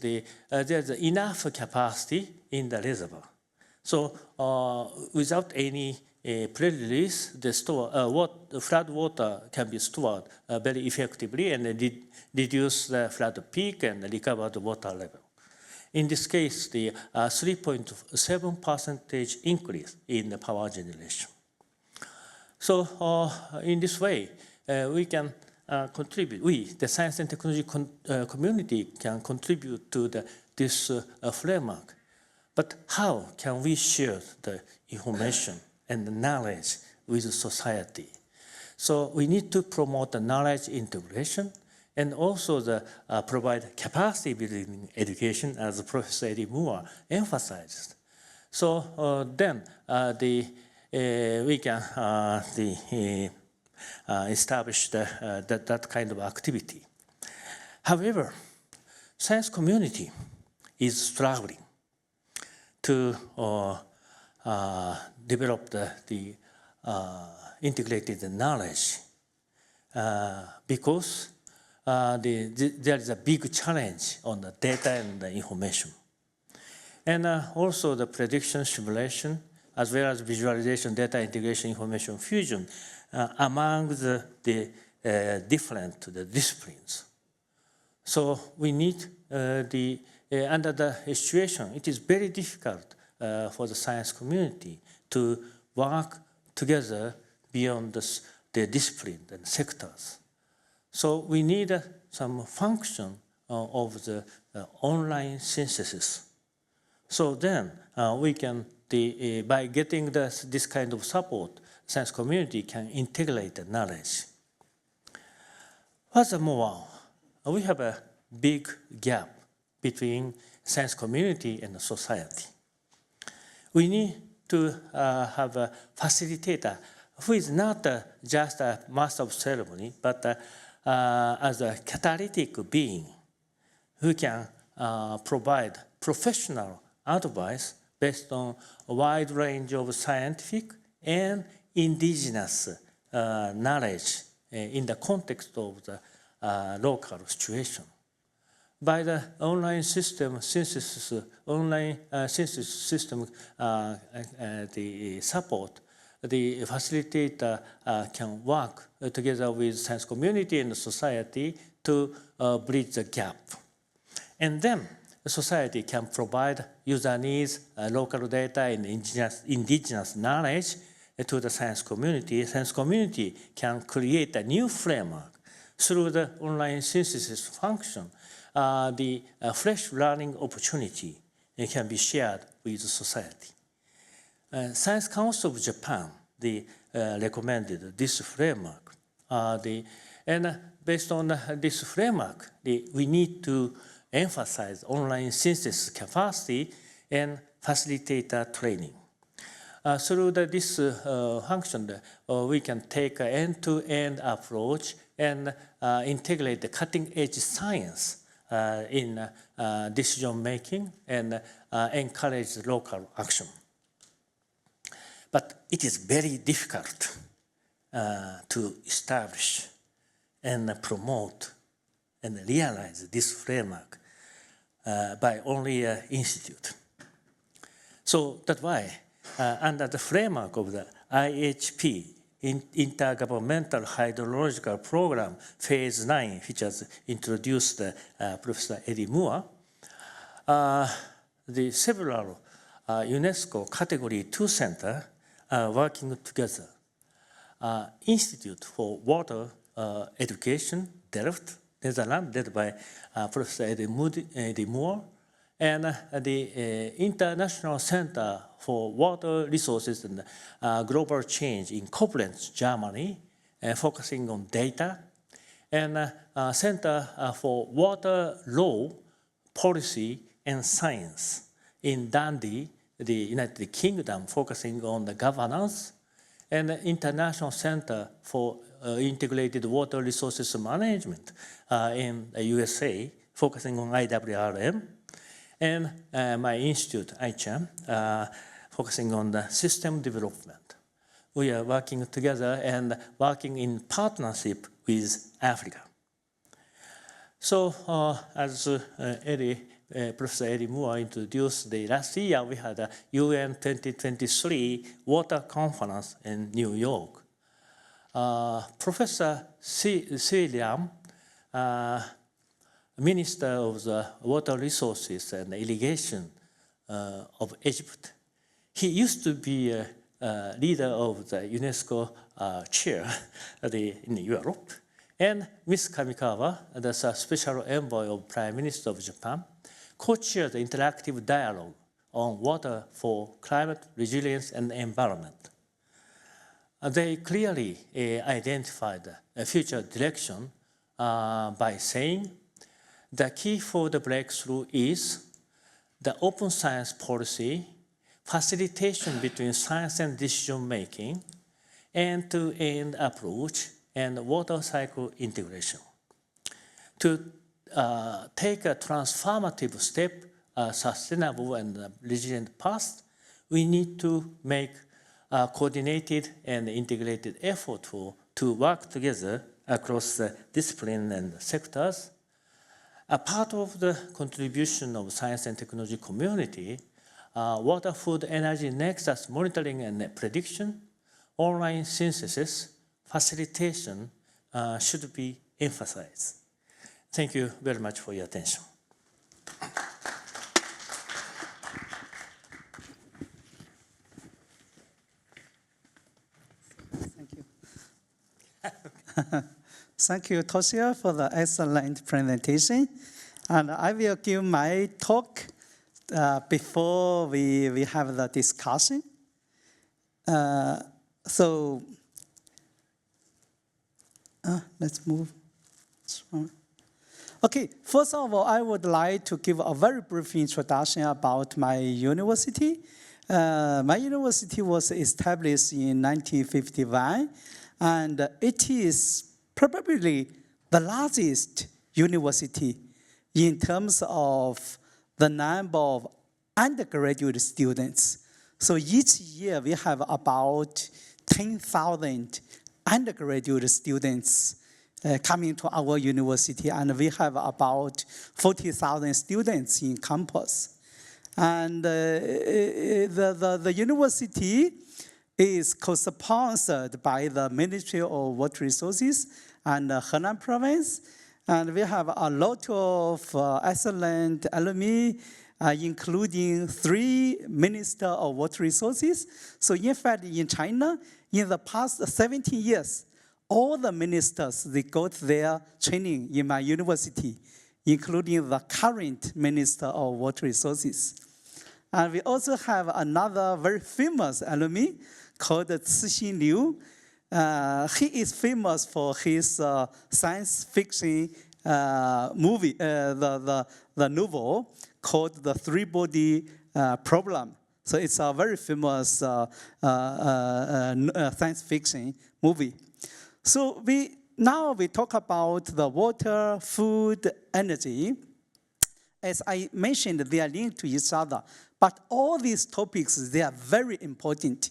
there's enough capacity in the reservoir. So without any pre-release, the flood water can be stored very effectively and reduce the flood peak and recover the water level. In this case, the 3.7% increase in the power generation. So in this way, we can contribute, the science and technology community can contribute to this framework. But how can we share the information and the knowledge with society? So we need to promote the knowledge integration and also provide capacity building education, as Professor Eddie Moore emphasized. So then we can establish that kind of activity. However, science community is struggling to develop the integrated knowledge because there is a big challenge on the data and the information. And also the prediction, simulation, as well as visualization, data integration, information fusion among the different disciplines. So we need under the situation, it is very difficult for the science community to work together beyond the discipline and sectors. So we need some function of the online synthesis. So then we can, by getting this kind of support, science community can integrate the knowledge. Furthermore, we have a big gap between science community and society. We need to have a facilitator who is not just a master of ceremony, but as a catalytic being who can provide professional advice based on a wide range of scientific and indigenous knowledge in the context of the local situation. By the online system synthesis, system, the support, the facilitator can work together with science community and society to bridge the gap. And then the society can provide user needs, local data, and indigenous knowledge to the science community. Science community can create a new framework through the online synthesis function. The fresh learning opportunity can be shared with society. Science Council of Japan, recommended this framework. And based on this framework, we need to emphasize online synthesis capacity and facilitator training. Through this function, we can take an end-to-end approach and integrate the cutting-edge science in decision-making and encourage local action. But it is very difficult to establish and promote and realize this framework by only an institute. So that's why, under the framework of the IHP, Intergovernmental Hydrological Program, Phase 9, which has introduced Professor Eddie Moore, the several UNESCO Category 2 centers are working together. Institute for Water Education, Delft, Netherlands, led by Professor Eddie Moore, and the International Center for Water Resources and Global Change in Koblenz, Germany, focusing on data, and Center for Water Law, Policy, and Science in Dundee, the United Kingdom, focusing on the governance, and the International Center for Integrated Water Resources Management in the USA, focusing on IWRM, and my institute, ICHAM, focusing on the system development. We are working together and working in partnership with Africa. So as Professor Eddie Moore introduced, last year we had a UN 2023 Water Conference in New York. Professor Liam, Minister of the Water Resources and Irrigation of Egypt, he used to be a leader of the UNESCO chair in Europe. And Ms. Kamikawa, that's a special envoy of Prime Minister of Japan, co-chaired the interactive dialogue on water for climate resilience and environment. They clearly identified a future direction by saying the key for the breakthrough is the open science policy, facilitation between science and decision making, end-to-end approach, and water cycle integration. To take a transformative step, a sustainable and resilient path, we need to make a coordinated and integrated effort to work together across the discipline and sectors. A part of the contribution of science and technology community, water, food, energy nexus monitoring and prediction, online synthesis, facilitation should be emphasized. Thank you very much for your attention. Thank you. Thank you, Toshio, for the excellent presentation. And I will give my talk before we have the discussion. Let's move. Okay, first of all, I would like to give a very brief introduction about my university. My university was established in 1951, and it is probably the largest university in terms of the number of undergraduate students. So each year we have about 10,000 undergraduate students coming to our university, and we have about 40,000 students in campus. And the university is co-sponsored by the Ministry of Water Resources and Henan Province. And we have a lot of excellent alumni, including 3 Ministers of Water Resources. So in fact, in China, in the past 17 years, all the ministers, they got their training in my university, including the current Minister of Water Resources. And we also have another very famous alumni called Cixin Liu. He is famous for his science fiction movie, the novel called The Three-Body Problem. So it's a very famous science fiction movie. So now we talk about the water, food, energy. As I mentioned, they are linked to each other. But all these topics, they are very important.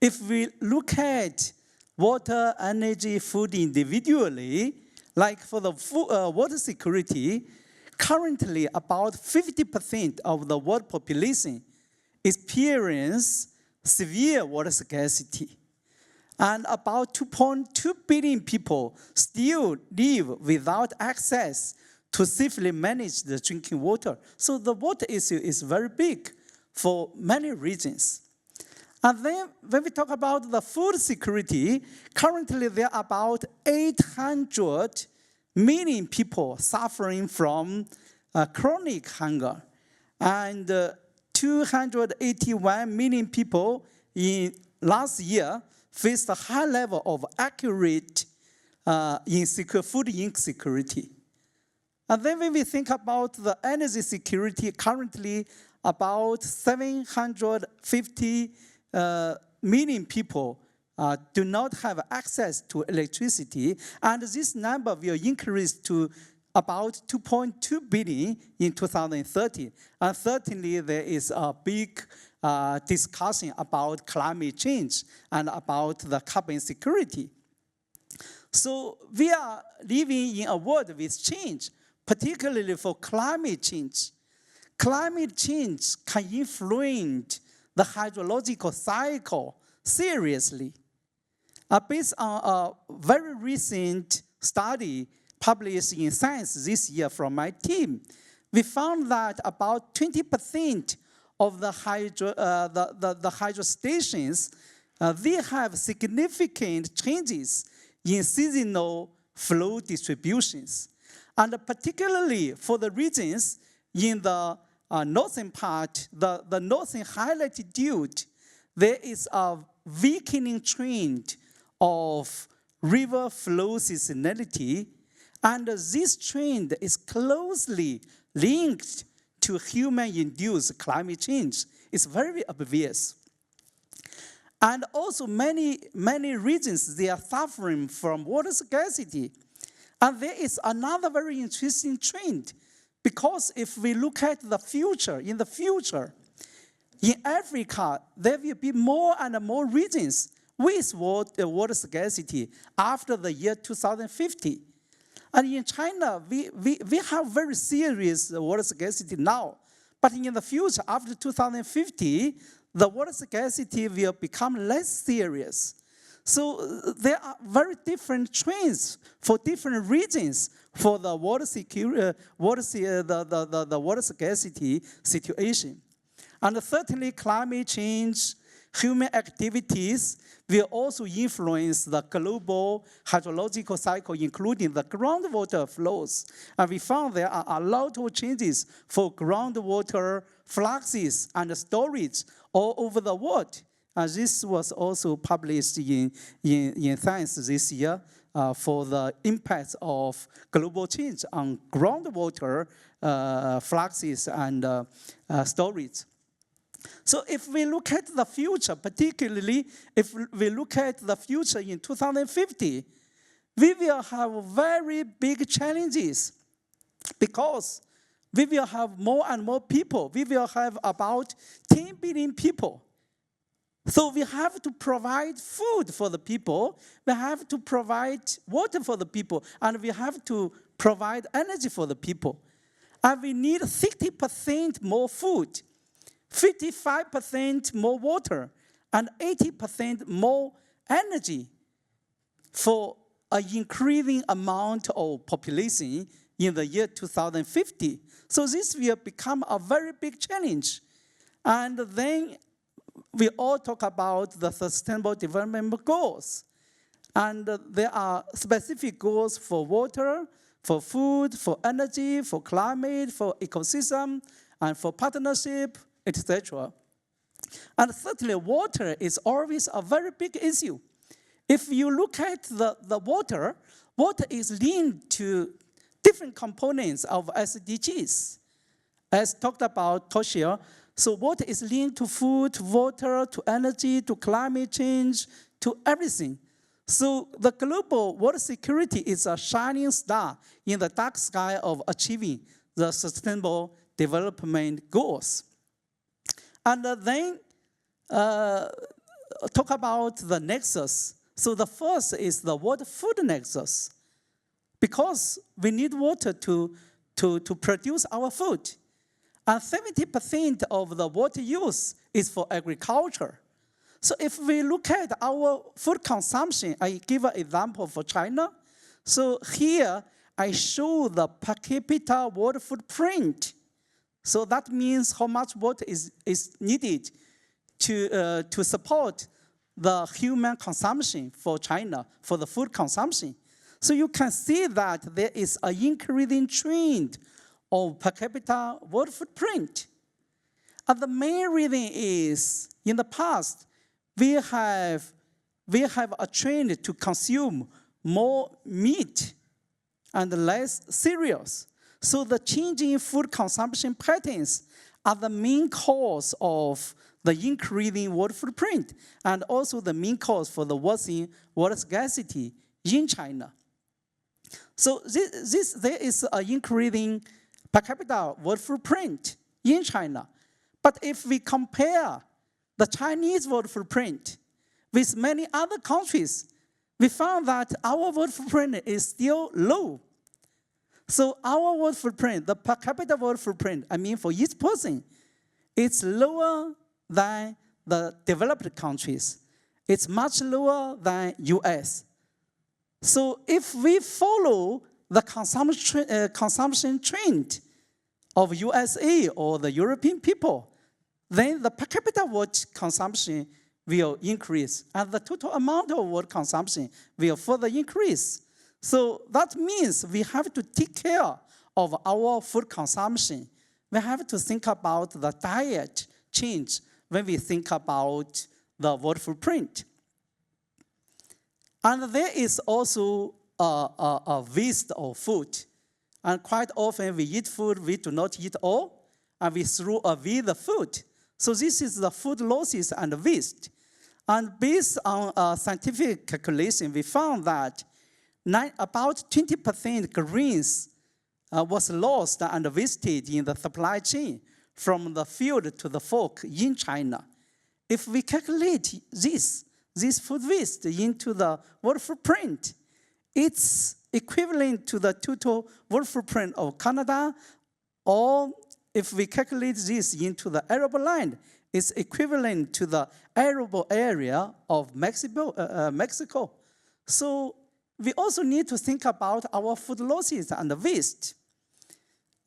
If we look at water, energy, food individually, like for the water security, Currently, about 50% of the world population experience severe water scarcity. And about 2.2 billion people still live without access to safely manage the drinking water. So the water issue is very big for many regions. And then when we talk about the food security, currently there are about 800 million people suffering from chronic hunger. And 281 million people in last year faced a high level of accurate food insecurity. And then when we think about the energy security, currently about 750 million people do not have access to electricity, and this number will increase to about 2.2 billion in 2030. And certainly there is a big discussion about climate change and about the carbon security. So we are living in a world with change, particularly for climate change. Climate change can influence the hydrological cycle seriously. Based on a very recent study published in Science this year from my team, we found that about 20% of the hydro stations, they have significant changes in seasonal flow distributions. And particularly for the regions in the northern part, the northern high latitude, there is a weakening trend of river flow seasonality, and this trend is closely linked to human-induced climate change. It's very obvious. And also many regions, they are suffering from water scarcity. And there is another very interesting trend, because if we look at the future, in Africa, there will be more and more regions with water scarcity after the year 2050. And in China, we have very serious water scarcity now. But in the future, after 2050, the water scarcity will become less serious. So there are very different trends for different regions for the water scarcity situation. And certainly climate change, human activities will also influence the global hydrological cycle, including the groundwater flows. And we found there are a lot of changes for groundwater fluxes and storage all over the world. This was also published in Science this year for the impacts of global change on groundwater fluxes and storage. So if we look at the future, particularly if we look at the future in 2050, we will have very big challenges because we will have more and more people. We will have about 10 billion people. So we have to provide food for the people, we have to provide water for the people, and we have to provide energy for the people. And we need 60% more food, 55% more water, and 80% more energy for an increasing amount of population in the year 2050. So this will become a very big challenge. And then we all talk about the Sustainable Development Goals. And there are specific goals for water, for food, for energy, for climate, for ecosystem, and for partnership, etc. And certainly water is always a very big issue. If you look at the water is linked to different components of SDGs. As talked about Toshio, so water is linked to food, water, to energy, to climate change, to everything. So the global water security is a shining star in the dark sky of achieving the Sustainable Development Goals. And then talk about the nexus. So the first is the water-food nexus. Because we need water to to produce our food. And 70% of the water use is for agriculture. So if we look at our food consumption, I give an example for China. So here I show the per capita water footprint. So that means how much water is needed to support the human consumption for China, for the food consumption. So you can see that there is an increasing trend of per capita water footprint. And the main reason is, in the past, we have a trend to consume more meat and less cereals. So the changing food consumption patterns are the main cause of the increasing water footprint and also the main cause for the worsening water scarcity in China. So there is an increasing per capita water footprint in China. But if we compare the Chinese water footprint with many other countries, we found that our water footprint is still low. So our water footprint, the per capita water footprint, I mean for each person, it's lower than the developed countries. It's much lower than US. So if we follow the consumption trend of USA or the European people, then the per capita water consumption will increase, and the total amount of water consumption will further increase. So that means we have to take care of our food consumption. We have to think about the diet change when we think about the water footprint. And there is also a waste of food. And quite often we eat food, we do not eat all, and we throw away the food. So this is the food losses and waste. And based on scientific calculation, we found that about 20% grains was lost and wasted in the supply chain from the field to the fork in China. If we calculate this food waste into the water footprint, it's equivalent to the total water footprint of Canada, or if we calculate this into the arable land, it's equivalent to the arable area of Mexico. So we also need to think about our food losses and waste.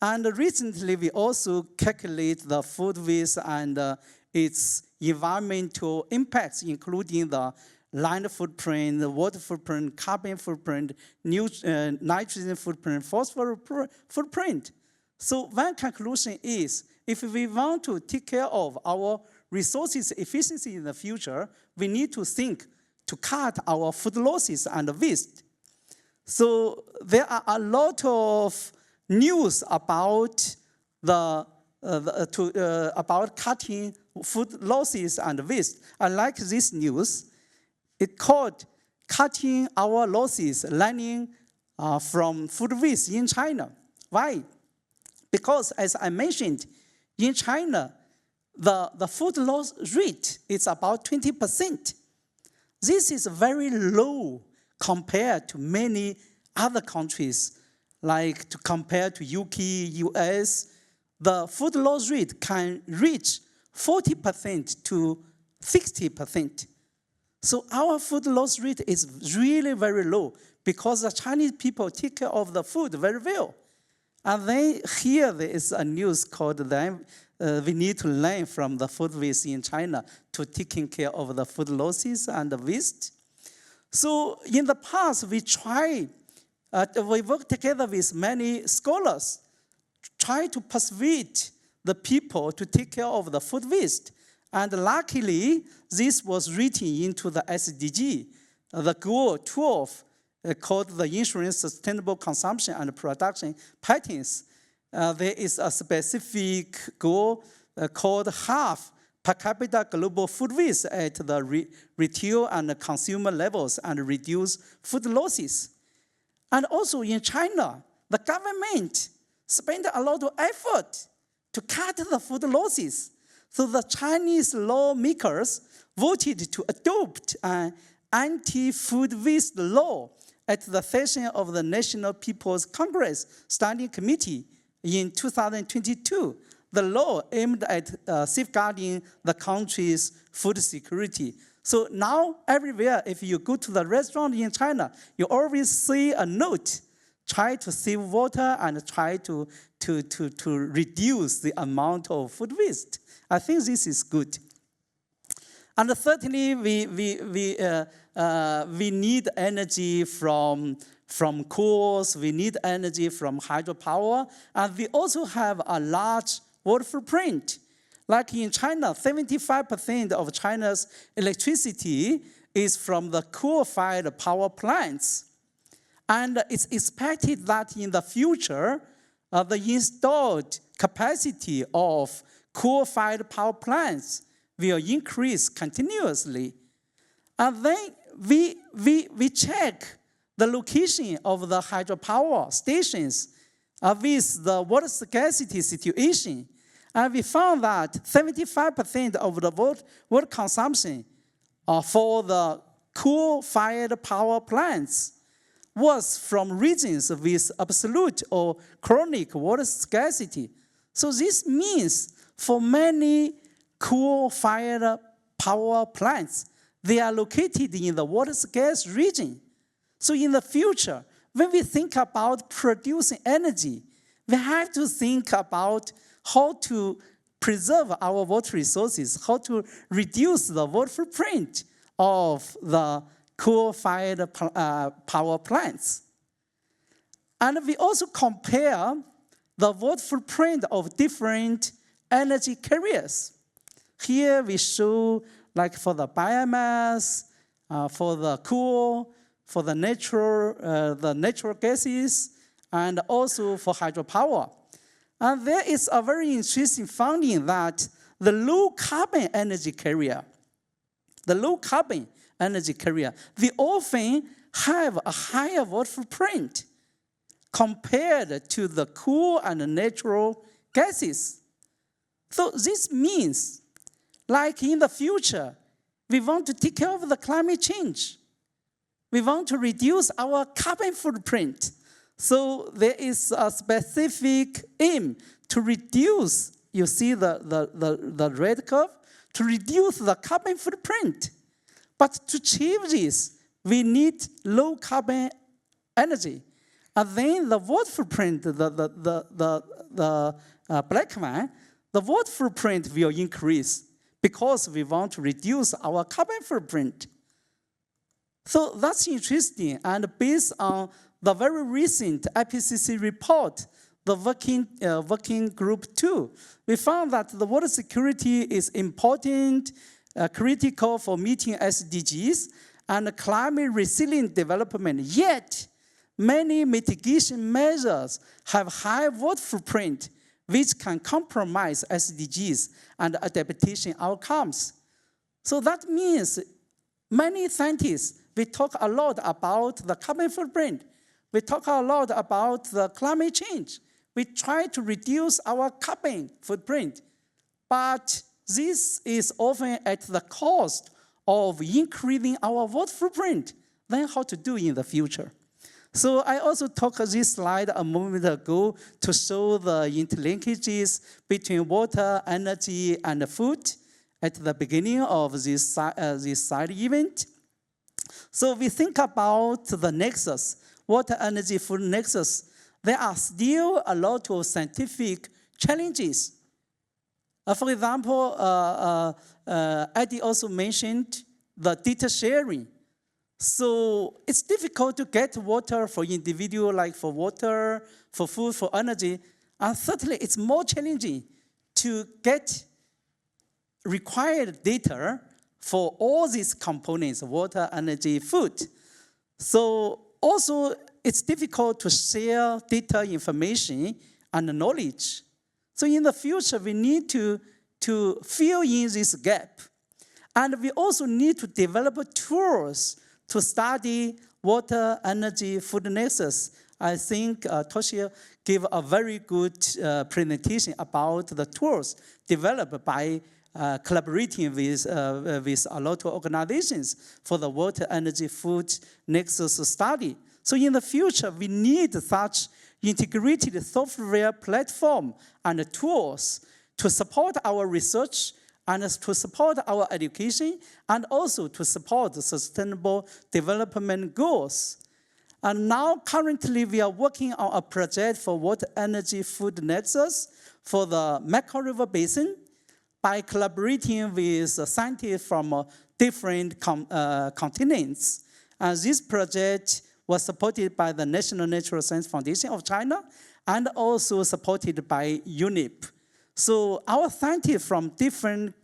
And recently, we also calculate the food waste and its environmental impacts, including the land footprint, the water footprint, carbon footprint, nitrogen footprint, phosphorus footprint. So one conclusion is, if we want to take care of our resources efficiency in the future, we need to think to cut our food losses and waste. So there are a lot of news about about cutting food losses and waste. I like this news. It's called Cutting Our Losses, Learning from Food Waste in China. Why? Because as I mentioned, in China, the food loss rate is about 20%. This is very low compared to many other countries, like compared to UK, US. The food loss rate can reach 40% to 60%. So our food loss rate is really very low because the Chinese people take care of the food very well. And then here there is a news called we need to learn from the food waste in China to taking care of the food losses and the waste. So in the past, we worked together with many scholars, try to persuade the people to take care of the food waste. And luckily, this was written into the SDG, the goal 12, called the Ensuring Sustainable Consumption and Production Patterns. There is a specific goal called half per capita global food waste at the retail and consumer levels and reduce food losses. And also in China, the government spent a lot of effort to cut the food losses. So the Chinese lawmakers voted to adopt an anti-food waste law at the session of the National People's Congress Standing Committee in 2022, the law aimed at safeguarding the country's food security. So now everywhere, if you go to the restaurant in China, you always see a note, try to save water and try to reduce the amount of food waste. I think this is good. And thirdly, we need energy from coals, we need energy from hydropower, and we also have a large water footprint. Like in China, 75% of China's electricity is from the coal-fired power plants. And it's expected that in the future, the installed capacity of coal-fired power plants will increase continuously. And then we check the location of the hydropower stations with the water scarcity situation. And we found that 75% of the water consumption for the coal-fired power plants was from regions with absolute or chronic water scarcity. So this means for many coal-fired power plants, they are located in the water scarce region. So in the future, when we think about producing energy, we have to think about how to preserve our water resources, how to reduce the water footprint of the coal-fired power plants. And we also compare the water footprint of different energy carriers. Here we show, like for the biomass, for the coal, for the natural gases, and also for hydropower. And there is a very interesting finding that the low-carbon energy carrier, they often have a higher water footprint compared to the coal and natural gases. So this means, like in the future, we want to take care of the climate change. We want to reduce our carbon footprint. So there is a specific aim to reduce, you see the red curve, to reduce the carbon footprint. But to achieve this, we need low carbon energy. And then the water footprint, the black one, the water footprint will increase because we want to reduce our carbon footprint. So that's interesting. And based on the very recent IPCC report, the working group 2, we found that the water security is important, critical for meeting SDGs and climate resilient development. Yet, many mitigation measures have high water footprint, which can compromise SDGs and adaptation outcomes. So that means many scientists, we talk a lot about the carbon footprint. We talk a lot about the climate change. We try to reduce our carbon footprint, but this is often at the cost of increasing our water footprint. Then how to do in the future? So I also talked this slide a moment ago to show the interlinkages between water, energy, and food at the beginning of this side event. So we think about the nexus, water, energy, food nexus. There are still a lot of scientific challenges. For example, Eddie also mentioned the data sharing. So it's difficult to get water for individual, like for water, for food, for energy. And certainly it's more challenging to get required data for all these components, water, energy, food. So also it's difficult to share data, information, and knowledge. So in the future, we need to fill in this gap. And we also need to develop tools to study water, energy, food nexus. I think Toshio gave a very good presentation about the tools developed by collaborating with a lot of organizations for the water, energy, food nexus study. So in the future, we need such integrated software platform and tools to support our research and to support our education and also to support the sustainable development goals. And now currently we are working on a project for water, energy, food nexus for the Mekong River Basin by collaborating with scientists from different continents. And this project was supported by the National Natural Science Foundation of China and also supported by UNEP. So our scientists from different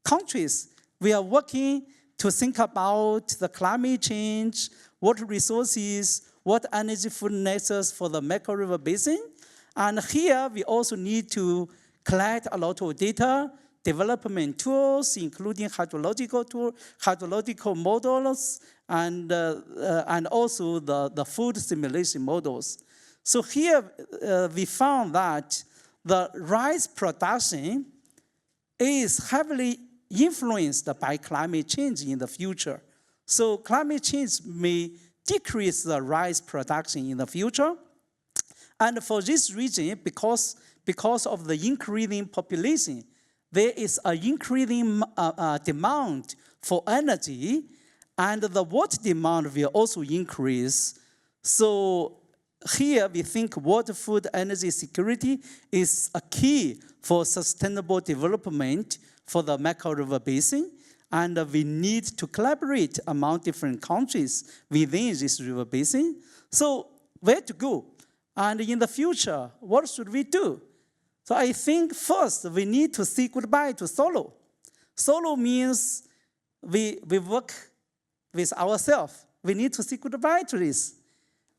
countries, we are working to think about the climate change, water resources, water energy food nexus for the Mekong River Basin. And here we also need to collect a lot of data, development tools, including hydrological models, and also the food simulation models. So here we found that the rice production is heavily influenced by climate change in the future. So climate change may decrease the rice production in the future. And for this reason, because of the increasing population, there is an increasing demand for energy, and the water demand will also increase. So here we think water, food, energy security is a key for sustainable development for the Mekong River Basin, and we need to collaborate among different countries within this river basin. So where to go? And in the future, what should we do? So I think first we need to say goodbye to solo. Solo means we work with ourselves. We need to say goodbye to this.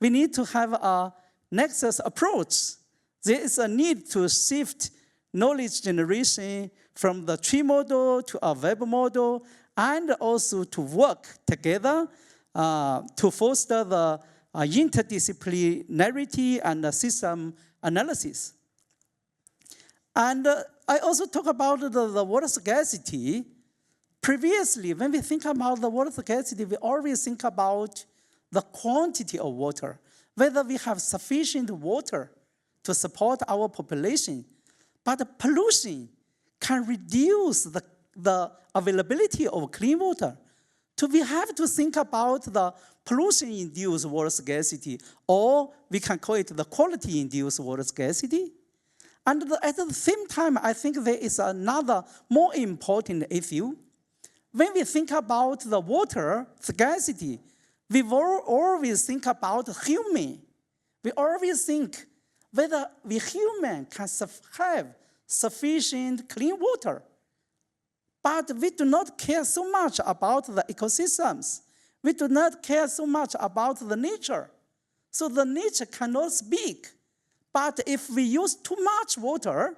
We need to have a nexus approach. There is a need to shift knowledge generation from the tree model to a web model, and also to work together to foster the interdisciplinarity and system analysis. And I also talk about the water scarcity. Previously, when we think about the water scarcity, we always think about the quantity of water, whether we have sufficient water to support our population. But pollution can reduce the availability of clean water. So we have to think about the pollution-induced water scarcity, or we can call it the quality-induced water scarcity. And at the same time, I think there is another more important issue. When we think about the water scarcity, we always think about human. We always think whether we human can have sufficient clean water. But we do not care so much about the ecosystems. We do not care so much about the nature. So the nature cannot speak. But if we use too much water,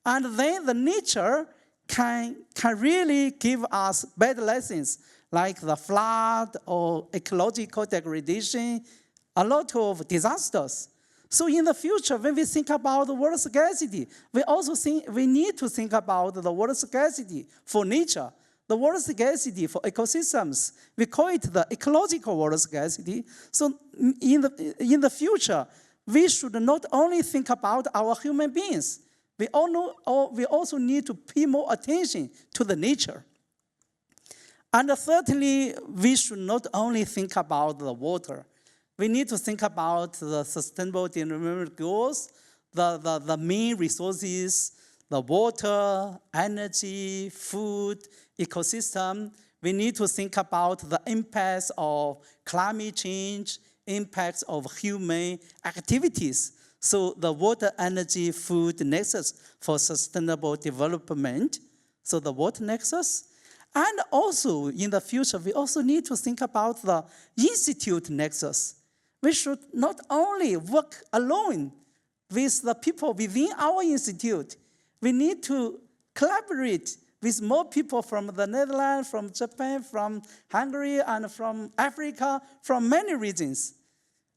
and then the nature can really give us bad lessons, like the flood or ecological degradation, a lot of disasters. So in the future, when we think about the water scarcity, we also think we need to think about the water scarcity for nature, the water scarcity for ecosystems. We call it the ecological water scarcity. So in the future, we should not only think about our human beings, we also need to pay more attention to the nature. And thirdly, we should not only think about the water. We need to think about the sustainable development goals, the main resources, the water, energy, food, ecosystem. We need to think about the impacts of climate change, impacts of human activities. So the water, energy, food nexus for sustainable development. So the water nexus. And also in the future, we also need to think about the institute nexus. We should not only work alone with the people within our institute. We need to collaborate with more people from the Netherlands, from Japan, from Hungary, and from Africa, from many regions.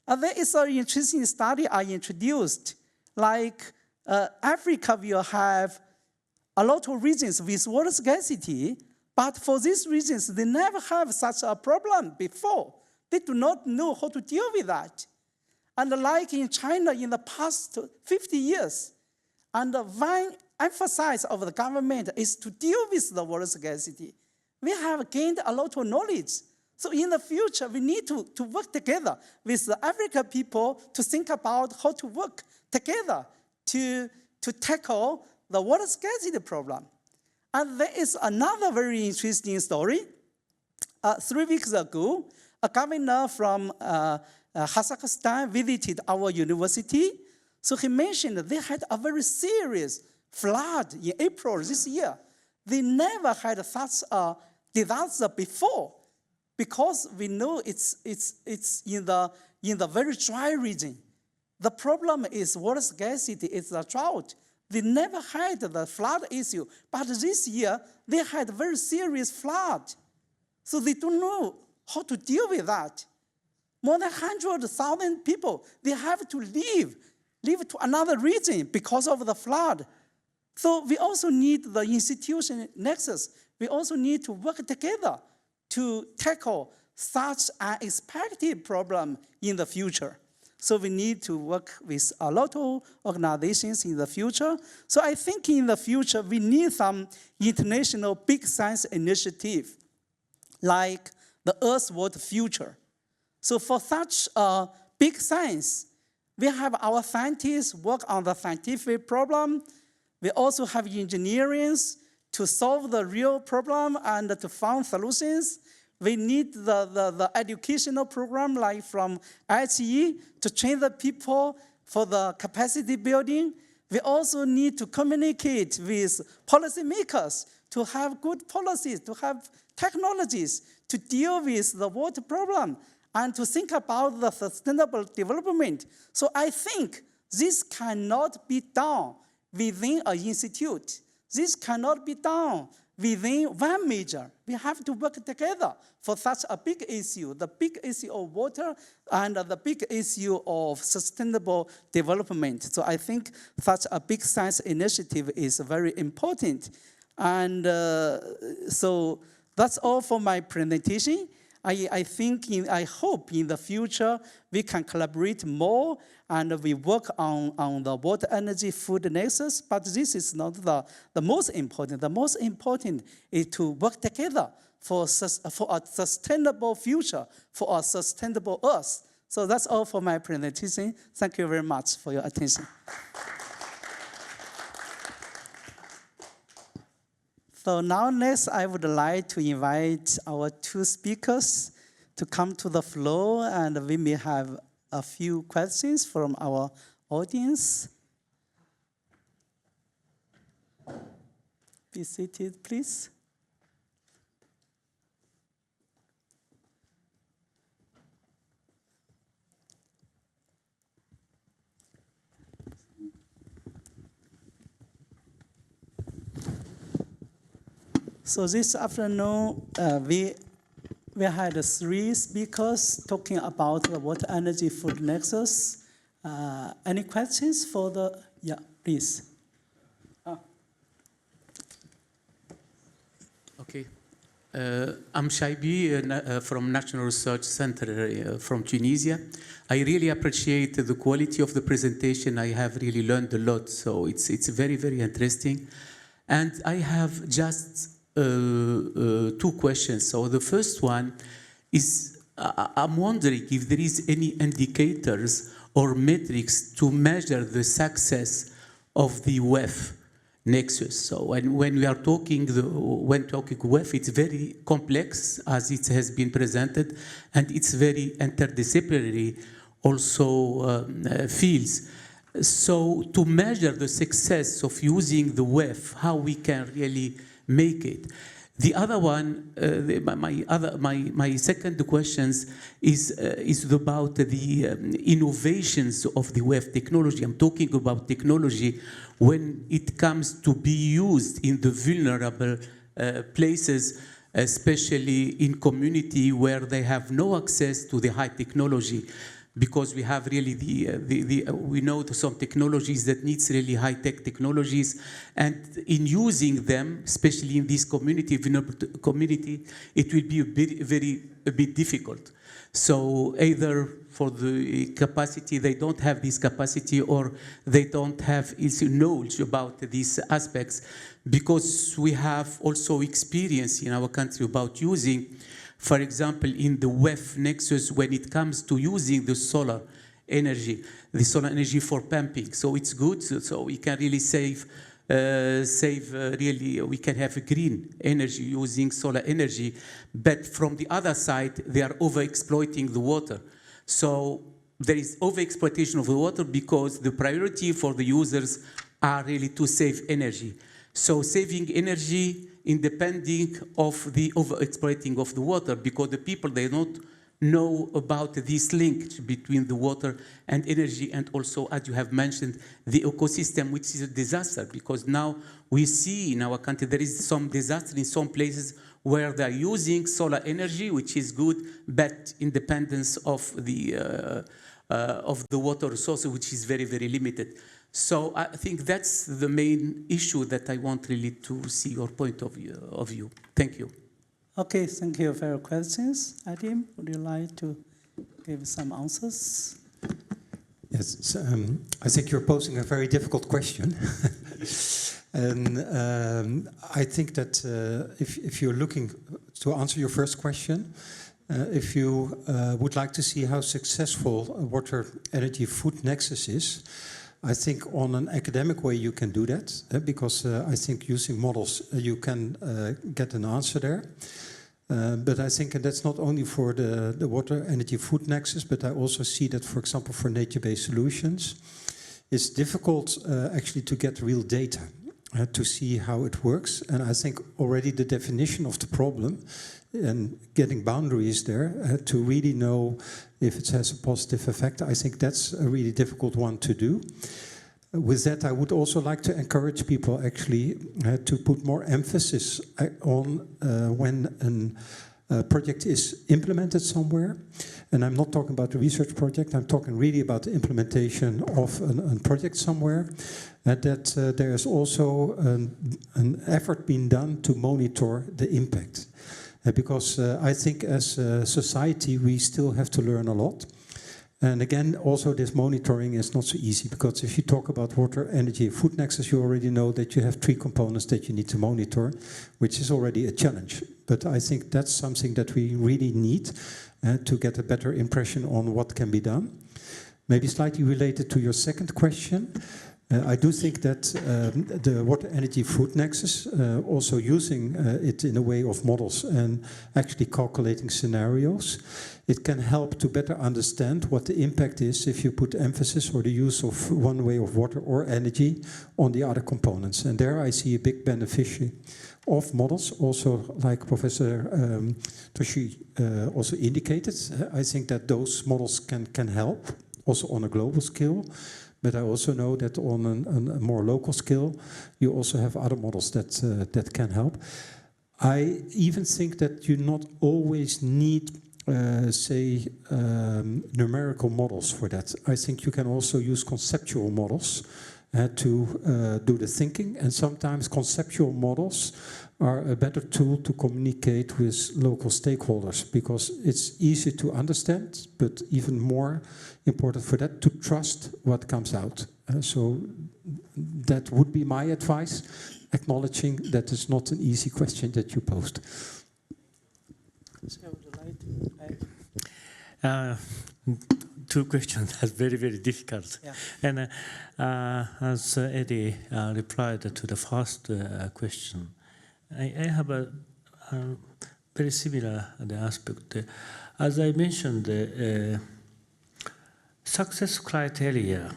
There is an interesting study I introduced, like Africa will have a lot of regions with water scarcity, but for these regions, they never have such a problem before, They do not know how to deal with that. And like in China in the past 50 years, and one emphasis of the government is to deal with the water scarcity. We have gained a lot of knowledge. So in the future, we need to work together with the African people to think about how to work together to tackle the water scarcity problem. And there is another very interesting story. 3 weeks ago, a governor from Kazakhstan visited our university. So he mentioned they had a very serious flood in April this year. They never had such a disaster before, because we know it's in the very dry region. The problem is water scarcity, it's a drought. They never had the flood issue, but this year they had very serious flood. So they don't know how to deal with that. More than 100,000 people, they have to leave to another region because of the flood. So we also need the institution nexus. We also need to work together to tackle such an unexpected problem in the future. So we need to work with a lot of organizations in the future. So I think in the future, we need some international big science initiative, like the Earth Water Future. So for such big science, we have our scientists work on the scientific problem. We also have engineers to solve the real problem and to find solutions. We need the educational program, like from IHE, to train the people for the capacity building. We also need to communicate with policymakers to have good policies, to have technologies to deal with the water problem and to think about the sustainable development. So I think this cannot be done within an institute. This cannot be done within one major. We have to work together for such a big issue, the big issue of water and the big issue of sustainable development. So I think such a big science initiative is very important. And so that's all for my presentation. I hope in the future we can collaborate more and we work on the water, energy, food nexus, but this is not the most important. The most important is to work together for a sustainable future, for a sustainable Earth. So that's all for my presentation. Thank you very much for your attention. So now next, I would like to invite our two speakers to come to the floor, and we may have a few questions from our audience. Be seated, please. So this afternoon, we had 3 speakers talking about the water, energy, food nexus. Any questions for the, yeah, please. Okay. I'm Shaibi from National Research Center from Tunisia. I really appreciate the quality of the presentation. I have really learned a lot, so it's very, very interesting. And I have just 2 questions. So the first one is, I'm wondering if there is any indicators or metrics to measure the success of the WEF nexus. So when we are talking, when talking WEF, it's very complex as it has been presented, and it's very interdisciplinary also fields. So to measure the success of using the WEF, how we can really make it. The other one, my second question is about the innovations of the WEF technology. I'm talking about technology when it comes to be used in the vulnerable places, especially in community where they have no access to the high technology. because we have really we know some technologies that needs really high-tech technologies, and in using them, especially in this community, it will be a bit difficult. So either for the capacity, they don't have this capacity, or they don't have knowledge about these aspects, because we have also experience in our country about using, for example, in the WEF nexus, when it comes to using the solar energy for pumping. So it's good, so we can really really, we can have green energy using solar energy, but from the other side, they are overexploiting the water. So there is overexploitation of the water because the priority for the users are really to save energy. So saving energy independent of the overexploiting of the water, because the people, they don't know about this link between the water and energy, and also, as you have mentioned, the ecosystem, which is a disaster, because now we see in our country there is some disaster in some places where they're using solar energy, which is good, but independence of the water resource, which is very, very limited. So I think that's the main issue that I want really to see your point of view. Thank you. Okay, thank you for your questions. Adim, would you like to give some answers? Yes, I think you're posing a very difficult question. And I think that if you're looking to answer your first question, if you would like to see how successful a water energy food nexus is, I think on an academic way you can do that, because I think using models you can get an answer there. But I think that's not only for the water energy food nexus, but I also see that, for example, for nature-based solutions, it's difficult actually to get real data to see how it works. And I think already the definition of the problem and getting boundaries there to really know if it has a positive effect, I think that's a really difficult one to do. With that, I would also like to encourage people actually to put more emphasis on when a project is implemented somewhere. And I'm not talking about a research project, I'm talking really about the implementation of a project somewhere. That there is also an effort being done to monitor the impact. Because I think as a society, we still have to learn a lot. And again, also this monitoring is not so easy, because if you talk about water, energy, food nexus, you already know that you have 3 components that you need to monitor, which is already a challenge. But I think that's something that we really need to get a better impression on what can be done. Maybe slightly related to your second question, I do think that the water energy food nexus, also using it in a way of models and actually calculating scenarios, it can help to better understand what the impact is if you put emphasis or the use of one way of water or energy on the other components. And there I see a big beneficiary of models, also like Professor Toshi also indicated. I think that those models can help, also on a global scale. But I also know that on a more local scale, you also have other models that can help. I even think that you not always need, say, numerical models for that. I think you can also use conceptual models to do the thinking. And sometimes conceptual models are a better tool to communicate with local stakeholders, because it's easy to understand, but even more important for that, to trust what comes out. So that would be my advice, acknowledging that it's not an easy question that you posed. Two questions are very, very difficult. Yeah. And as Eddie replied to the first question, I have a very similar aspect. As I mentioned, success criteria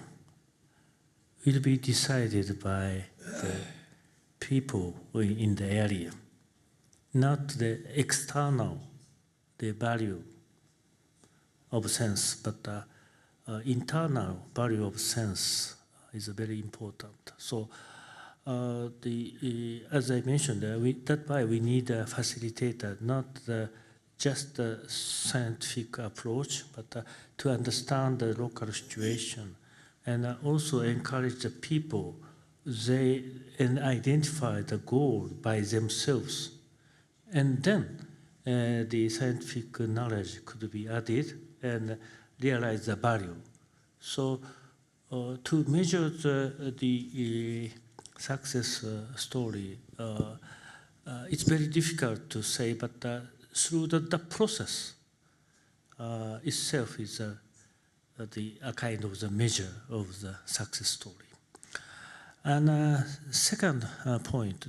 will be decided by the people in the area, not the external, the value of sense, but internal value of sense is very important. So as I mentioned, that's why we need a facilitator, not the just a scientific approach, but to understand the local situation and also encourage the people and identify the goal by themselves. And then the scientific knowledge could be added and realize the value. So to measure the success story, it's very difficult to say, but through the process itself is a kind of the measure of the success story. And second point,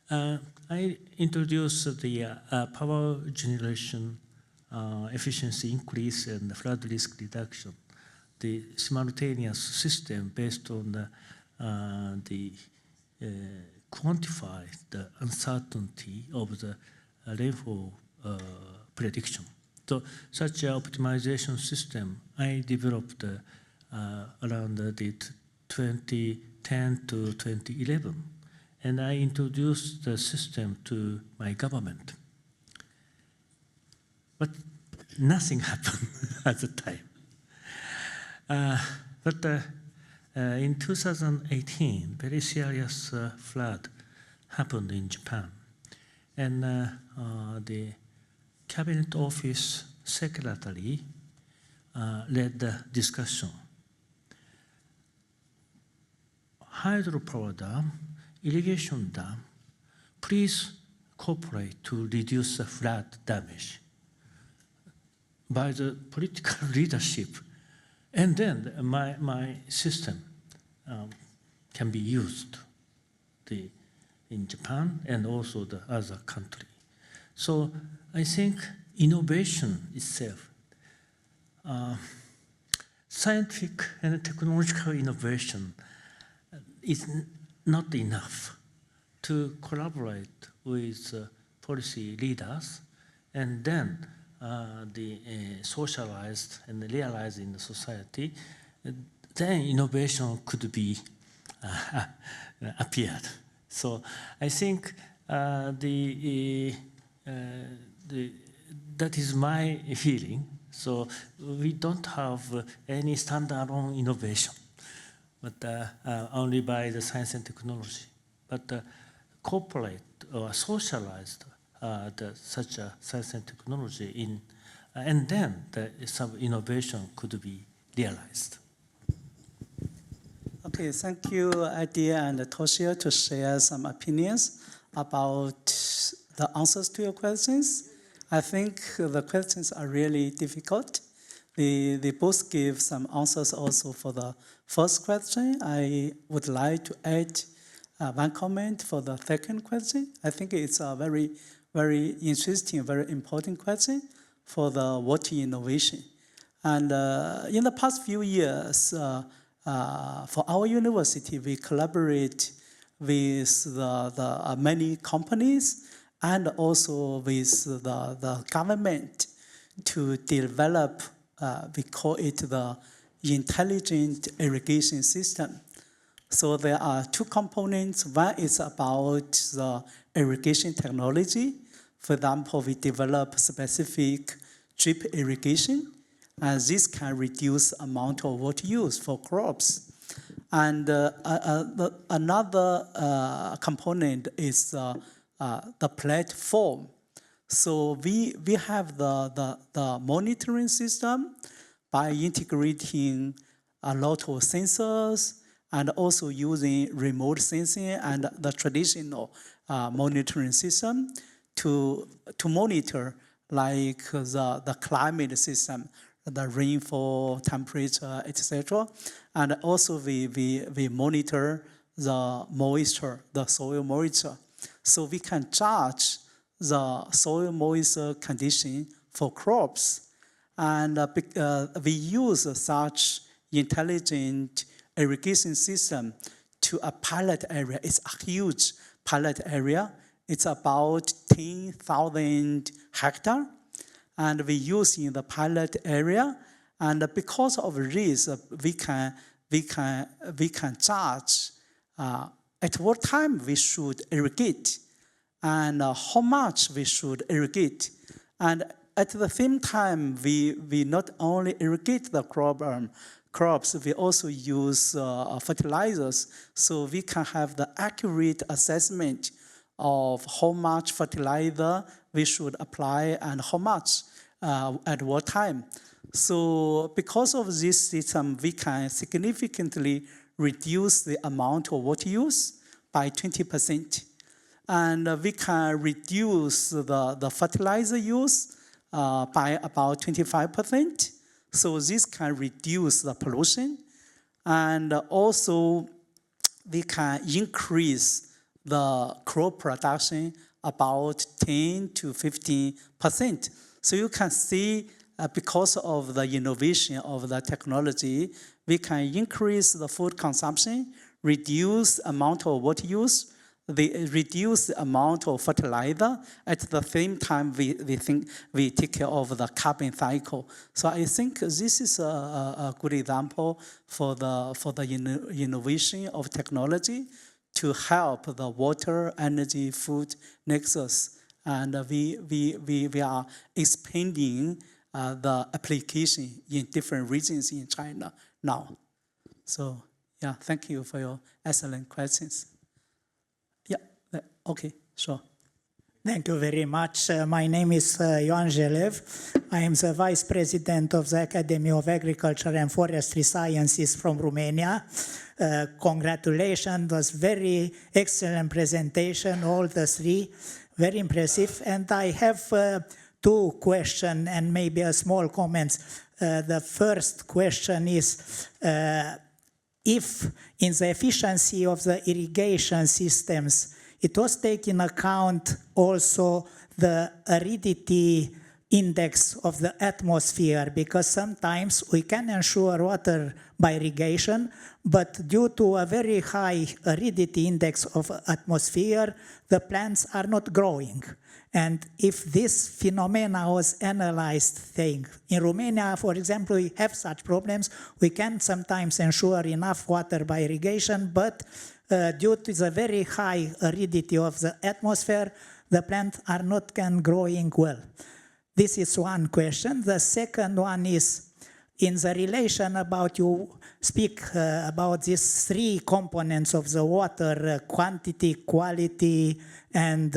I introduced the power generation efficiency increase and flood risk reduction, the simultaneous system based on the quantify the uncertainty of the rainfall prediction. So such an optimization system I developed around the 2010 to 2011, and I introduced the system to my government. But nothing happened at the time. But in 2018, very serious flood happened in Japan. And the Cabinet Office Secretary led the discussion. Hydropower dam, irrigation dam, please cooperate to reduce the flood damage by the political leadership. And then my system can be used in Japan and also the other country. So I think innovation itself, scientific and technological innovation is not enough to collaborate with policy leaders and then socialized and realized in the society, then innovation could be appeared. So I think that is my feeling. So we don't have any standalone innovation, but only by the science and technology. But cooperate or socialized such a science and technology and then some innovation could be realized. Okay, thank you, Adi and Toshio, to share some opinions about the answers to your questions. I think the questions are really difficult. They both give some answers also for the first question. I would like to add one comment for the second question. I think it's a very, very interesting, very important question for the water innovation. And in the past few years, for our university, we collaborate with the many companies and also with the government to develop, we call it the intelligent irrigation system. So there are two components. One is about the irrigation technology. For example, we develop specific drip irrigation, and this can reduce amount of water use for crops. And another component is the platform. So we have the monitoring system by integrating a lot of sensors and also using remote sensing and the traditional monitoring system to monitor like the climate system, the rainfall, temperature, etc. And also we monitor the moisture, the soil moisture. So we can judge the soil moisture condition for crops. And we use such intelligent irrigation system to a pilot area. It's a huge pilot area. It's about 10,000 hectares. And we use in the pilot area. And because of this, we can judge at what time we should irrigate and how much we should irrigate. And at the same time, we not only irrigate the crops, we also use fertilizers, so we can have the accurate assessment of how much fertilizer we should apply and how much at what time. So because of this system, we can significantly reduce the amount of water use by 20%. And we can reduce the fertilizer use by about 25%. So this can reduce the pollution. And also, we can increase the crop production about 10 to 15%. So you can see, because of the innovation of the technology, we can increase the food consumption, reduce the amount of water use, reduce the amount of fertilizer. At the same time, we take care of the carbon cycle. So I think this is a good example for the innovation of technology to help the water, energy, food nexus. And we are expanding the application in different regions in China now. So yeah, thank you for your excellent questions. Yeah, okay, sure. Thank you very much. My name is Ioan Jelev. I am the Vice President of the Academy of Agriculture and Forestry Sciences from Romania. Congratulations, it was very excellent presentation, all the three, very impressive. And I have two questions and maybe a small comments. The first question is, if in the efficiency of the irrigation systems, it was taken account also the aridity index of the atmosphere, because sometimes we can ensure water by irrigation, but due to a very high aridity index of atmosphere, the plants are not growing. And if this phenomena was analyzed, saying, in Romania, for example, we have such problems, we can sometimes ensure enough water by irrigation, but due to the very high aridity of the atmosphere, the plants are not growing well. This is one question. The second one is, in the relation about, you speak about these three components of the water, quantity, quality, and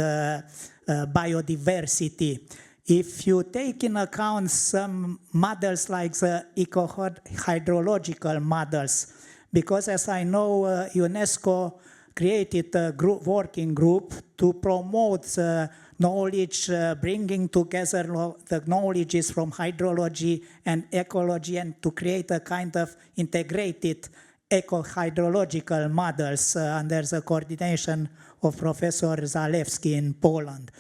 biodiversity. If you take in account some models like the eco-hydrological models, because as I know, UNESCO created a working group to promote the knowledge, bringing together the knowledges from hydrology and ecology, and to create a kind of integrated eco-hydrological models under the coordination of Professor Zalewski in Poland.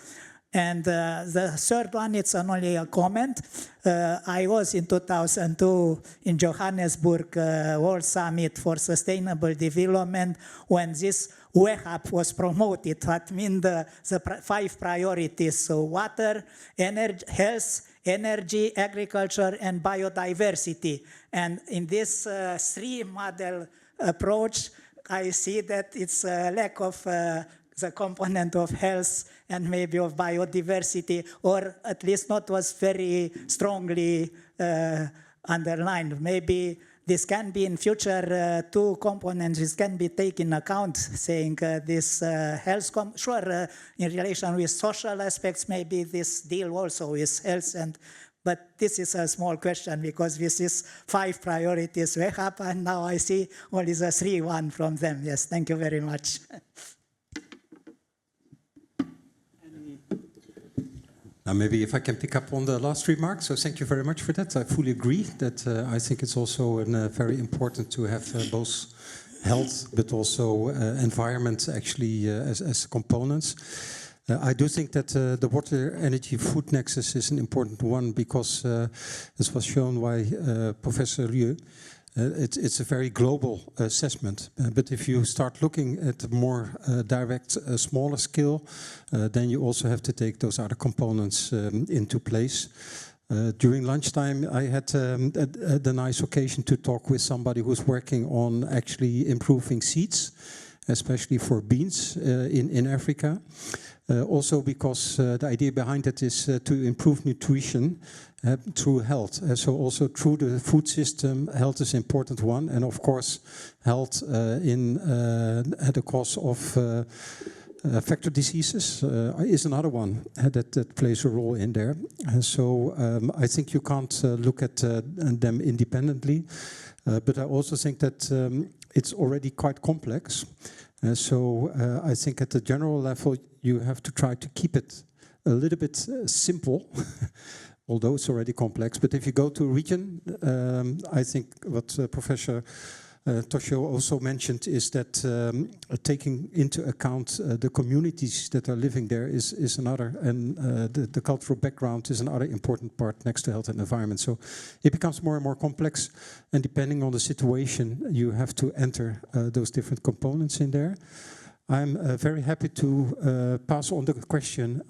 And the third one, it's only a comment. I was in 2002 in Johannesburg World Summit for Sustainable Development when this WEHAP was promoted. That means the 5 priorities, so water, energy, health, energy, agriculture, and biodiversity. And in this 3-model approach, I see that it's a lack of the component of health and maybe of biodiversity, or at least not was very strongly underlined. Maybe this can be in future 2 components, this can be taken account, saying this health, sure, in relation with social aspects, maybe this deal also is health, but this is a small question because this is 5 priorities we have, and now I see only the 3 from them. Yes, thank you very much. Maybe if I can pick up on the last remark, so thank you very much for that. I fully agree that I think it's also very important to have both health but also environment actually as components. I do think that the water, energy, food nexus is an important one because, as was shown by Professor Rieu, it's a very global assessment. But if you start looking at a more direct, smaller scale, then you also have to take those other components into place. During lunchtime, I had the nice occasion to talk with somebody who's working on actually improving seeds. especially for beans in Africa. Also because the idea behind it is to improve nutrition through health. So also through the food system, health is an important one. And of course, health at the cause of vector diseases is another one that plays a role in there. So I think you can't look at them independently. But I also think that it's already quite complex. So I think at the general level, you have to try to keep it a little bit simple, although it's already complex. But if you go to a region, I think what Professor Toshio also mentioned is that taking into account the communities that are living there is another, and the cultural background is another important part next to health and environment. So it becomes more and more complex, and depending on the situation, you have to enter those different components in there. I'm very happy to pass on the question